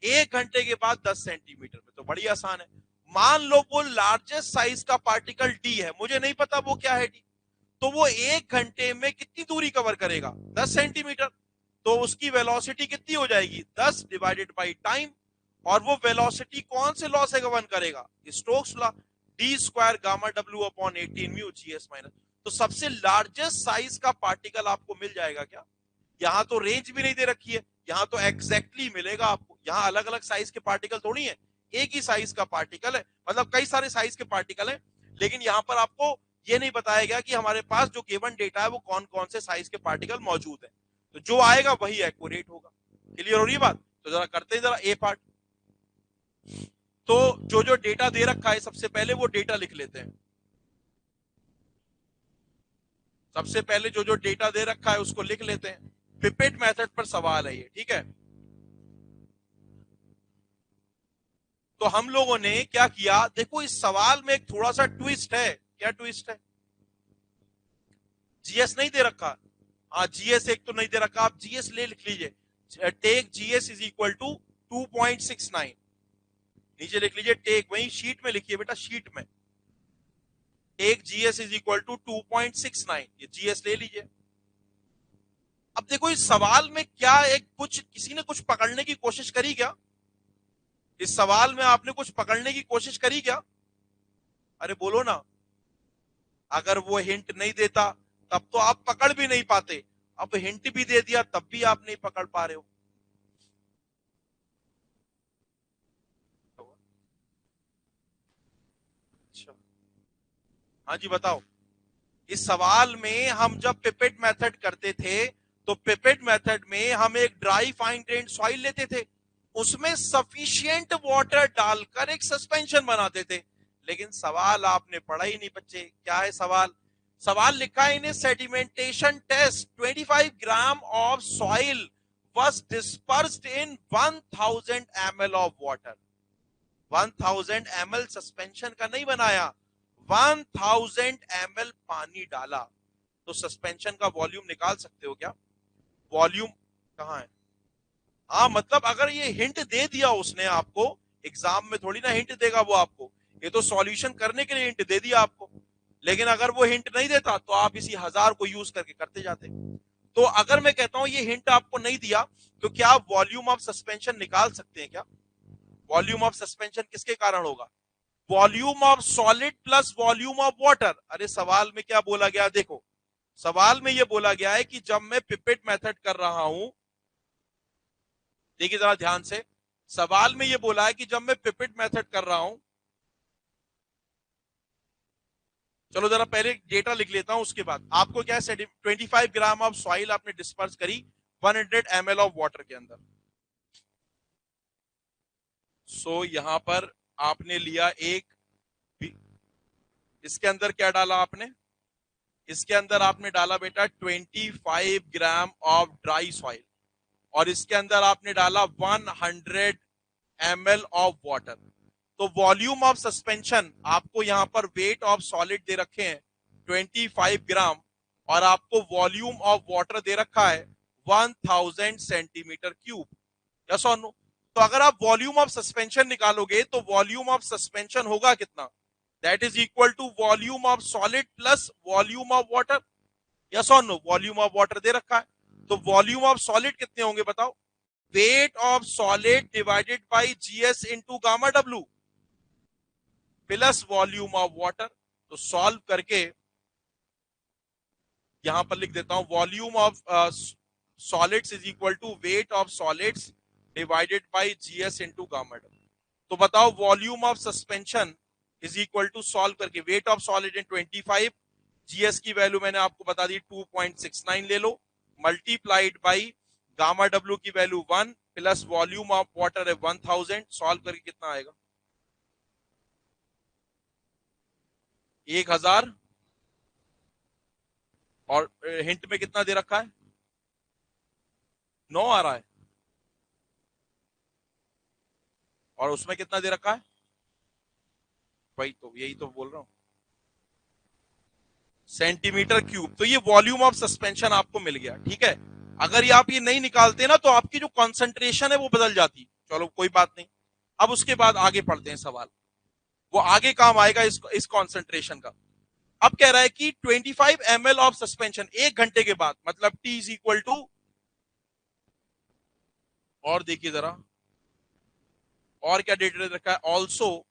1 घंटे के बाद 10 सेंटीमीटर में। तो बड़ी आसान है। मान लो वो लार्जेस्ट साइज का पार्टिकल डी है, मुझे नहीं पता वो क्या है डी, तो वो 1 घंटे में कितनी दूरी कवर करेगा, 10 सेंटीमीटर। तो उसकी वेलोसिटी कितनी हो जाएगी, 10 डिवाइडेड बाई टाइम। और वो वेलोसिटी कौन से लॉ से गवर्न करेगा, Stokes law, D square gamma W upon 18 mu GS minus. तो सबसे लार्जेस्ट साइज का पार्टिकल आपको मिल जाएगा क्या। यहां तो रेंज भी नहीं दे रखी है, यहां तो एग्जैक्टली मिलेगा आपको। यहां अलग अलग साइज के पार्टिकल थोड़ी है, एक ही साइज का पार्टिकल है, मतलब कई सारे साइज के पार्टिकल है, लेकिन यहां पर आपको ये नहीं बताया गया कि हमारे पास जो गिवन डेटा है वो कौन कौन से साइज के पार्टिकल मौजूद है। तो जो आएगा वही एक्यूरेट होगा। क्लियर हो रही है बात। तो जरा करते हैं जरा ए पार्ट। तो जो जो डेटा दे रखा है सबसे पहले वो डेटा लिख लेते हैं। सबसे पहले जो जो डेटा दे रखा है उसको लिख लेते हैं। पिपेट मेथड पर सवाल है ये, ठीक है। तो हम लोगों ने क्या किया, देखो इस सवाल में एक थोड़ा सा ट्विस्ट है। क्या ट्विस्ट है, जीएस नहीं दे रखा। हाँ जीएस एक तो नहीं दे रखा, आप जीएस ले लिख लीजिए। Take GS is equal to 2.69, नीचे लिख लीजिए टेक, वही शीट में लिखिए बेटा, शीट में take GS is equal to 2.69, ये जीएस ले लीजिए। अब देखो इस सवाल में क्या एक कुछ किसी ने कुछ पकड़ने की कोशिश करी क्या? इस सवाल में आपने कुछ पकड़ने की कोशिश करी क्या? अरे बोलो ना। अगर वो हिंट नहीं देता तब तो आप पकड़ भी नहीं पाते, अब हिंट भी दे दिया तब भी आप नहीं पकड़ पा रहे हो। अच्छा, हाँ जी बताओ। इस सवाल में हम जब पिपेट मेथड करते थे तो पिपेट मेथड में हम एक ड्राई फाइन ग्रेन्ड सॉइल लेते थे, उसमें सफिशिएंट वाटर डालकर एक सस्पेंशन बनाते थे। लेकिन सवाल आपने पढ़ा ही नहीं बच्चे, क्या है सवाल? सवाल लिखा है in sedimentation test 25 gram of soil was dispersed in 1000 ml of water। 1000 ml suspension का नहीं बनाया, 1000 ml पानी डाला। तो सस्पेंशन का वॉल्यूम निकाल सकते हो क्या? वॉल्यूम कहां है? हाँ मतलब अगर ये हिंट दे दिया उसने आपको, एग्जाम में थोड़ी ना हिंट देगा वो आपको, ये तो सॉल्यूशन करने के लिए हिंट दे दिया आपको। लेकिन अगर वो हिंट नहीं देता तो आप इसी 1000 को यूज करके करते जाते। तो अगर मैं कहता हूं ये हिंट आपको नहीं दिया तो क्या आप वॉल्यूम ऑफ सस्पेंशन निकाल सकते हैं क्या? वॉल्यूम ऑफ सस्पेंशन किसके कारण होगा? Volume of solid plus volume of water. अरे सवाल में क्या बोला गया देखो, सवाल में यह बोला गया है कि जब मैं पिपेट मेथड कर रहा हूं, देखिए जरा ध्यान से, सवाल में यह बोला है कि जब मैं पिपेट मेथड कर रहा हूं, चलो जरा पहले डेटा लिख लेता हूं उसके बाद आपको क्या है, 25 ग्राम ऑफ सॉइल आपने डिस्पर्स करी 100 ml ऑफ वाटर के अंदर। सो यहां पर आपने लिया एक, इसके अंदर क्या डाला आपने? इसके अंदर आपने डाला बेटा 25 ग्राम ऑफ ड्राई सॉइल, और इसके अंदर आपने डाला 100 ml ऑफ वाटर। तो वॉल्यूम ऑफ सस्पेंशन आपको यहां पर वेट ऑफ सॉलिड दे रखे हैं 25 ग्राम, और आपको वॉल्यूम ऑफ वाटर दे रखा है 1000 सेंटीमीटर क्यूब। यस और नो? तो अगर आप वॉल्यूम ऑफ सस्पेंशन निकालोगे तो वॉल्यूम ऑफ सस्पेंशन होगा कितना? That is equal to volume of solid plus volume of water. Yes और नो? वॉल्यूम ऑफ वाटर दे रखा है, तो वॉल्यूम ऑफ सॉलिड कितने होंगे बताओ? Weight of solid divided by GS into gamma W plus volume of water. तो solve करके यहां पर लिख देता हूं, volume of solids is equal to weight of solids divided by GS into gamma W. तो बताओ volume of suspension is equal to, solve करके, weight of solid in 25, GS की वैल्यू मैंने आपको बता दी 2.69 ले लो, मल्टीप्लाइड बाई गामा डब्ल्यू की value 1 plus volume of water है 1000, सॉल्व करके कितना आएगा? 1000, और हिंट में कितना दे रखा है? 9 आ रहा है, और उसमें कितना दे रखा है? वही तो, यही तो बोल रहा हूं, सेंटीमीटर क्यूब। तो ये वॉल्यूम ऑफ सस्पेंशन आपको मिल गया, ठीक है। अगर ये आप ये नहीं निकालते ना तो आपकी जो कॉन्सेंट्रेशन है वो बदल जाती। चलो कोई बात नहीं, अब उसके बाद आगे पढ़ते हैं सवाल, वो आगे काम आएगा इस कॉन्सेंट्रेशन का। अब कह रहा है कि 25 ml ऑफ सस्पेंशन 1 घंटे के बाद, मतलब T इज इक्वल टू, और देखिए जरा और क्या डेटा रखा है, also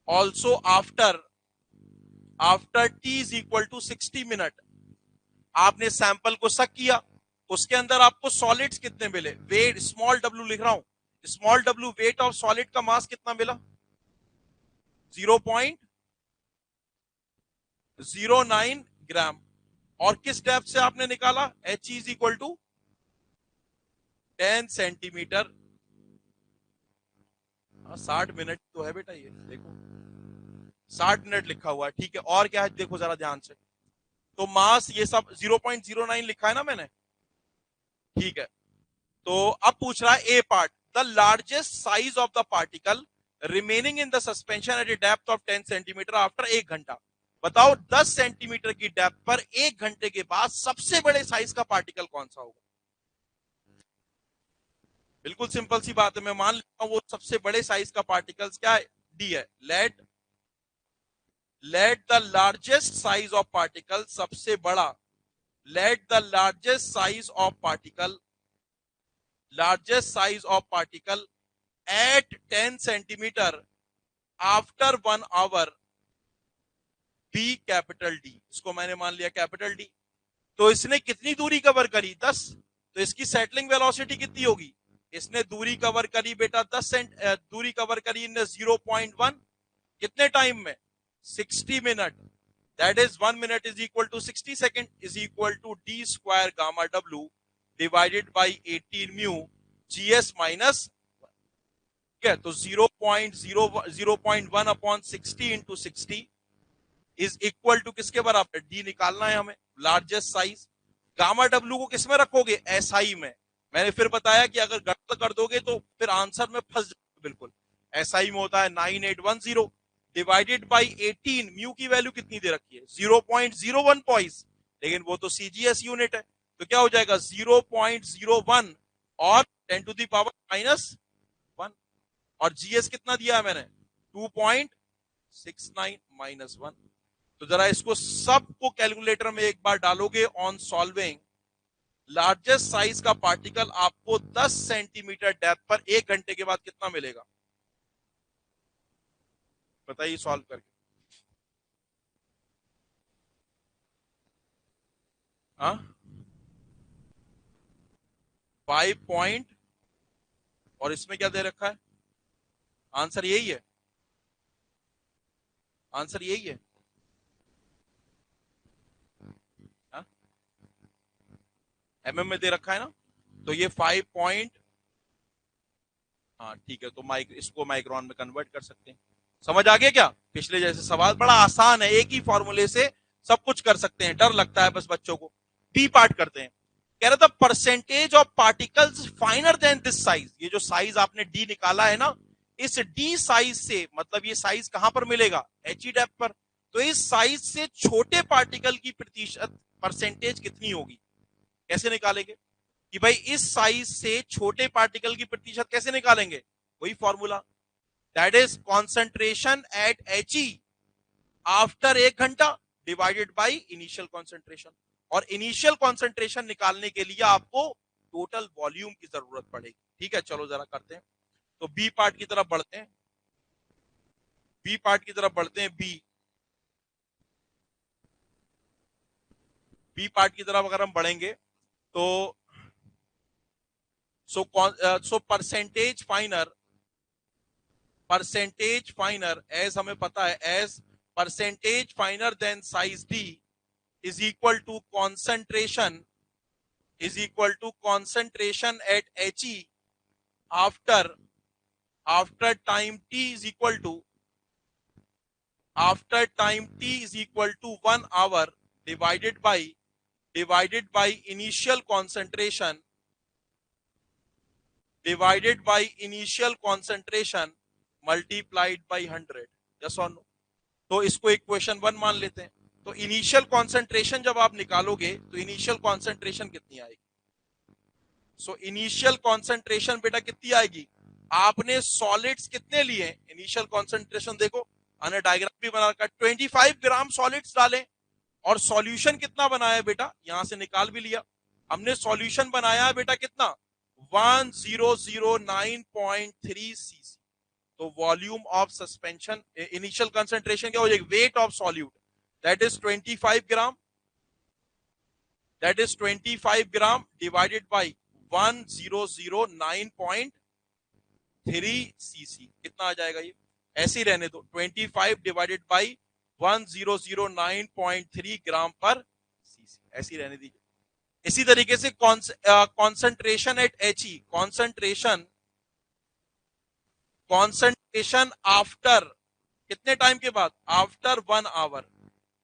also after T is equal to 60 minute आपने सैंपल को सक किया, उसके अंदर आपको सॉलिड्स कितने मिले? वेट स्मॉल डब्ल्यू लिख रहा हूं, small W weight of solid का मास कितना मिला? 0.09 ग्राम। और किस डेप्थ से आपने निकाला? H is equal to 10 centimeter. 60 minute तो है बेटा, ये देखो 60 मिनट लिखा हुआ है, ठीक है। और क्या है देखो जरा ध्यान से, तो मास ये सब 0.09 लिखा है ना मैंने, ठीक है। तो अब पूछ रहा है A part, the largest size of the particle remaining in the suspension at a depth of 10 centimetre after 1 घंटा। बताओ 10 सेंटीमीटर की डेप्थ पर 1 घंटे के बाद सबसे बड़े साइज का पार्टिकल कौन सा होगा? बिल्कुल सिंपल सी बात है, मैं मान लेता हूं वो सबसे बड़े साइज का पार्टिकल्स क्या है? डी है। Let the largest size of particle, सबसे बड़ा, let the largest size of particle at 10 centimeter after 1 hour be capital D. इसको मैंने मान लिया कैपिटल डी। तो इसने कितनी दूरी कवर करी? 10। तो इसकी सेटलिंग वेलोसिटी कितनी होगी? इसने दूरी कवर करी बेटा 10 दूरी कवर करी इन 0.1 कितने टाइम में? 60 minute. That is 1 minute is equal to 60 second is equal to D square gamma W divided by 18 mu GS minus. ठीक है, तो 0.1 upon 60 into 60 is equal to किसके बराबर? डी निकालना है हमें, लार्जेस्ट साइज। गामा डब्ल्यू को किसमें रखोगे? एसआई में। मैंने फिर बताया कि अगर गलत कर दोगे तो फिर आंसर में फंस जाओगे बिल्कुल। एसआई में होता है 9810 डिवाइडेड बाई 18। म्यू की वैल्यू कितनी दे रखी है? 0.01 पॉइस, लेकिन वो तो सीजीएस यूनिट है, तो क्या हो जाएगा? 0.01 और 10 टू द पावर -1। और जीएस कितना दिया है मैंने? 2.69 -1। तो जरा इसको सबको कैलकुलेटर में एक बार डालोगे ऑन सॉल्विंग। लार्जेस्ट साइज का पार्टिकल आपको 10 सेंटीमीटर डेप्थ पर 1 घंटे के बाद कितना मिलेगा? बताइए सॉल्व करके। हाँ, 5 पॉइंट, और इसमें क्या दे रखा है? आंसर यही है, आंसर यही है। एमएम में दे रखा है ना, तो ये 5 पॉइंट, हाँ ठीक है, तो इसको माइक्रोन में कन्वर्ट कर सकते हैं। समझ आ गया क्या? पिछले जैसे सवाल बड़ा आसान है, एक ही फॉर्मूले से सब कुछ कर सकते हैं, डर लगता है बस बच्चों को। बी पार्ट करते हैं। कह रहा था percentage of particles finer than this size. ये जो साइज आपने डी निकाला है ना, इस डी साइज से, मतलब ये साइज कहां पर मिलेगा? एच ई डेप्थ पर। तो इस साइज से छोटे पार्टिकल की प्रतिशत परसेंटेज कितनी होगी? कैसे निकालेंगे कि भाई इस साइज से छोटे पार्टिकल की प्रतिशत कैसे निकालेंगे? वही formula, that is concentration at H E after 1 घंटा डिवाइडेड बाय इनिशियल कॉन्सेंट्रेशन। और इनिशियल कॉन्सेंट्रेशन निकालने के लिए आपको टोटल वॉल्यूम की जरूरत पड़ेगी। ठीक है, चलो जरा करते हैं। तो बी पार्ट की तरफ बढ़ते हैं, बी पार्ट की तरफ बढ़ते हैं। बी पार्ट की तरफ अगर हम बढ़ेंगे तो सो परसेंटेज फाइनर एज हमें पता है, as percentage finer than size D is equal to concentration at H E after time T is equal to 1 hour divided by initial concentration multiplied by 100। Yes और नो? तो इसको इक्वेशन 1 मान लेते हैं। तो इनिशियल कॉन्सेंट्रेशन जब आप निकालोगे तो इनिशियल कॉन्सेंट्रेशन कितनी आएगी? सो इनिशियल कॉन्सेंट्रेशन बेटा कितनी आएगी? आपने सॉलिड्स कितने लिए? इनिशियल कॉन्सेंट्रेशन देखो, मैंने डायग्राम भी बना रखा है। 25 ग्राम सॉलिड्स डालें, और सॉल्यूशन कितना बनाया बेटा? यहां से निकाल भी लिया हमने। सॉल्यूशन बनाया बेटा कितना? 1009.3 सीसी। तो volume of suspension, initial concentration क्या हो जाएगी? Weight of solute, that is 25 gram, divided by 1009.3 CC. कितना आ जाएगा ये? ऐसे ही रहने दो, 25 डिवाइडेड बाई 1009.3 ग्राम पर सीसी, ऐसे ही रहने दीजिए। इसी तरीके से concentration at H E, concentration after कितने टाइम के बाद? After 1 our.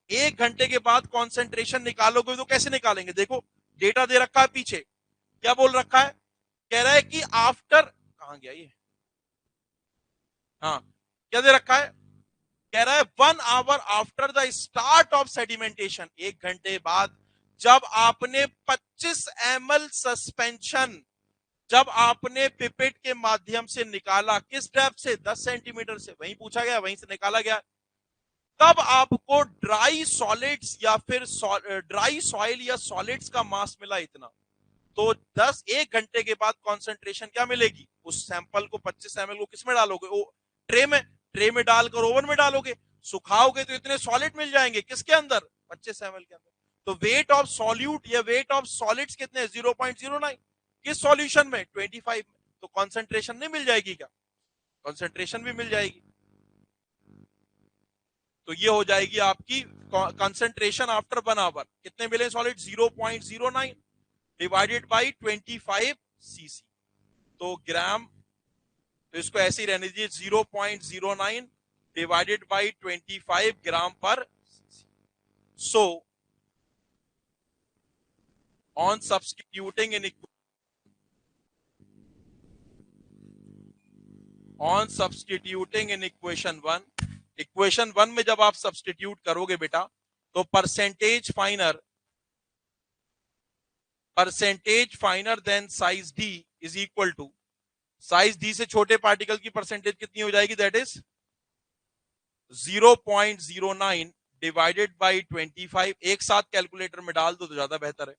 1 घंटे के बाद कॉन्सेंट्रेशन निकालोगे तो कैसे निकालेंगे? देखो डेटा दे रखा है पीछे, क्या बोल रखा है? कह रहा है कि आफ्टर, कहां गया ये? हाँ, क्या दे रखा है? कह रहा है 1 hour after the start of sedimentation. 1 घंटे बाद जब आपने 25 ml सस्पेंशन, जब आपने पिपेट के माध्यम से निकाला, किस डेप्थ से? 10 सेंटीमीटर से। वहीं पूछा गया, वहीं से निकाला गया। तब आपको ड्राई सॉलिड्स या फिर ड्राई सॉइल या सॉलिड्स का मास मिला इतना, तो 1 घंटे के बाद कॉन्सेंट्रेशन क्या मिलेगी? उस सैंपल को 25 ml को किस में डालोगे? ट्रे में। ट्रे में डालकर ओवन में डालोगे, सुखाओगे तो इतने सॉलिड मिल जाएंगे किसके अंदर? 25 ml के अंदर। तो वेट ऑफ सॉल्यूट या वेट ऑफ सॉलिड्स कितने? 0.09। किस सॉल्यूशन में? 25 में। तो कॉन्सेंट्रेशन नहीं मिल जाएगी क्या? कॉन्सेंट्रेशन भी मिल जाएगी। तो ये हो जाएगी आपकी कंसंट्रेशन आफ्टर 1 आवर। कितने मिले सॉलिड? 0.09 divided by 25 CC. तो ग्राम, तो इसको ऐसे ही रहने दीजिए, 0.09 डिवाइडेड बाई 25 ग्राम पर। So on substituting in equation 1, equation 1 में जब आप सब्स्टिट्यूट करोगे बेटा, तो percentage finer than size D is equal to, size D से छोटे पार्टिकल की परसेंटेज कितनी हो जाएगी? That is 0.09 divided by 25। एक साथ कैलकुलेटर में डाल दो तो ज्यादा बेहतर है।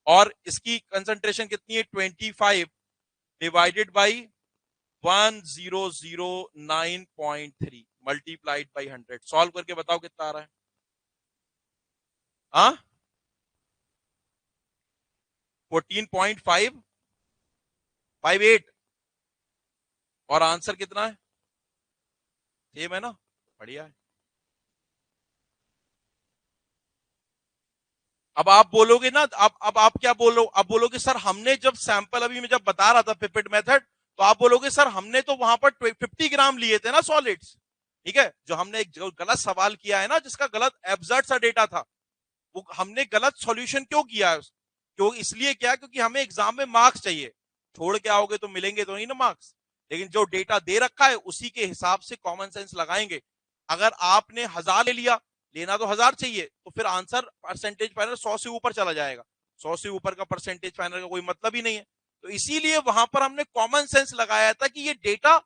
और इसकी कंसंट्रेशन कितनी है? 25 divided by 1009.3 multiplied by 100। Solve करके बताओ कितना आ रहा है? हाँ, 14.558। और आंसर कितना है? सेम है ना? बढ़िया है। अब आप बोलोगे ना, अब आप क्या बोलो? अब बोलोगे सर हमने जब सैंपल, अभी मैं जब बता रहा था पिपेट मेथड, तो आप बोलोगे सर हमने तो वहां पर 50 ग्राम लिए थे ना सॉलिड्स। ठीक है, जो हमने एक गलत सवाल किया है ना, जिसका गलत एब्सर्ड सा डेटा था, वो हमने गलत सॉल्यूशन क्यों किया है? क्यों? इसलिए क्या? क्योंकि हमें एग्जाम में मार्क्स चाहिए। छोड़ के आओगे तो मिलेंगे तो नहीं ना मार्क्स। लेकिन जो डेटा दे रखा है उसी के हिसाब से कॉमन सेंस लगाएंगे। अगर आपने 1000 ले लिया, लेना तो 1000 चाहिए, तो फिर आंसर परसेंटेज फाइनल 100 से ऊपर चला जाएगा। 100 से ऊपर का परसेंटेज फाइनल का कोई मतलब ही नहीं है। तो इसीलिए वहां पर हमने कॉमन सेंस लगाया था कि ये डेटा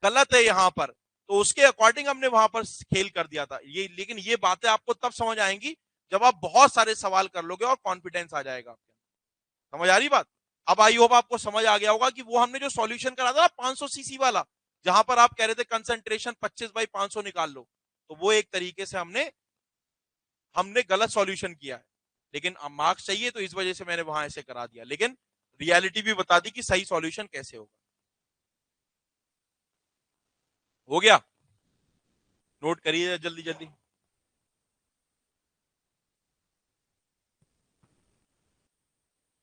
गलत है यहां पर, तो उसके अकॉर्डिंग हमने वहां पर खेल कर दिया था ये। लेकिन ये बातें आपको तब समझ आएंगी जब आप बहुत सारे सवाल कर लोगे और कॉन्फिडेंस आ जाएगा आपके। समझ आ रही बात? अब आई होप आपको समझ आ गया होगा कि वो हमने जो सॉल्यूशन करा था ना 500 सीसी वाला, जहां पर आप कह रहे थे कंसंट्रेशन 25/500 निकाल लो, तो वो एक तरीके से हमने हमने गलत सॉल्यूशन किया है। लेकिन अब मार्क्स चाहिए तो इस वजह से मैंने वहां ऐसे करा दिया, लेकिन रियलिटी भी बता दी कि सही सॉल्यूशन कैसे होगा। हो गया? नोट करिए जल्दी जल्दी।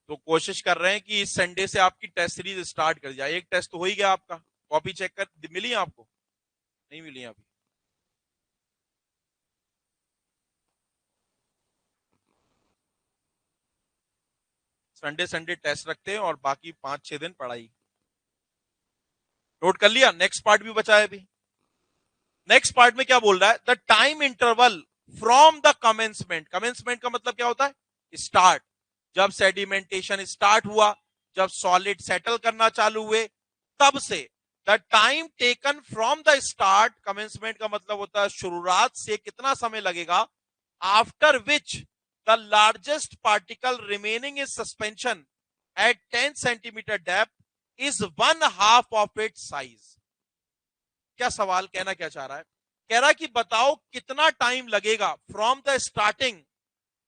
तो कोशिश कर रहे हैं कि इस संडे से आपकी टेस्ट सीरीज स्टार्ट कर जाए। एक टेस्ट तो हो ही गया आपका, कॉपी चेक कर मिली आपको? नहीं मिली अभी? संडे संडे टेस्ट रखते हैं और बाकी 5-6 दिन पढ़ाई। नोट कर लिया? नेक्स्ट पार्ट भी बचा है अभी। नेक्स्ट पार्ट में क्या बोल रहा है? The time interval from the commencement. Commencement का मतलब क्या होता है? स्टार्ट। जब सेडिमेंटेशन स्टार्ट हुआ, जब सॉलिड सेटल करना चालू हुए, तब से the time taken from the start, commencement का मतलब होता है शुरुआत से कितना समय लगेगा, after which the largest particle remaining in suspension at 10 centimetre depth is 1/2 of its size. क्या सवाल कहना क्या चाह रहा है? कह रहा है कि बताओ कितना टाइम लगेगा from the starting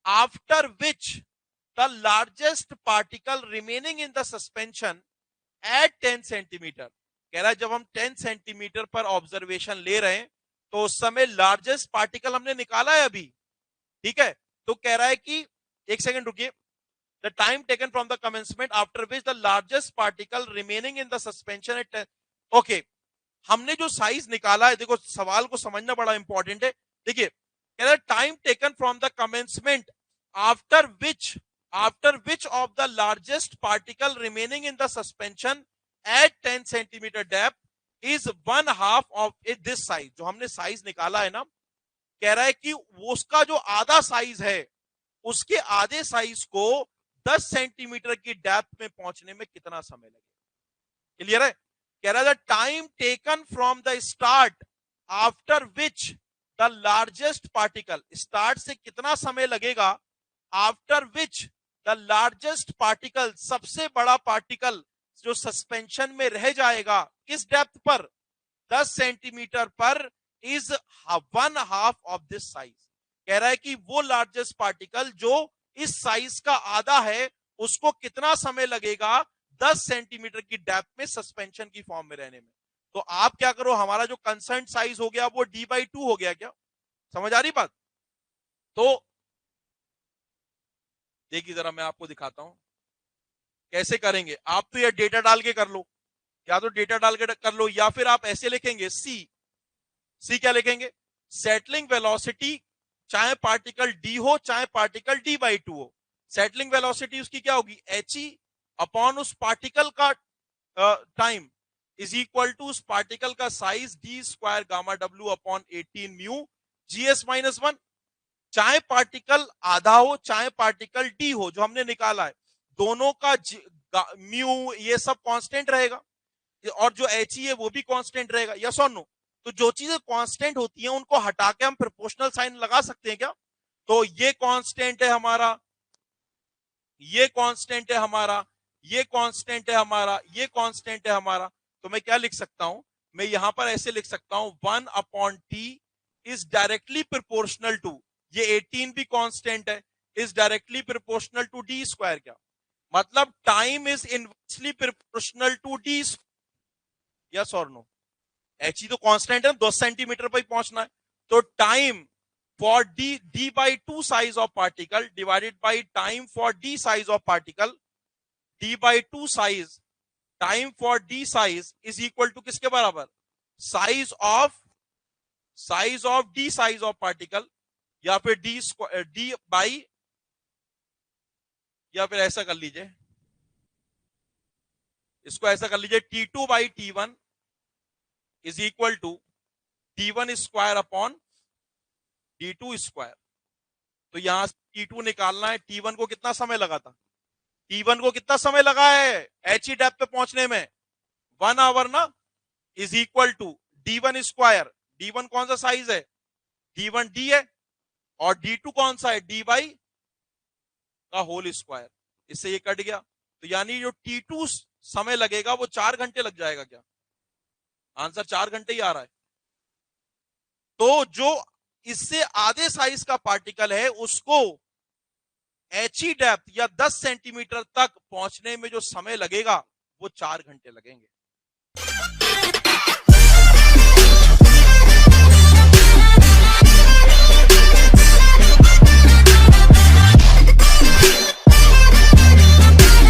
after which the largest particle remaining in the suspension at 10 centimetre. कह रहा है जब हम 10 सेंटीमीटर पर ऑब्जर्वेशन ले रहे हैं तो उस समय लार्जेस्ट पार्टिकल हमने निकाला है अभी। ठीक है, तो कह रहा है कि एक सेकंड रुकिए, the time taken from the commencement after which the largest particle remaining in the suspension at 10। Okay, हमने जो साइज निकाला है, देखो सवाल को समझना बड़ा इंपॉर्टेंट है। देखिए कह रहा है time taken from the commencement after which of the largest particle remaining in the suspension at 10 centimetre depth is 1/2 of this size. जो हमने साइज निकाला है ना, कह रहा है कि उसका जो आधा साइज है, उसके आधे साइज को 10 सेंटीमीटर की डेप्थ में पहुंचने में कितना समय लगेगा। क्लियर है? कह रहा है time taken from the start after which the largest particle, start से कितना समय लगेगा, after which the largest particle, सबसे बड़ा पार्टिकल जो सस्पेंशन में रह जाएगा किस डेप्थ पर, 10 सेंटीमीटर पर, इज 1/2 ऑफ दिस साइज। कह रहा है कि वो लार्जेस्ट पार्टिकल जो इस साइज का आधा है उसको कितना समय लगेगा 10 सेंटीमीटर की डेप्थ में सस्पेंशन की फॉर्म में रहने में। तो आप क्या करो, हमारा जो कंसर्न साइज हो गया वो d/2 हो गया। क्या समझ आ रही बात? तो देखिए जरा मैं आपको दिखाता हूं कैसे करेंगे। आप तो ये डेटा डाल के कर लो, या तो डेटा डाल के कर लो, या फिर आप ऐसे लिखेंगे सी क्या लिखेंगे, सेटलिंग वेलोसिटी, चाहे पार्टिकल डी हो चाहे पार्टिकल d/2 हो, सेटलिंग वेलोसिटी उसकी क्या होगी, h अपॉन उस पार्टिकल का टाइम इज इक्वल टू उस पार्टिकल का size d² gamma w upon 18 mu GS-1। चाहे पार्टिकल आधा हो चाहे पार्टिकल डी हो, जो हमने निकाला है, दोनों का म्यू ये सब कांस्टेंट रहेगा, और जो एच है वो भी कांस्टेंट रहेगा। यस और नो? तो जो चीजें कांस्टेंट होती हैं उनको हटा के हम प्रोपोर्शनल साइन लगा सकते हैं क्या? तो ये कांस्टेंट है हमारा, ये कांस्टेंट है हमारा, ये कांस्टेंट है हमारा, ये कांस्टेंट है हमारा। तो मैं क्या लिख सकता हूं, मैं यहां पर ऐसे लिख सकता हूं 1/t is directly proportional to, ये 18 भी कांस्टेंट है, is directly proportional to d²। क्या मतलब, time is inversely proportional to d। Yes और नो? एच तो कांस्टेंट है, 10 सेंटीमीटर पर ही पहुंचना है। तो time for d/2 size of particle divided by time for d size of particle, d/2 size time for d size is equal to किसके बराबर, size of d size of particle, या फिर d by, या फिर ऐसा कर लीजिए, इसको ऐसा कर लीजिए t2/t1 is equal to t1 square upon d2²। तो यहां से t2 निकालना है, t1 को कितना समय लगा था, t1 को कितना समय लगा है एच ई डेप्थ पे पहुंचने में, 1 आवर ना, is equal to d1²। d1 कौन सा साइज है, d1 d है, और d2 कौन सा है, dy का होल स्क्वायर। इससे ये कट गया, तो यानी जो t2 समय लगेगा वो 4 घंटे लग जाएगा। क्या आंसर 4 घंटे ही आ रहा है? तो जो इससे आधे साइज का पार्टिकल है उसको एच ई डेप्थ या 10 सेंटीमीटर तक पहुंचने में जो समय लगेगा वो 4 घंटे लगेंगे।